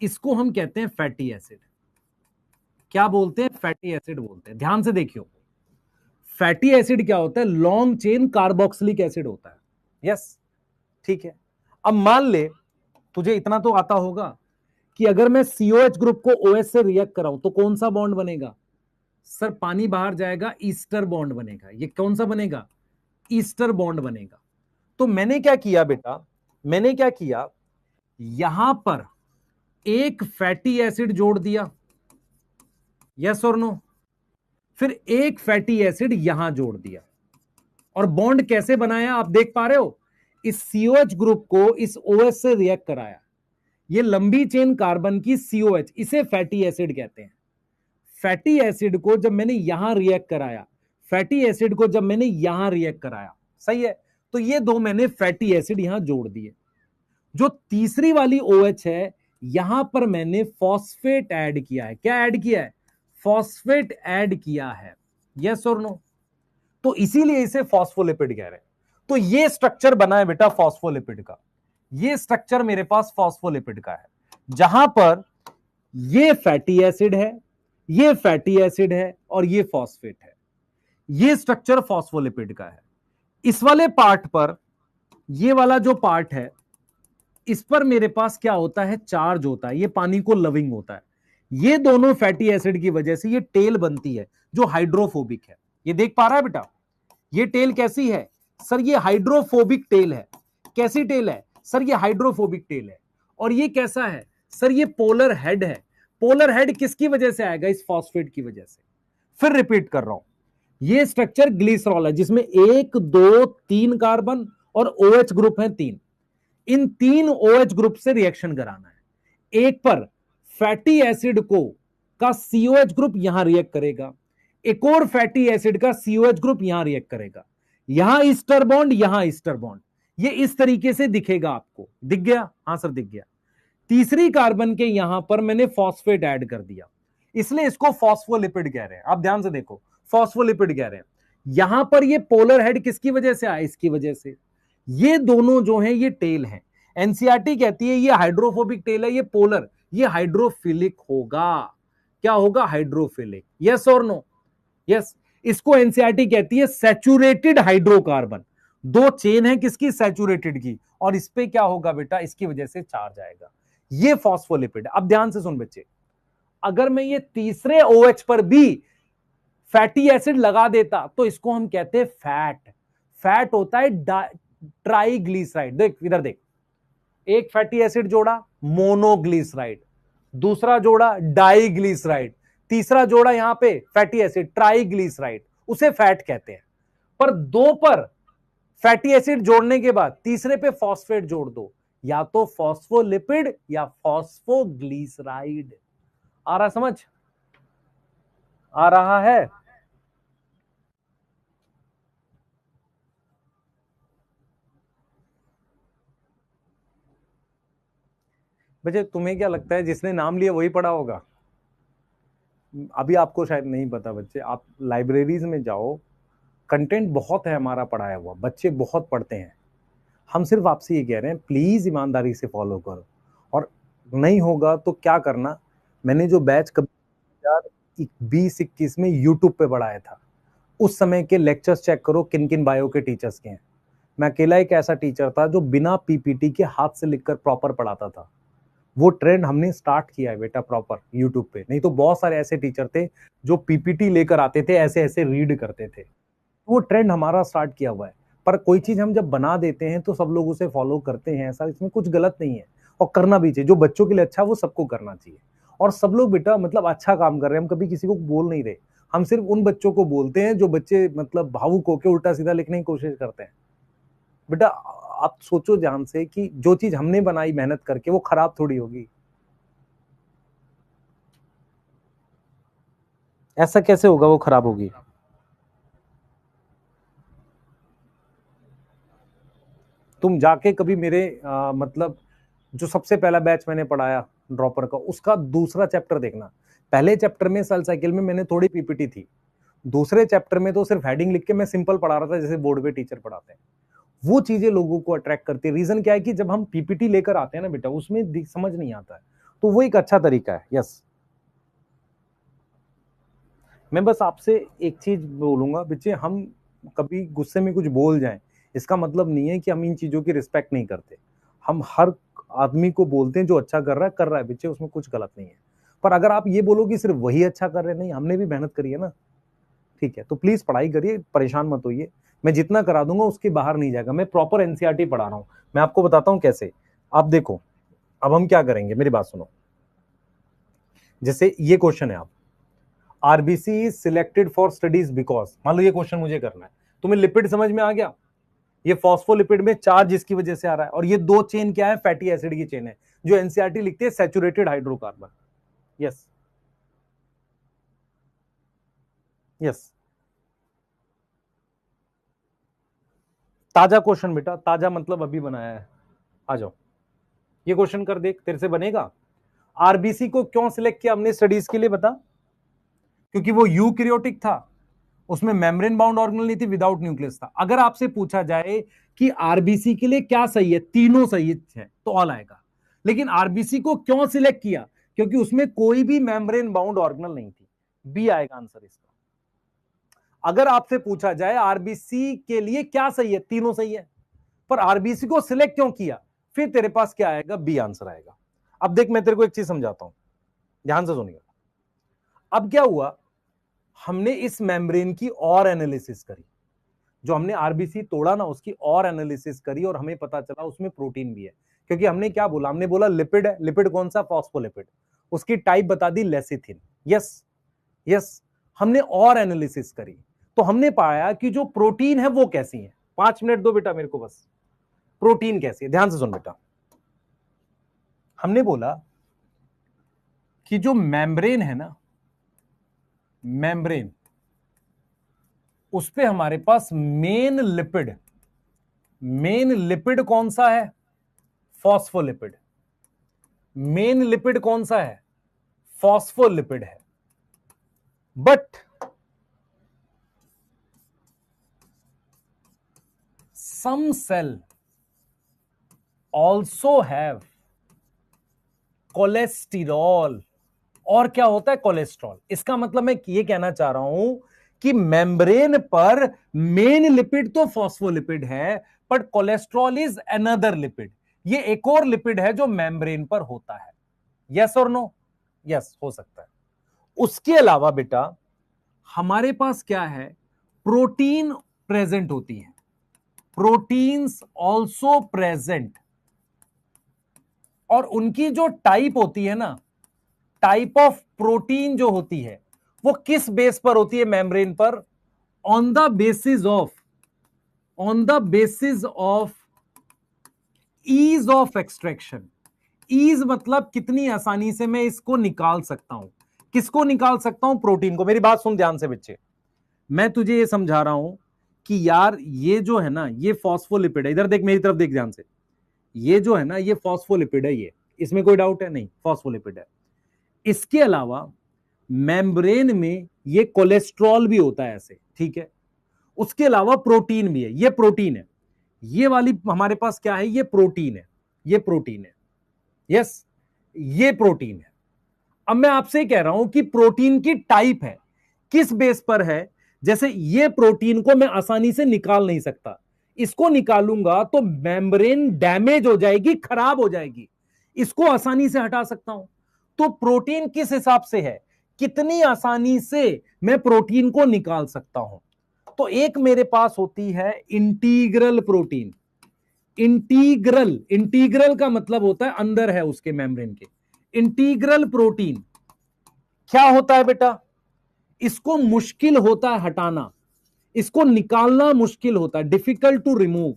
इसको हम कहते हैं फैटी एसिड। क्या बोलते हैं, फैटी एसिड बोलते हैं। ध्यान से देखियो, फैटी एसिड क्या होता है, लॉन्ग चेन कार्बोक्सिलिक एसिड होता है। यस, ठीक है। अब मान ले तुझे इतना तो आता होगा कि अगर मैं COH ग्रुप को OH से रिएक्ट कराऊं तो कौन सा बॉन्ड बनेगा? सर पानी बाहर जाएगा, ईस्टर बॉन्ड बनेगा। ये कौन सा बनेगा? ईस्टर बॉन्ड बनेगा। तो मैंने क्या किया बेटा, मैंने क्या किया, यहां पर एक फैटी एसिड जोड़ दिया, यस और नो, फिर एक फैटी एसिड यहां जोड़ दिया, और बॉन्ड कैसे बनाया आप देख पा रहे हो, इस COH ग्रुप को इस OH से रिएक्ट कराया। ये लंबी चेन कार्बन की COH, इसे फैटी एसिड कहते हैं। फैटी एसिड को जब मैंने यहां रिएक्ट कराया, फैटी एसिड को जब मैंने यहां रिएक्ट कराया, सही है, तो ये दो मैंने फैटी एसिड यहां जोड़ दिए। जो तीसरी वाली OH है, यहां पर मैंने फॉस्फेट ऐड किया है। क्या ऐड किया है? फॉस्फेट ऐड किया है, यस और नो। तो इसीलिए इसे फॉस्फोलिपिड कह रहे हैं। तो ये स्ट्रक्चर बना है बेटा फॉस्फोलिपिड का। ये स्ट्रक्चर मेरे पास फॉस्फोलिपिड का है, जहां पर ये फैटी एसिड है, ये फैटी एसिड है, और ये फॉस्फेट है। ये स्ट्रक्चर फॉस्फोलिपिड का है। इस वाले पार्ट पर, ये वाला जो पार्ट है, इस पर मेरे पास क्या होता है? चार्ज होता है। ये पानी को लविंग होता है। ये दोनों फैटी एसिड की वजह से ये टेल बनती है जो हाइड्रोफोबिक है। ये देख पा रहा है बेटा? ये टेल कैसी है? सर ये हाइड्रोफोबिक टेल है। कैसी टेल है? सर ये हाइड्रोफोबिक टेल है। और ये कैसा है? सर ये पोलर हेड है। पोलर हेड किसकी वजह से आएगा? इस फॉस्फेट की वजह से। फिर रिपीट कर रहा हूं, ये स्ट्रक्चर ग्लिसरॉल है, जिसमें 1 2 3 कार्बन और OH ग्रुप है 3। इन 3 OH ग्रुप से रिएक्शन कराना है। एक पर फैटी एसिड को का COH ग्रुप यहां रिएक्ट करेगा, एक और फैटी एसिड का COH ग्रुप यहां रिएक्ट करेगा। यहां ईस्टर बॉन्ड, यहां ईस्टर बॉन्ड। ये इस तरीके से दिखेगा आपको। दिख गया? हां सर दिख गया। तीसरी कार्बन के यहां पर मैंने फॉस्फेट ऐड कर दिया, इसलिए इसको फॉस्फोलिपिड कह रहे हैं। आप ध्यान से देखो, फॉस्फोलिपिड कह रहे हैं। यहां पर ये पोलर हेड किसकी वजह से आया? इसकी वजह से। ये दोनों जो हैं ये टेल हैं। एनसीईआरटी कहती है ये हाइड्रोफोबिक टेल है, ये पोलर, ये हाइड्रोफिलिक होगा। क्या होगा? हाइड्रोफिलिक। यस और नो? यस। इसको एनसीईआरटी कहती है सैचुरेटेड हाइड्रोकार्बन। दो चेन है किसकी? सैचुरेटेड की, और इस पे क्या होगा बेटा? इसकी वजह से चार्ज आएगा। ये फॉस्फोलिपिड। अब ध्यान से सुन बच्चे, अगर मैं ये तीसरे OH पर भी फैटी एसिड लगा देता तो इसको हम कहते हैं फैट। फैट होता है ट्राइग्लिसराइड। देख इधर देख, एक फैटी एसिड जोड़ा मोनोग्लिसराइड, दूसरा जोड़ा डाइग्लिसराइड, तीसरा जोड़ा यहां पे फैटी एसिड ट्राइग्लिसराइड, उसे फैट कहते हैं। पर दो पर फैटी एसिड जोड़ने के बाद तीसरे पे फॉस्फेट जोड़ दो, या तो फॉस्फोलिपिड या फॉस्फोग्लिसराइड। आ रहा समझ? आ रहा है? बच्चे तुम्हें क्या लगता है जिसने नाम लिया वही पढ़ा होगा? अभी आपको शायद नहीं पता बच्चे, आप लाइब्रेरीज में जाओ, कंटेंट बहुत है हमारा पढ़ाया हुआ, बच्चे बहुत पढ़ते हैं। हम सिर्फ आपसे ये कह रहे हैं प्लीज ईमानदारी से फॉलो करो, और नहीं होगा तो क्या करना। मैंने जो बैच कभी 2020-21 में यूट्यूब पे पढ़ाया था, उस समय के लेक्चर्स चेक करो किन किन बायो के टीचर्स के हैं। मैं अकेला एक ऐसा टीचर था जो बिना पीपीटी के हाथ से लिखकर प्रॉपर पढ़ाता था। वो ट्रेंड हमने स्टार्ट किया है बेटा प्रॉपर यूट्यूब पे। नहीं तो बहुत सारे ऐसे टीचर थे जो पीपीटी लेकर आते थे, ऐसे ऐसे रीड करते थे। वो ट्रेंड हमारा स्टार्ट किया हुआ है। पर कोई चीज हम जब बना देते हैं तो सब लोग उसे फॉलो करते हैं, ऐसा इसमें कुछ गलत नहीं है, और करना भी चाहिए। जो बच्चों के लिए अच्छा वो सबको करना चाहिए। और सब लोग बेटा मतलब अच्छा काम कर रहे हैं, हम कभी किसी को बोल नहीं रहे। हम सिर्फ उन बच्चों को बोलते हैं जो बच्चे मतलब भावुक होकर उल्टा सीधा लिखने की कोशिश करते हैं। बेटा आप सोचो ध्यान से कि जो चीज हमने बनाई मेहनत करके वो खराब थोड़ी होगी। ऐसा कैसे होगा वो खराब होगी? तुम जाके कभी मेरे मतलब जो सबसे पहला बैच मैंने पढ़ाया ड्रॉपर का, उसका दूसरा चैप्टर देखना। पहले चैप्टर में सेल साइकिल में मैंने थोड़ी पीपीटी थी, दूसरे चैप्टर में तो सिर्फ हेडिंग लिख के मैं सिंपल पढ़ा रहा था जैसे बोर्ड पे टीचर पढ़ाते हैं। वो चीजें लोगों को अट्रैक्ट करती है। रीजन क्या है कि जब हम पीपीटी लेकर आते हैं ना बेटा, उसमें समझ नहीं आता है, तो वो एक अच्छा तरीका है। यस, मैं बस आपसे एक चीज बोलूंगा बच्चे, हम कभी गुस्से में कुछ बोल जाएं इसका मतलब नहीं है कि हम इन चीजों की रिस्पेक्ट नहीं करते। हम हर आदमी को बोलते हैं जो अच्छा कर रहा है बच्चे, उसमें कुछ गलत नहीं है। पर अगर आप ये बोलो कि सिर्फ वही अच्छा कर रहे हैं, नहीं, हमने भी मेहनत करी है ना, ठीक है। तो प्लीज पढ़ाई करिए, परेशान मत होइए, मैं जितना करा दूंगा उसके बाहर नहीं जाएगा। मैं प्रॉपर एनसीईआरटी पढ़ा रहा हूं, मैं आपको बताता हूं कैसे। आप देखो, अब हम क्या करेंगे, मेरी बात सुनो। जैसे ये क्वेश्चन है, आप RBC is selected for studies because, मान लो ये क्वेश्चन मुझे करना है, तुम्हें लिपिड समझ में आ गया, ये फॉस्फोलिपिड में चार्ज इसकी वजह से आ रहा है, और ये दो चेन क्या है, फैटी एसिड की चेन है, जो एनसीईआरटी लिखती है सैचुरेटेड हाइड्रोकार्बन। यस यस, ताजा क्वेश्चन बेटा, ताजा मतलब अभी बनाया है। आ जाओ, ये क्वेश्चन कर देख, तेरे से बनेगा। आरबीसी को क्यों सिलेक्ट किया हमने स्टडीज के लिए, बता। क्योंकि वो यूकैरियोटिक था, उसमें मेम्ब्रेन बाउंड ऑर्गेनेल नहीं थी, विदाउट न्यूक्लियस था। अगर आपसे पूछा जाए कि आरबीसी के लिए क्या सही है, तीनों सही है तो ऑल आएगा। लेकिन आरबीसी को क्यों सिलेक्ट किया, क्योंकि उसमें कोई भी मेम्ब्रेन बाउंड ऑर्गेनेल नहीं थी, बी आएगा आंसर इसका। अगर आपसे पूछा जाए आरबीसी के लिए क्या सही है, तीनों सही है, पर आरबीसी को सिलेक्ट क्यों किया, फिर तेरे पास क्या आएगा, बी आंसर आएगा। अब देख, मैं तेरे को एक चीज समझाता हूं, ध्यान से सुनिएगा। अब क्या हुआ, हमने इस मेम्ब्रेन की और एनालिसिस करी, जो हमने आरबीसी तोड़ा ना उसकी और एनालिसिस करी, और हमें पता चला उसमें प्रोटीन भी है। क्योंकि हमने क्या बोला, हमने बोला लिपिड है, लिपिड कौन सा, फॉस्फोलिपिड, उसकी टाइप बता दी लेसिथिन। यस यस, हमने और एनालिसिस करी तो हमने पाया कि जो प्रोटीन है वो कैसी है। 5 मिनट दो बेटा मेरे को बस, प्रोटीन कैसी है, ध्यान से सुन बेटा। हमने बोला कि जो मेम्ब्रेन है ना, मेम्ब्रेन, उस पे हमारे पास मेन लिपिड कौन सा है, फॉस्फोलिपिड। मेन लिपिड कौन सा है, फॉस्फोलिपिड है। But some cell also have cholesterol. और क्या होता है, कोलेस्ट्रॉल। इसका मतलब मैं ये कहना चाह रहा हूं कि मेम्ब्रेन पर मेन लिपिड तो फॉस्फोलिपिड है, but cholesterol is another lipid. ये एक और लिपिड है जो मेम्ब्रेन पर होता है। यस और नो, यस हो सकता है। उसके अलावा बेटा हमारे पास क्या है, प्रोटीन प्रेजेंट होती है, प्रोटीन्स ऑल्सो प्रेजेंट। और उनकी जो टाइप होती है ना, टाइप ऑफ प्रोटीन जो होती है, वो किस बेस पर होती है, मेम्ब्रेन पर, on the basis of ease of extraction. Ease मतलब कितनी आसानी से मैं इसको निकाल सकता हूं। किसको निकाल सकता हूं, प्रोटीन को। मेरी बात सुन ध्यान से बच्चे, मैं तुझे ये समझा रहा हूं कि यार ये जो है ना, ये फॉस्फोलिपिड है, इधर देख, मेरी तरफ देख ध्यान से, ये जो है ना, ये फॉस्फोलिपिड है, ये, इसमें कोई डाउट है नहीं, फॉस्फोलिपिड है। इसके अलावा मेम्ब्रेन में ये कोलेस्ट्रॉल भी होता है ऐसे, ठीक है। उसके अलावा प्रोटीन भी है, ये प्रोटीन है, ये वाली हमारे पास क्या है, ये प्रोटीन है, ये प्रोटीन है। यस, ये प्रोटीन है। अब मैं आपसे कह रहा हूं कि प्रोटीन की टाइप है, किस बेस पर है। जैसे ये प्रोटीन को मैं आसानी से निकाल नहीं सकता, इसको निकालूंगा तो मेम्ब्रेन डैमेज हो जाएगी, खराब हो जाएगी। इसको आसानी से हटा सकता हूं। तो प्रोटीन किस हिसाब से है, कितनी आसानी से मैं प्रोटीन को निकाल सकता हूं। तो एक मेरे पास होती है इंटीग्रल प्रोटीन। इंटीग्रल का मतलब होता है अंदर है उसके मेम्ब्रेन के। इंटीग्रल प्रोटीन क्या होता है बेटा, इसको मुश्किल होता है हटाना, इसको निकालना मुश्किल होता है, डिफिकल्ट टू रिमूव।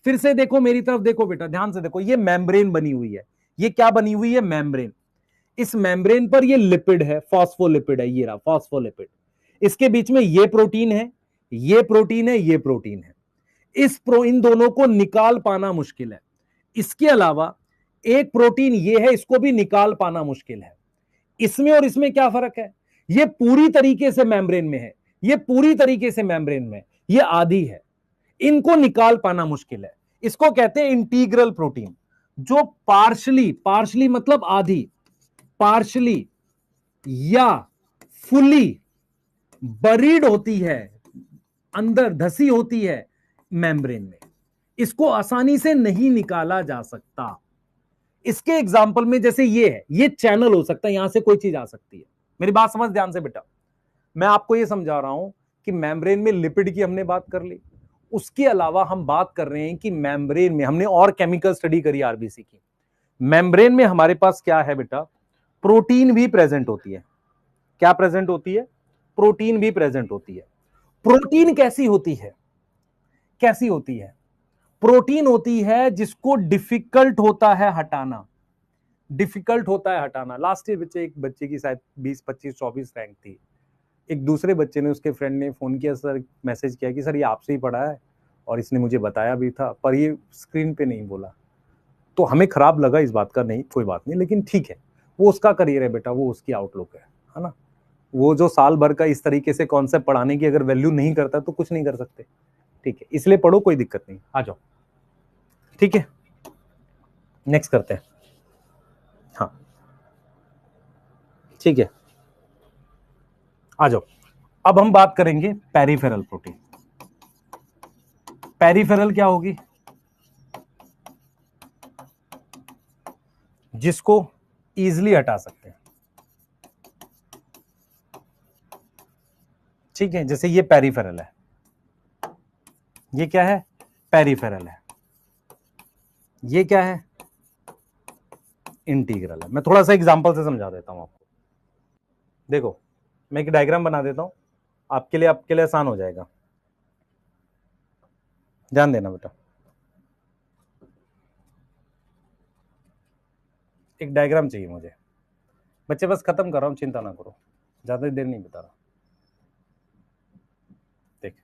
फिर से देखो, मेरी तरफ देखो बेटा, ध्यान से देखो, ये मेम्ब्रेन बनी हुई है, ये क्या बनी हुई है, मेम्ब्रेन। इस मेम्ब्रेन पर ये लिपिड है, फॉस्फोलिपिड है, ये रहा फॉस्फोलिपिड। इसके बीच में ये प्रोटीन है, ये प्रोटीन है, ये प्रोटीन है। इन दोनों को निकाल पाना मुश्किल है। इसके अलावा एक प्रोटीन ये है, इसको भी निकाल पाना मुश्किल है। इसमें और इसमें क्या फर्क है, ये पूरी तरीके से मेम्ब्रेन में है, ये पूरी तरीके से मेम्ब्रेन में, ये आधी है। इनको निकाल पाना मुश्किल है, इसको कहते हैं इंटीग्रल प्रोटीन। जो पार्शली मतलब आधी, पार्शली या फुली बरीड होती है, अंदर धसी होती है मेम्ब्रेन में, इसको आसानी से नहीं निकाला जा सकता। इसके एग्जाम्पल में जैसे ये है, ये चैनल हो सकता है, यहां से कोई चीज आ सकती है। मेरी बात समझ ध्यान से बेटा, मैं आपको ये समझा रहा हूं कि मेम्ब्रेन में लिपिड की हमने बात कर ली, उसके अलावा हम बात कर रहे हैं कि मेम्ब्रेन में हमने और केमिकल स्टडी करी आरबीसी की। मेम्ब्रेन में हमारे पास क्या है बेटा, प्रोटीन भी प्रेजेंट होती है। क्या प्रेजेंट होती है? प्रोटीन भी प्रेजेंट होती है। प्रोटीन कैसी होती है? कैसी होती है? प्रोटीन होती है जिसको डिफिकल्ट होता है हटाना, डिफिकल्ट होता है हटाना। लास्ट ईयर बच्चे, एक बच्चे की शायद 20, 25, 24 रैंक थी। एक दूसरे बच्चे ने, उसके फ्रेंड ने फोन किया, सर मैसेज किया कि सर ये आपसे ही पढ़ा है और इसने मुझे बताया भी था, पर ये स्क्रीन पे नहीं बोला। तो हमें खराब लगा इस बात का, नहीं कोई बात नहीं, लेकिन ठीक है, वो उसका करियर है बेटा, वो उसकी आउटलुक है ना। वो जो साल भर का इस तरीके से कॉन्सेप्ट पढ़ाने की अगर वैल्यू नहीं करता तो कुछ नहीं कर सकते, ठीक है, इसलिए पढ़ो, कोई दिक्कत नहीं, आ जाओ, ठीक है, नेक्स्ट करते हैं। हाँ ठीक है, आ जाओ। अब हम बात करेंगे पेरिफेरल प्रोटीन। पेरिफेरल क्या होगी? जिसको इजिली हटा सकते हैं, ठीक है, जैसे ये पेरिफेरल है, ये क्या है? पेरिफेरल है। ये क्या है? इंटीग्रल है। मैं थोड़ा सा एग्जांपल से समझा देता हूं आपको। देखो, मैं एक डायग्राम बना देता हूं, आपके लिए आसान हो जाएगा, ध्यान देना बेटा। एक डायग्राम चाहिए मुझे, बच्चे बस खत्म कर रहा हूं, चिंता ना करो, ज्यादा देर नहीं बता रहा। देख,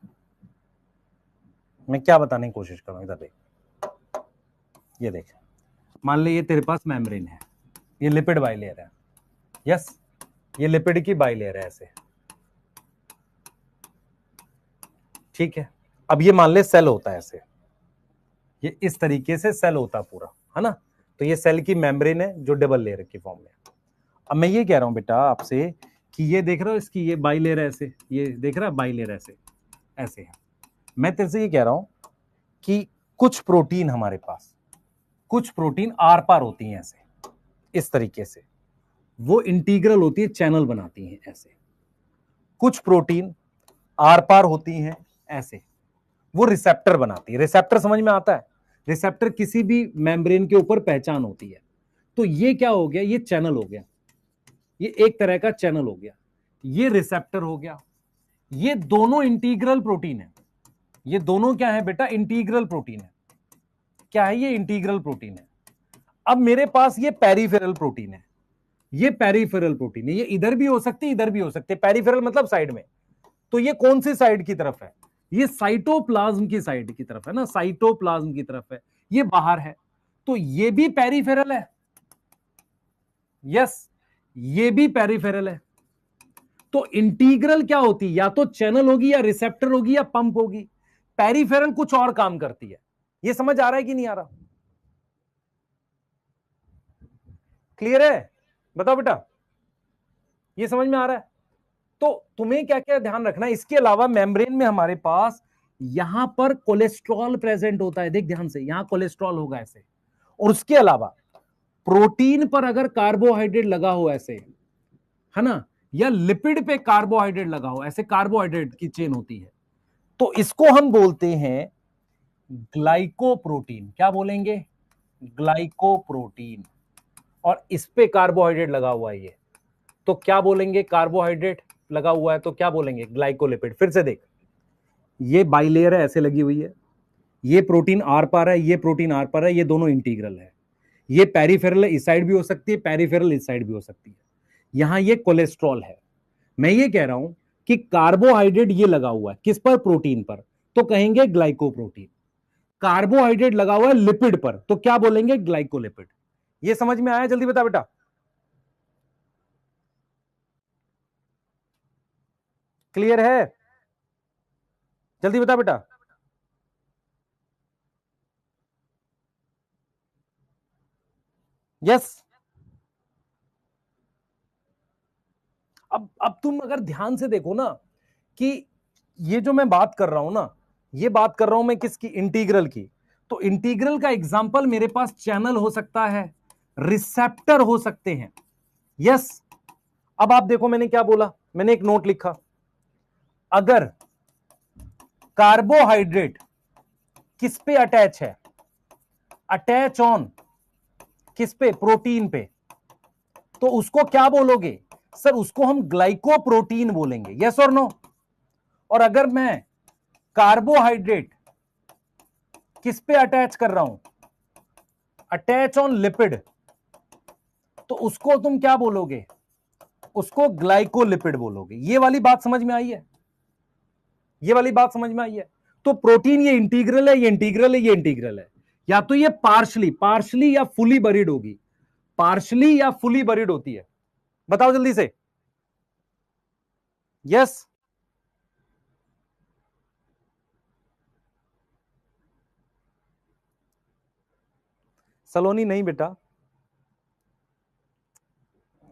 मैं क्या बताने की कोशिश कर रहा हूं, इधर देख, ये देख, मान ले ये तेरे पास मेम्ब्रेन है, ये लिपिड बाइलेयर है, यस, ये लिपिड की बाइलेयर है ऐसे, ठीक है। अब ये मान ले सेल होता है ऐसे, ये इस तरीके से सेल होता पूरा, है ना। तो ये सेल की मेम्ब्रेन है जो डबल लेयर की फॉर्म में। अब मैं ये कह रहा हूं बेटा आपसे कि ये देख रहा हो, इसकी ये बाइलेयर ऐसे, ये देख रहा है बाइलेयर ऐसे, ऐसे है। मैं तेरे से ये कह रहा हूं कि कुछ प्रोटीन हमारे पास, कुछ प्रोटीन आर पार होती हैं ऐसे, इस तरीके से, वो इंटीग्रल होती है, चैनल बनाती हैं ऐसे। कुछ प्रोटीन आर पार होती हैं ऐसे, वो रिसेप्टर बनाती है। रिसेप्टर समझ में आता है? रिसेप्टर किसी भी मेम्ब्रेन के ऊपर पहचान होती है। तो ये क्या हो गया? ये चैनल हो गया, ये एक तरह का चैनल हो गया, ये रिसेप्टर हो गया। ये दोनों इंटीग्रल प्रोटीन है, ये दोनों क्या है बेटा? इंटीग्रल प्रोटीन है। क्या है ये? इंटीग्रल प्रोटीन है। अब मेरे पास ये पेरिफेरल प्रोटीन है, ये पेरिफेरल प्रोटीन है, ये इधर भी हो सकती है, इधर भी हो सकते हैं, पेरिफेरल मतलब साइड में। तो ये कौन सी साइड की तरफ है? ये साइटोप्लाज्म की साइड की तरफ है ना, साइटोप्लाज्म की तरफ है, ये बाहर है, तो ये भी पेरिफेरल है, यस, ये भी पेरिफेरल है। तो इंटीग्रल क्या होती है? या तो चैनल होगी, या रिसेप्टर होगी, या पंप होगी। पेरिफेरल कुछ और काम करती है। ये समझ आ रहा है कि नहीं आ रहा? क्लियर है? बताओ बेटा, ये समझ में आ रहा है? तो तुम्हें क्या क्या ध्यान रखना है, इसके अलावा मेम्ब्रेन में हमारे पास यहां पर कोलेस्ट्रॉल प्रेजेंट होता है, देख ध्यान से, यहां कोलेस्ट्रॉल होगा ऐसे, और उसके अलावा प्रोटीन पर अगर कार्बोहाइड्रेट लगा हो ऐसे, है ना, या लिपिड पे कार्बोहाइड्रेट लगा हो ऐसे, कार्बोहाइड्रेट की चेन होती है, तो इसको हम बोलते हैं ग्लाइकोप्रोटीन। क्या बोलेंगे? ग्लाइकोप्रोटीन। और इस पे कार्बोहाइड्रेट लगा हुआ है ये, तो क्या बोलेंगे? कार्बोहाइड्रेट लगा हुआ है तो क्या बोलेंगे? ग्लाइकोलिपिड। फिर से देख, ये बाइलेयर है ऐसे लगी हुई है, ये प्रोटीन आर पार है, ये प्रोटीन आर पार है, ये दोनों इंटीग्रल है। ये पेरिफेरल इस साइड भी हो सकती है, पेरिफेरल इस साइड भी हो सकती है। यहां ये कोलेस्ट्रॉल है। मैं ये कह रहा हूं कि कार्बोहाइड्रेट ये लगा हुआ है किस पर? प्रोटीन पर, तो कहेंगे ग्लाइकोप्रोटीन। कार्बोहाइड्रेट लगा हुआ है लिपिड पर, तो क्या बोलेंगे? ग्लाइकोलिपिड। ये समझ में आया? जल्दी बता बेटा, क्लियर है? जल्दी बता बेटा। यस। अब तुम अगर ध्यान से देखो ना, कि ये जो मैं बात कर रहा हूं ना, ये बात कर रहा हूं मैं किसकी? इंटीग्रल की। तो इंटीग्रल का एग्जांपल मेरे पास चैनल हो सकता है, रिसेप्टर हो सकते हैं। यस, अब आप देखो मैंने क्या बोला, मैंने एक नोट लिखा, अगर कार्बोहाइड्रेट किस पे अटैच है, अटैच ऑन किस पे, प्रोटीन पे, तो उसको क्या बोलोगे सर, उसको हम ग्लाइकोप्रोटीन बोलेंगे। यस और नो? और अगर मैं कार्बोहाइड्रेट किस पे अटैच कर रहा हूं, अटैच ऑन लिपिड, तो उसको तुम क्या बोलोगे, उसको ग्लाइकोलिपिड बोलोगे। ये वाली बात समझ में आई है? ये वाली बात समझ में आई है? तो प्रोटीन ये इंटीग्रल है, ये इंटीग्रल है, ये इंटीग्रल है, या तो ये पार्शली या फुली बरीड होगी, पार्शली या फुली बरीड होती है, बताओ जल्दी से। यस, सलोनी नहीं बेटा,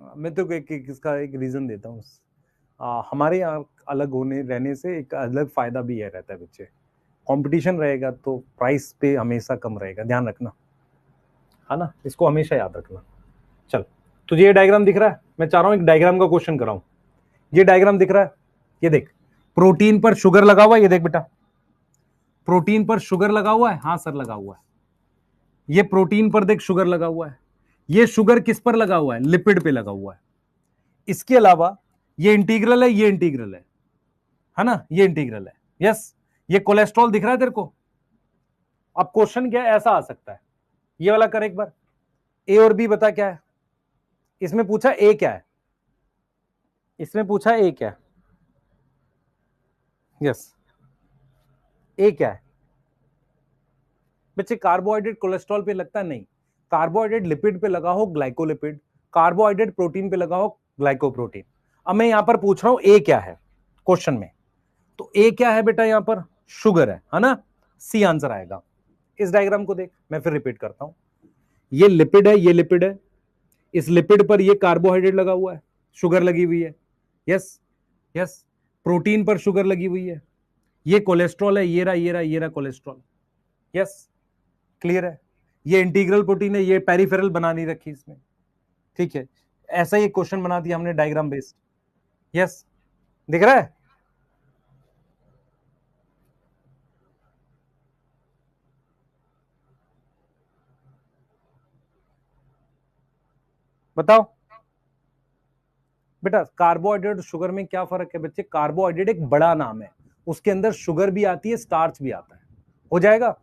मैं तो इसका एक रीजन देता हूं, हमारे यहाँ अलग होने रहने से एक अलग फायदा भी है रहता है बच्चे, कंपटीशन रहेगा तो प्राइस पे हमेशा कम रहेगा, ध्यान रखना, है ना, इसको हमेशा याद रखना। चल, तुझे ये डायग्राम दिख रहा है? मैं चाह रहा हूं एक डायग्राम का क्वेश्चन कराऊं। ये डायग्राम दिख रहा है? ये देख, प्रोटीन पर शुगर लगा हुआ है, ये देख बेटा, प्रोटीन पर शुगर लगा हुआ है, हाँ सर लगा हुआ है। ये प्रोटीन पर देख शुगर लगा हुआ है, ये शुगर किस पर लगा हुआ है, लिपिड पे लगा हुआ है। इसके अलावा ये इंटीग्रल है, ये इंटीग्रल है ना, ये इंटीग्रल है। यस, ये कोलेस्ट्रॉल दिख रहा है तेरे को? अब क्वेश्चन क्या है, ऐसा आ सकता है, ये वाला कर एक बार, ए और बी बता क्या है, इसमें पूछा ए क्या है, इसमें पूछा ए क्या है। यस, ए क्या है बच्चे? कार्बोहाइड्रेट कोलेस्ट्रॉल पे लगता है? नहीं, कार्बोहाइड्रेट लिपिड पे लगा हो ग्लाइकोलिपिड, कार्बोहाइड्रेट प्रोटीन पे लगा हो ग्लाइकोप्रोटीन। अब मैं यहां पर पूछ रहा हूं ए क्या है क्वेश्चन में, तो ए क्या है बेटा, यहां पर शुगर है ना, सी आंसर आएगा। इस डायग्राम को देख, मैं फिर रिपीट करता हूं, ये लिपिड है, ये लिपिड है, इस लिपिड पर ये कार्बोहाइड्रेट लगा हुआ है, शुगर लगी हुई है। यस यस, प्रोटीन पर शुगर लगी हुई है, ये कोलेस्ट्रॉल है, ये रहा कोलेस्ट्रॉल। यस, क्लियर है? ये इंटीग्रल प्रोटीन है, ये पेरिफेरल बना नहीं रखी इसमें, ठीक है, ऐसा ही क्वेश्चन बना दिया हमने डायग्राम बेस्ड। यस, दिख रहा है? बताओ बेटा, कार्बोहाइड्रेट और शुगर में क्या फर्क है बच्चे? कार्बोहाइड्रेट एक बड़ा नाम है, उसके अंदर शुगर भी आती है, स्टार्च भी आता है, हो जाएगा।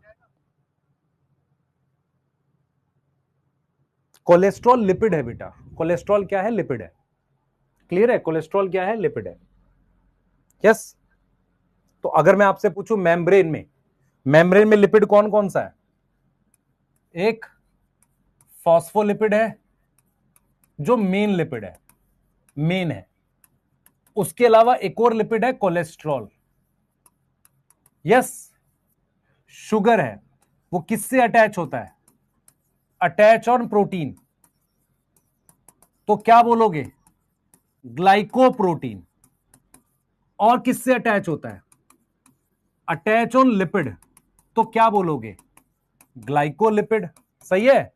कोलेस्ट्रॉल लिपिड है बेटा, कोलेस्ट्रॉल क्या है, लिपिड है, क्लियर है? कोलेस्ट्रॉल क्या है, लिपिड है। यस, तो अगर मैं आपसे पूछूं मेम्ब्रेन में लिपिड कौन कौन सा है? एक फॉस्फोलिपिड है जो मेन लिपिड है, मेन है, उसके अलावा एक और लिपिड है कोलेस्ट्रॉल। यस, शुगर है, वो किससे अटैच होता है, अटैच ऑन प्रोटीन, तो क्या बोलोगे, ग्लाइकोप्रोटीन। और किससे अटैच होता है, अटैच ऑन लिपिड, तो क्या बोलोगे, ग्लाइकोलिपिड। सही है?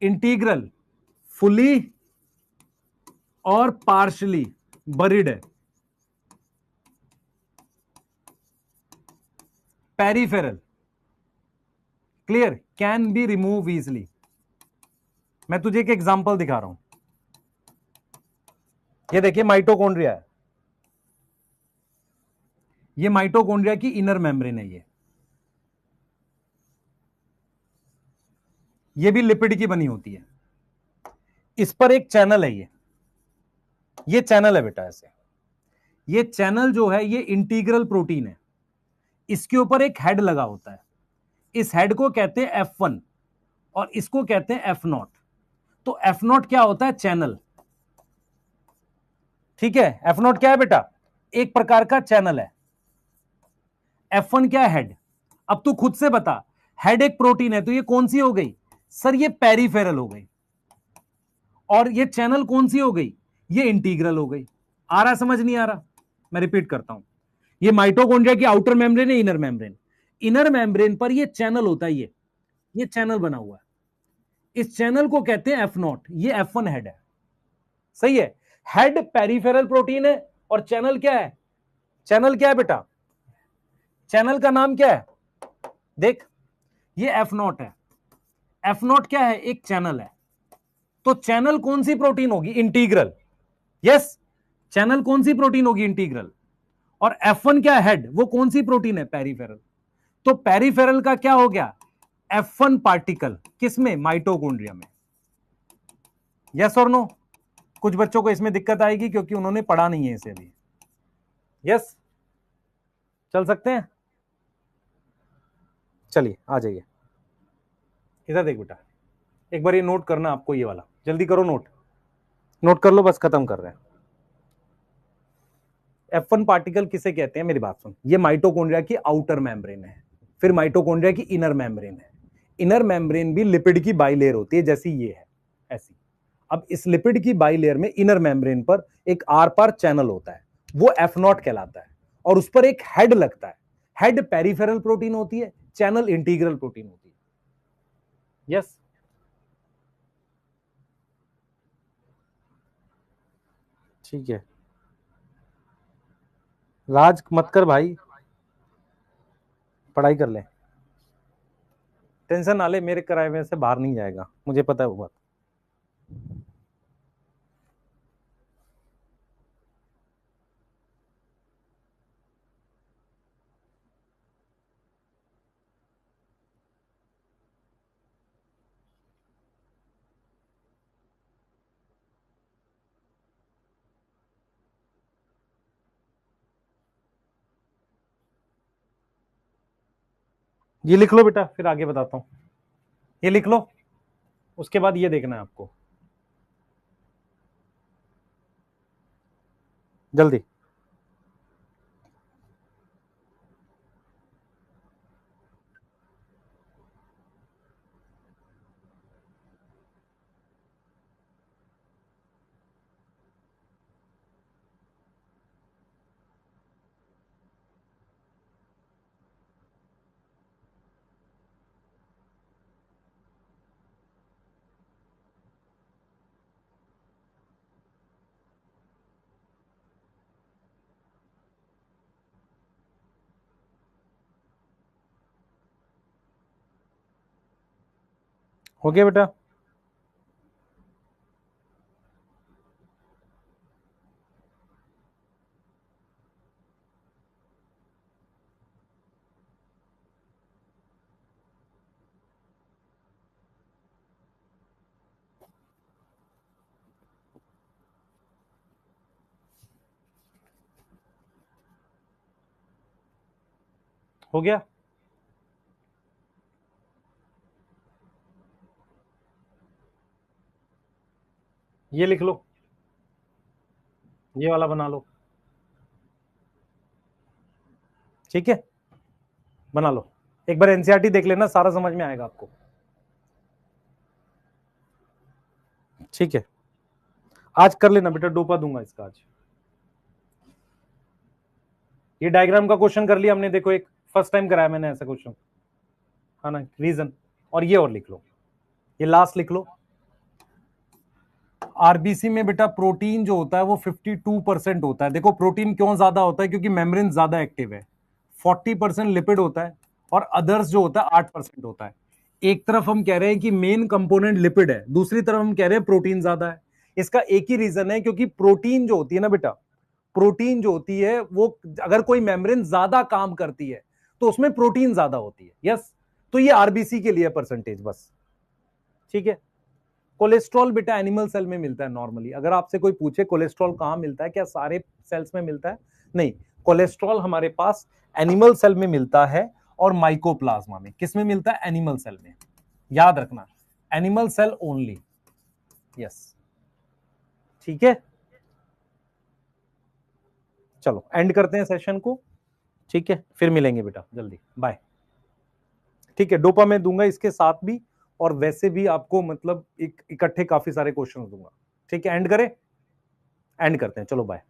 इंटीग्रल फुली और पार्शली बरीड है, peripheral, clear, can be remove easily. मैं तुझे एक एग्जांपल दिखा रहा हूं, ये देखिए माइटोकॉन्ड्रिया है, ये माइटोकॉन्ड्रिया की इनर मेम्ब्रेन है, ये भी लिपिड की बनी होती है, इस पर एक चैनल है, ये चैनल है बेटा, ऐसे ये चैनल जो है ये इंटीग्रल प्रोटीन है, इसके ऊपर एक हेड लगा होता है, इस हेड को कहते हैं F1 और इसको कहते हैं F0। तो F0 क्या होता है, चैनल, ठीक है, F0 क्या है बेटा, एक प्रकार का चैनल है, F1 क्या है, हेड। अब तू खुद से बता, हेड एक प्रोटीन है तो ये कौन सी हो गई सर, ये पेरिफेरल हो गई, और ये चैनल कौन सी हो गई, ये इंटीग्रल हो गई। आ रहा, समझ नहीं आ रहा? मैं रिपीट करता हूं, ये माइटोकॉन्ड्रिया की आउटर मेम्ब्रेन है, इनर मेम्ब्रेन, इनर मेम्ब्रेन पर ये चैनल होता है, ये चैनल बना हुआ है, इस चैनल को कहते हैं F0, ये F1 हेड है, सही है। हेड पेरिफेरल प्रोटीन है और चैनल क्या है? चैनल क्या है बेटा? चैनल का नाम क्या है? देख, ये F0 है। F0 क्या है? एक चैनल है। तो चैनल कौन सी प्रोटीन होगी? इंटीग्रल। यस, चैनल कौन सी प्रोटीन होगी? इंटीग्रल। और F1 क्या है? हेड। वो कौन सी प्रोटीन है? पेरिफेरल। तो पेरिफेरल का क्या हो गया? F1 पार्टिकल किसमें? माइटोकॉन्ड्रिया में। यस और नो? कुछ बच्चों को इसमें दिक्कत आएगी क्योंकि उन्होंने पढ़ा नहीं है इसे अभी। यस, चल सकते हैं? चलिए आ जाइए, इधर देख बेटा, एक बार ये नोट करना आपको, ये वाला जल्दी करो, नोट कर लो, बस खत्म कर रहे हैं। F1 पार्टिकल किसे कहते हैं? मेरी बात सुन, ये माइटोकॉन्ड्रिया की आउटर मेम्ब्रेन है, फिर माइटोकॉन्ड्रिया की इनर मेम्ब्रेन है। इनर मेम्ब्रेन भी लिपिड की बाइलेयर होती है, जैसी ये है ऐसी। अब इस लिपिड की बाइलेयर में इनर मेम्ब्रेन पर एक आर पार चैनल होता है, वो F0 कहलाता है, और उस पर एक हेड लगता है। हेड पेरिफेरल प्रोटीन होती है, चैनल इंटीग्रल प्रोटीन होती है। यस, ठीक है। राज मत कर भाई, पढ़ाई कर ले, टेंशन ना ले, मेरे कराए में से बाहर नहीं जाएगा, मुझे पता है वो बात। ये लिख लो बेटा, फिर आगे बताता हूं। ये लिख लो, उसके बाद ये देखना है आपको, जल्दी। हो गया बेटा? हो गया? ये लिख लो, ये वाला बना लो, ठीक है, बना लो। एक बार एनसीईआरटी देख लेना, सारा समझ में आएगा आपको, ठीक है। आज कर लेना बेटा, डोपा दूंगा इसका आज। ये डायग्राम का क्वेश्चन कर लिया हमने, देखो एक फर्स्ट टाइम कराया मैंने ऐसा क्वेश्चन, है ना, रीजन। और ये और लिख लो, ये लास्ट लिख लो। आरबीसी में बेटा प्रोटीन जो होता है वो 52% होता है। देखो प्रोटीन क्यों ज्यादा होता है? क्योंकि मेम्ब्रेन ज्यादा एक्टिव है। 40% लिपिड होता है और अदर्स जो होता है 8% होता है। एक तरफ हम कह रहे हैं कि मेन कंपोनेंट लिपिड है, दूसरी तरफ हम कह रहे हैं प्रोटीन ज्यादा है। इसका एक ही रीजन है, क्योंकि प्रोटीन जो होती है ना बेटा, प्रोटीन जो होती है वो, अगर कोई मेम्ब्रेन ज्यादा काम करती है तो उसमें प्रोटीन ज्यादा होती है। यस, तो ये आरबीसी के लिए परसेंटेज बस, ठीक है। कोलेस्ट्रॉल बेटा एनिमल सेल में मिलता है नॉर्मली। अगर आपसे कोई पूछे कोलेस्ट्रॉल कहां मिलता है, क्या सारे सेल्स में मिलता है? नहीं, कोलेस्ट्रॉल हमारे पास एनिमल सेल में मिलता है और माइकोप्लाज्मा में। किस में मिलता है? एनिमल सेल में, याद रखना, एनिमल सेल ओनली। यस, ठीक है। चलो एंड करते हैं सेशन को, ठीक है, फिर मिलेंगे बेटा जल्दी, बाय। ठीक है, डोपा मैं दूंगा इसके साथ भी, और वैसे भी आपको मतलब इकट्ठे काफी सारे क्वेश्चन दूंगा, ठीक है। एंड करें? एंड करते हैं, चलो बाय।